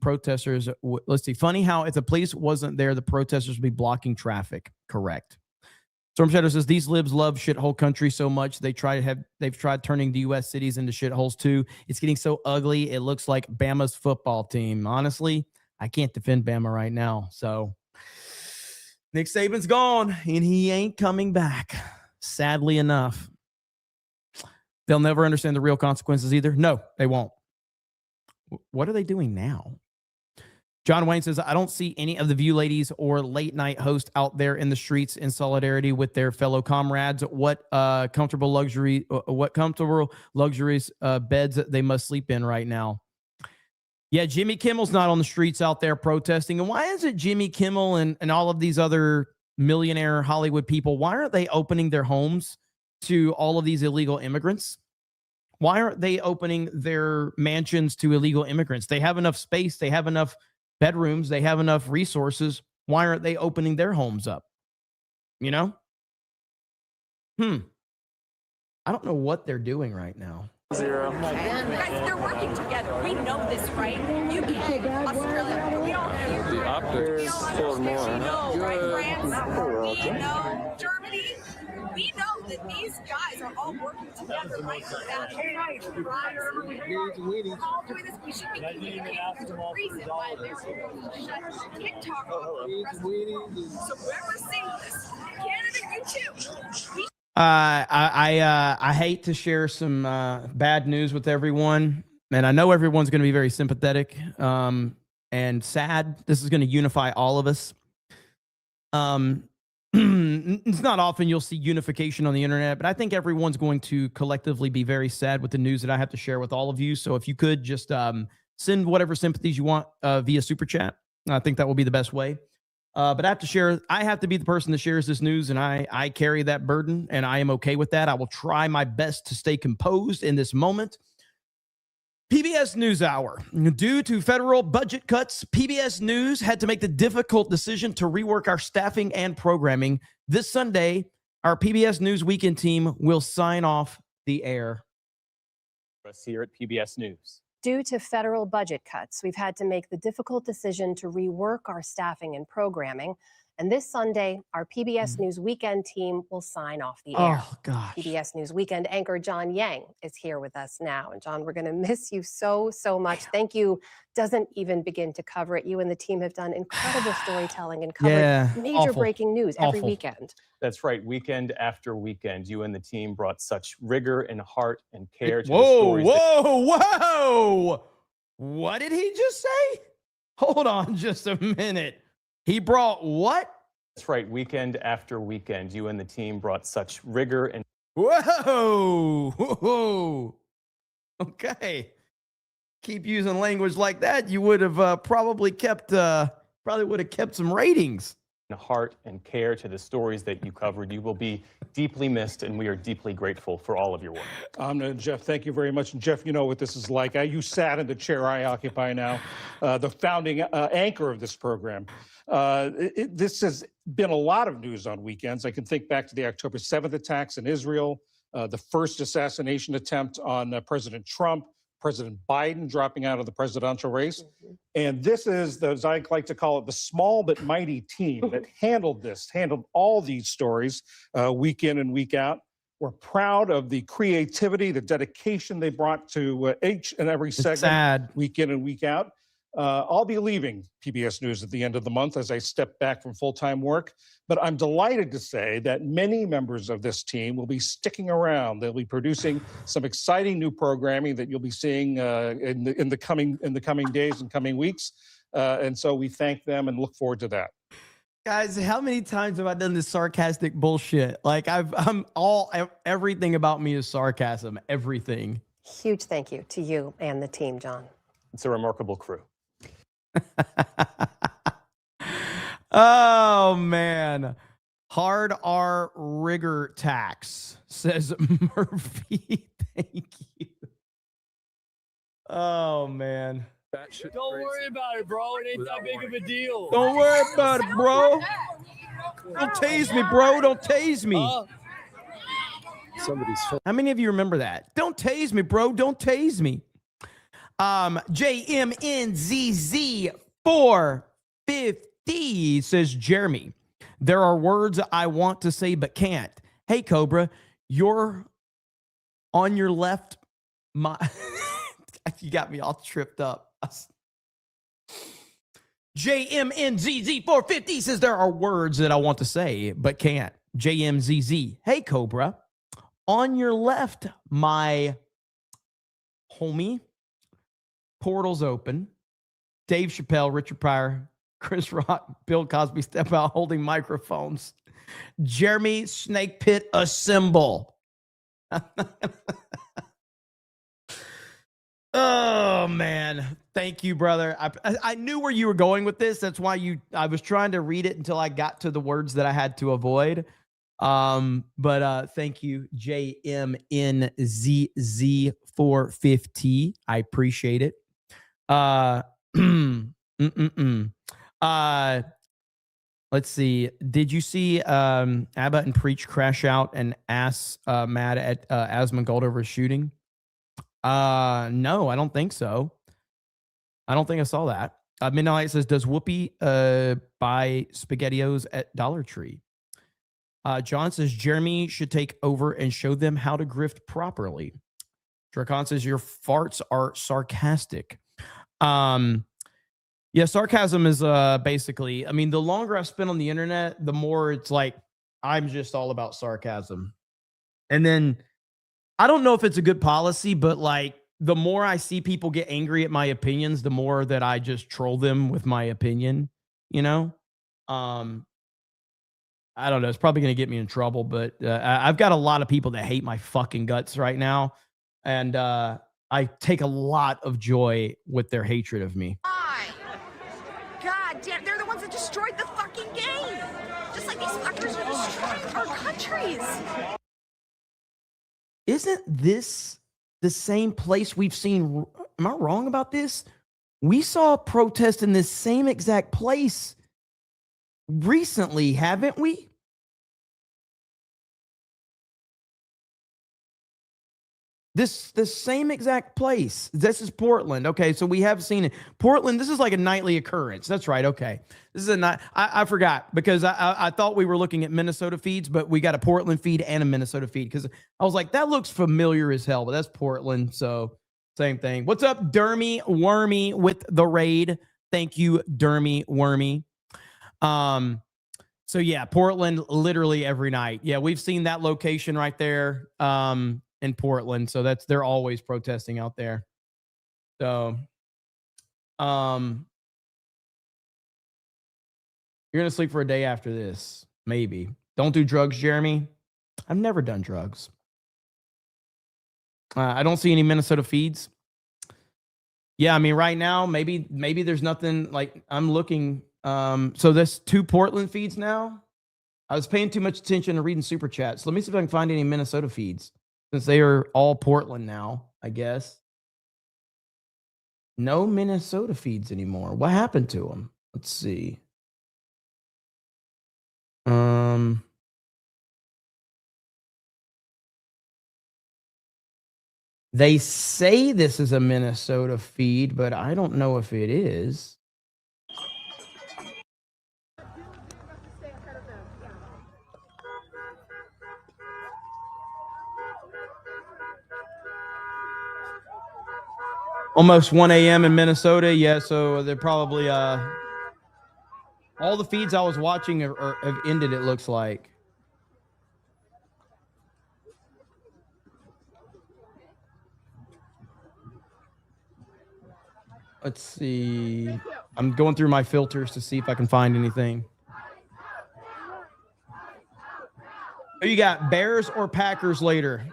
protesters, let's see. Funny how if the police wasn't there, the protesters would be blocking traffic. Correct. Storm Shadow says these libs love shithole country so much they've tried turning the U.S. cities into shitholes too. It's getting so ugly. It looks like Bama's football team. Honestly, I can't defend Bama right now. So Nick Saban's gone and he ain't coming back. Sadly enough, they'll never understand the real consequences either. No, they won't. What are they doing now? John Wayne says, I don't see any of the View ladies or late night hosts out there in the streets in solidarity with their fellow comrades. What comfortable luxuries beds they must sleep in right now. Yeah, Jimmy Kimmel's not on the streets out there protesting. And why is it Jimmy Kimmel and all of these other millionaire Hollywood people, why aren't they opening their homes to all of these illegal immigrants? Why aren't they opening their mansions to illegal immigrants? They have enough space. They have enough bedrooms. They have enough resources. Why aren't they opening their homes up? You know? I don't know what they're doing right now. Zero. Guys, they're working together. We know this, right? You can't. Australia, we don't hear. The optics for more. We know, right? France, we know. Germany, we know that these guys are all working together right now. All through this, we should be communicating. There's a reason why they're shut TikTok off. So whoever's seeing this, Canada, you too. I hate to share some bad news with everyone, and I know everyone's going to be very sympathetic and sad. This is going to unify all of us. It's not often you'll see unification on the internet, but I think everyone's going to collectively be very sad with the news that I have to share with all of you. So if you could just send whatever sympathies you want via Super Chat, I think that will be the best way. But I have to be the person that shares this news, and I carry that burden, and I am okay with that. I will try my best to stay composed in this moment. PBS NewsHour. Due to federal budget cuts, PBS News had to make the difficult decision to rework our staffing and programming. This Sunday, our PBS News Weekend team will sign off the air. Us here at PBS News. Due to federal budget cuts, we've had to make the difficult decision to rework our staffing and programming. And this Sunday, our PBS News Weekend team will sign off the air. Oh, gosh. PBS News Weekend anchor John Yang is here with us now. And John, we're going to miss you so, so much. Thank you. Doesn't even begin to cover it. You and the team have done incredible storytelling and covered major breaking news every weekend. That's right. Weekend after weekend, you and the team brought such rigor and heart and care to the stories. Whoa. What did he just say? Hold on just a minute. He brought what? That's right. Weekend after weekend, you and the team brought such rigor and... Whoa. Okay. Keep using language like that, you would have probably would have kept some ratings. Heart and care to the stories that you covered. You will be deeply missed, and we are deeply grateful for all of your work. Jeff, thank you very much. And Jeff, you know what this is like. You sat in the chair I occupy now, the founding anchor of this program. This has been a lot of news on weekends. I can think back to the October 7th attacks in Israel, the first assassination attempt on President Trump, President Biden dropping out of the presidential race. And this is, as I like to call it, the small but mighty team that handled all these stories week in and week out. We're proud of the creativity, the dedication they brought to each and every segment week in and week out. I'll be leaving PBS News at the end of the month as I step back from full-time work, but I'm delighted to say that many members of this team will be sticking around. They'll be producing some exciting new programming that you'll be seeing in the coming days and coming weeks, and so we thank them and look forward to that. Guys, how many times have I done this sarcastic bullshit? Like everything about me is sarcasm. Everything. Huge thank you to you and the team, John. It's a remarkable crew. Oh man. Hard R rigor tax, says Murphy. Thank you. Oh man. Don't worry about it, bro. It ain't that big of a deal. Don't worry about it, bro. Don't tase me, bro. Don't tase me. Somebody's. How many of you remember that? Don't tase me, bro. Don't tase me. JMNZZ450 says Jeremy. There are words I want to say but can't. Hey, Cobra, you're on your left. You got me all tripped up. JMNZZ450 says there are words that I want to say but can't. JMZZ. Hey, Cobra, on your left, my homie. Portals open. Dave Chappelle, Richard Pryor, Chris Rock, Bill Cosby step out holding microphones. Jeremy Snake Pit assemble. Oh man, thank you, brother. I knew where you were going with this. That's why I was trying to read it until I got to the words that I had to avoid. But thank you, JMNZZ450. I appreciate it. Let's see. Did you see Abba and Preach crash out and ass mad at Asmongold over shooting? No, I don't think so. I don't think I saw that. Midnight says, does Whoopi buy SpaghettiOs at Dollar Tree? John says, Jeremy should take over and show them how to grift properly. Dracon says, your farts are sarcastic. Yeah, sarcasm is basically, I mean, the longer I've spent on the internet, the more it's like, I'm just all about sarcasm. And then I don't know if it's a good policy, but like the more I see people get angry at my opinions, the more that I just troll them with my opinion, you know? I don't know. It's probably going to get me in trouble, but I've got a lot of people that hate my fucking guts right now. And I take a lot of joy with their hatred of me. God damn, they're the ones that destroyed the fucking game. Just like these fuckers are destroying our countries. Isn't this the same place we've seen? Am I wrong about this? We saw a protest in this same exact place recently, haven't we? The same exact place. This is Portland. Okay, so we have seen it. Portland, this is like a nightly occurrence. That's right. Okay. This is a night. I forgot because I thought we were looking at Minnesota feeds, but we got a Portland feed and a Minnesota feed because I was like, that looks familiar as hell, but that's Portland. So same thing. What's up, Dermy Wormy with the raid? Thank you, Dermy Wormy. So yeah, Portland literally every night. Yeah, we've seen that location right there. In Portland. So they're always protesting out there. So, you're going to sleep for a day after this. Maybe. Don't do drugs, Jeremy. I've never done drugs. I don't see any Minnesota feeds. Yeah. I mean, right now, maybe there's nothing like I'm looking. So there's 2 Portland feeds now. I was paying too much attention to reading super chats. So let me see if I can find any Minnesota feeds. Since they are all Portland now, I guess. No Minnesota feeds anymore. What happened to them? Let's see. They say this is a Minnesota feed, but I don't know if it is. Almost 1 a.m. in Minnesota. Yeah, so they're probably all the feeds I was watching have ended, it looks like. Let's see. I'm going through my filters to see if I can find anything. Oh, you got Bears or Packers later?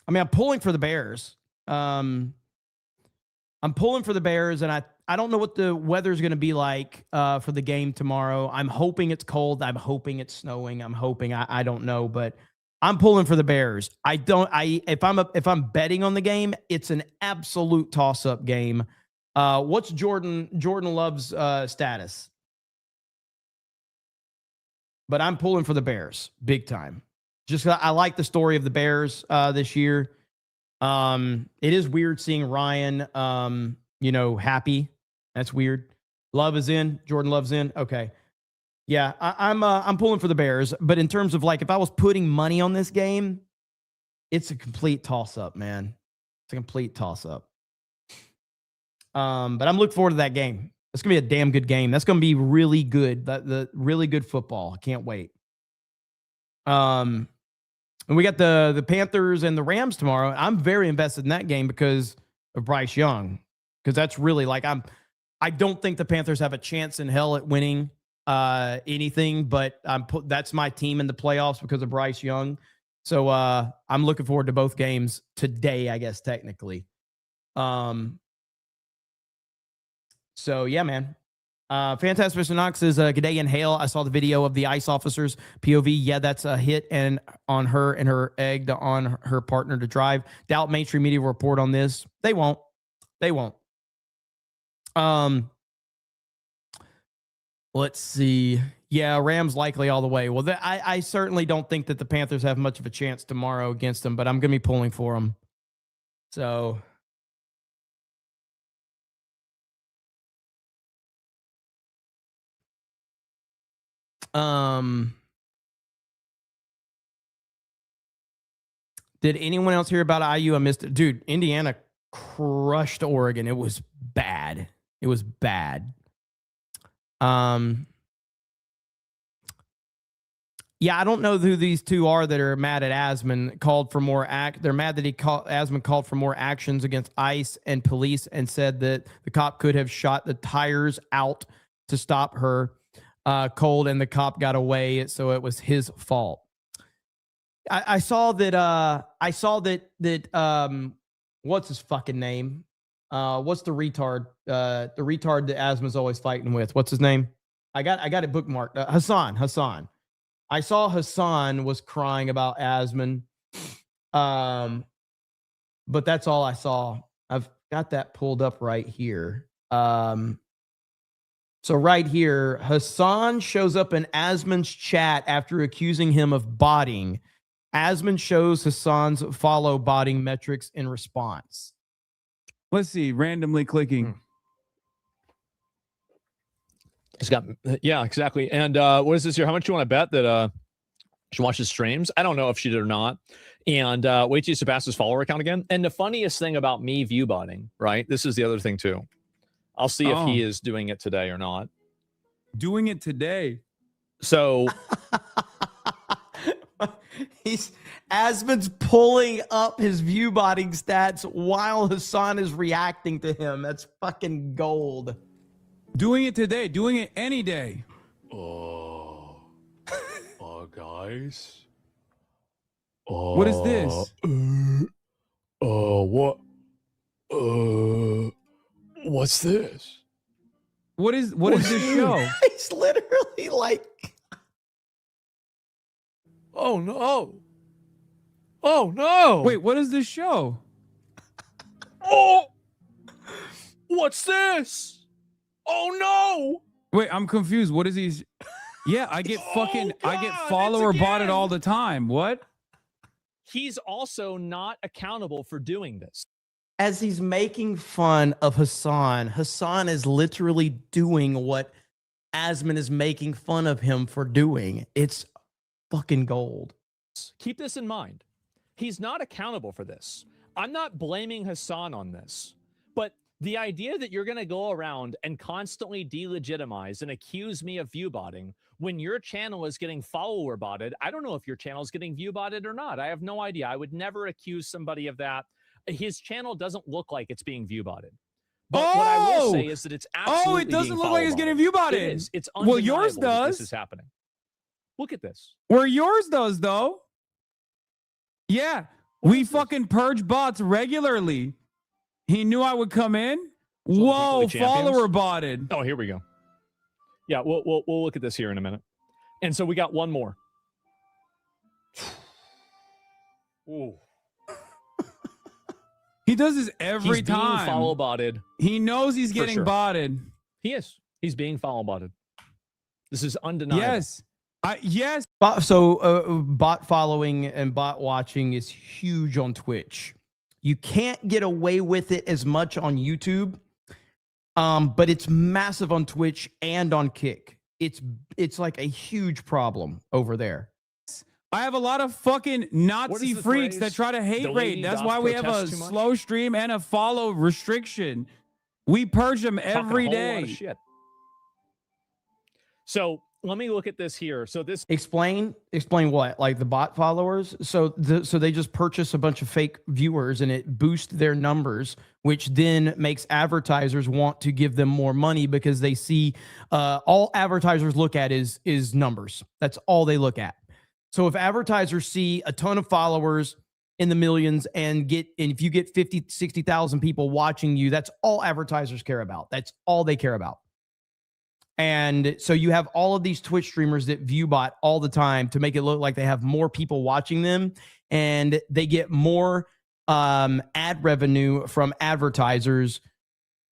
I mean, I'm pulling for the Bears. I'm pulling for the Bears, and I don't know what the weather's going to be like for the game tomorrow. I'm hoping it's cold. I'm hoping it's snowing. I'm hoping I don't know, but I'm pulling for the Bears. If I'm betting on the game, it's an absolute toss-up game. What's Jordan Love's status? But I'm pulling for the Bears big time. Just I like the story of the Bears this year. It is weird seeing Ryan happy. That's weird. Love is in. Jordan Love's in. Okay. Yeah, I'm pulling for the Bears, but in terms of like if I was putting money on this game, it's a complete toss-up, man. It's a complete toss-up. But I'm looking forward to that game. It's gonna be a damn good game. That's gonna be really good. The really good football. I can't wait. And we got the Panthers and the Rams tomorrow. I'm very invested in that game because of Bryce Young. Because that's really like I don't think the Panthers have a chance in hell at winning anything, but that's my team in the playoffs because of Bryce Young. So I'm looking forward to both games today, I guess technically. So yeah, man. Fantastic Mr. Knox says, good day and hail. I saw the video of the ICE officers POV. Yeah, that's a hit and on her and her egged on her partner to drive. Doubt mainstream media will report on this. They won't. Let's see. Yeah, Rams likely all the way. Well, I certainly don't think that the Panthers have much of a chance tomorrow against them, but I'm going to be pulling for them. So... Did anyone else hear about IU? I missed it. Dude, Indiana crushed Oregon. It was bad. Yeah, I don't know who these two are that are mad at Asman. They're mad that Asman called for more actions against ICE and police and said that the cop could have shot the tires out to stop her cold and the cop got away, so it was his fault. I saw that what's his fucking name? What's the retard? The retard that Asman's always fighting with. What's his name? I got it bookmarked. Hassan. I saw Hassan was crying about Asman. But that's all I saw. I've got that pulled up right here. So right here, Hassan shows up in Asman's chat after accusing him of botting. Asman shows Hassan's follow botting metrics in response. Let's see, randomly clicking. It's got, yeah, exactly. And what is this here? How much do you want to bet that she watches streams? I don't know if she did or not. And wait till you surpass his follower account again. And the funniest thing about me view botting, right? This is the other thing too. I'll see if he is doing it today or not. Doing it today. So Asman's pulling up his view botting stats while Hassan is reacting to him. That's fucking gold. Doing it today. Doing it any day. Guys. What is this? What's this? What is this show? He's literally like, oh no. Oh no. Wait, what is this show? Oh, what's this? Oh no. Wait, I'm confused. What is he? Yeah, I get fucking, I get follower botted all the time. What? He's also not accountable for doing this. as he's making fun of Hassan, Hassan is literally doing what Asman is making fun of him for doing. It's fucking gold. Keep this in mind. He's not accountable for this. I'm not blaming Hassan on this, but the idea that you're going to go around and constantly delegitimize and accuse me of view botting when your channel is getting follower botted, I don't know if your channel is getting view botted or not. I have no idea. I would never accuse somebody of that. His channel doesn't look like it's being view botted. But what I will say is that it's absolutely it doesn't look like it's getting view botted. It is. It's well, yours undeniable that does. this is happening. Look at this. Where yours does, though. Yeah, we fucking purge bots regularly. He knew I would come in. Whoa, follower botted. Oh, here we go. Yeah, we'll look at this here in a minute. And so we got one more. Ooh. He does this every He's time. being follow botted. He knows he's For getting sure. botted. He is. He's being follow botted. This is undeniable. Yes. Yes. So bot following and bot watching is huge on Twitch. You can't get away with it as much on YouTube, but it's massive on Twitch and on Kick. It's like a huge problem over there. I have a lot of fucking Nazi the freaks phrase? that try to hate The raid. lady That's doth why we have a protest too much? slow stream and a follow restriction. We purge them Talking a every whole lot of day. shit. So let me look at this here. So this Explain what? Like the bot followers? So they just purchase a bunch of fake viewers and it boosts their numbers, which then makes advertisers want to give them more money because they see all advertisers look at is numbers. That's all they look at. So if advertisers see a ton of followers in the millions and if you get 50, 60,000 people watching you, that's all advertisers care about. That's all they care about. And so you have all of these Twitch streamers that view bot all the time to make it look like they have more people watching them and they get more ad revenue from advertisers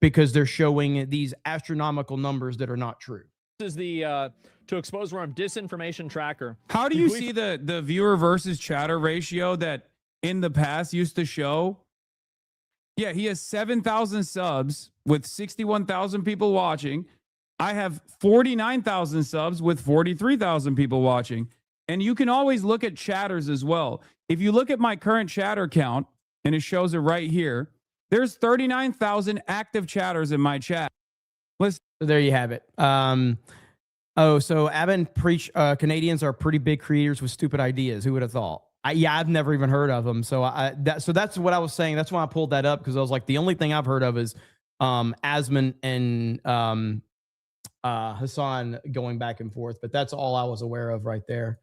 because they're showing these astronomical numbers that are not true. is the to expose worm disinformation tracker. How do you see the viewer versus chatter ratio that in the past used to show? Yeah, he has 7,000 subs with 61,000 people watching. I have 49,000 subs with 43,000 people watching. And you can always look at chatters as well. If you look at my current chatter count, and it shows it right here, there's 39,000 active chatters in my chat. So there you have it. So Abin preach Canadians are pretty big creators with stupid ideas. Who would have thought? I've never even heard of them. So that's what I was saying. That's why I pulled that up, because I was like, the only thing I've heard of is Asman and Hassan going back and forth, but that's all I was aware of right there.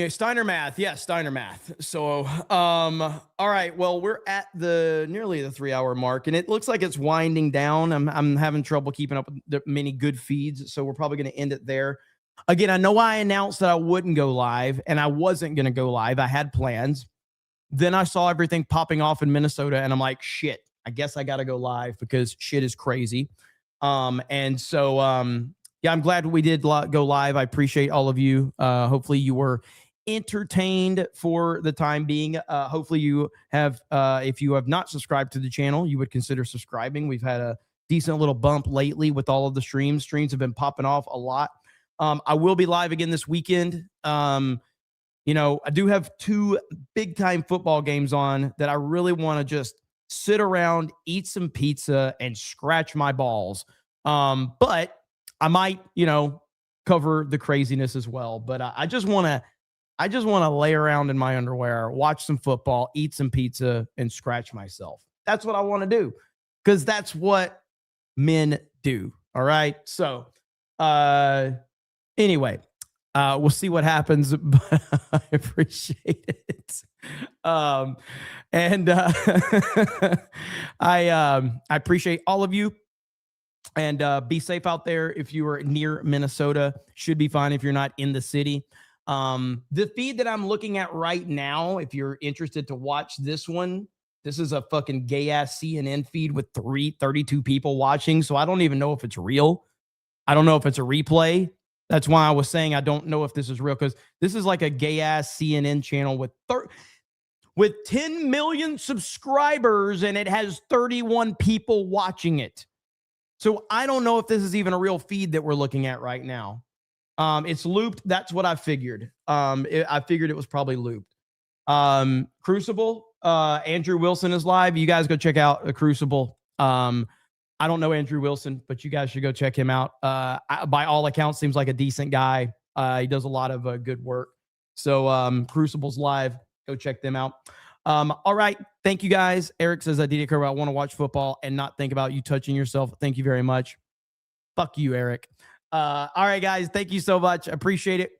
Steiner math. Yeah, Steiner math. So, all right. Well, we're at nearly the 3-hour mark, and it looks like it's winding down. I'm having trouble keeping up with the many good feeds, so we're probably going to end it there. Again, I know I announced that I wouldn't go live, and I wasn't going to go live. I had plans. Then I saw everything popping off in Minnesota, and I'm like, shit, I guess I got to go live because shit is crazy. Yeah, I'm glad we did go live. I appreciate all of you. Hopefully you were entertained for the time being. Hopefully you have, if you have not subscribed to the channel, you would consider subscribing. We've had a decent little bump lately with all of the streams. Streams have been popping off a lot. I will be live again this weekend. I do have 2 big time football games on that I really want to just sit around, eat some pizza, and scratch my balls. But I might, cover the craziness as well. But I just want to lay around in my underwear, watch some football, eat some pizza, and scratch myself. That's what I want to do, because that's what men do. All right. So, anyway, we'll see what happens, but I appreciate it. I appreciate all of you, and be safe out there. If you are near Minnesota, should be fine if you're not in the city. The feed that I'm looking at right now, if you're interested to watch this one, this is a fucking gay ass CNN feed with 32 people watching. So I don't even know if it's real. I don't know if it's a replay. That's why I was saying I don't know if this is real, because this is like a gay ass CNN channel with 10 million subscribers, and it has 31 people watching it. So I don't know if this is even a real feed that we're looking at right now. It's looped. That's what I figured. I figured it was probably looped. Crucible, Andrew Wilson is live. You guys go check out Crucible. I don't know Andrew Wilson, but you guys should go check him out. By all accounts, seems like a decent guy. He does a lot of good work. So Crucible's live. Go check them out. All right. Thank you, guys. Eric says, I did I want to watch football and not think about you touching yourself. Thank you very much. Fuck you, Eric. All right, guys. Thank you so much. Appreciate it.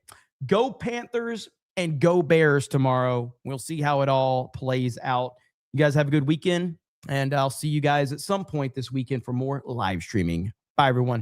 Go Panthers and go Bears tomorrow. We'll see how it all plays out. You guys have a good weekend, and I'll see you guys at some point this weekend for more live streaming. Bye, everyone.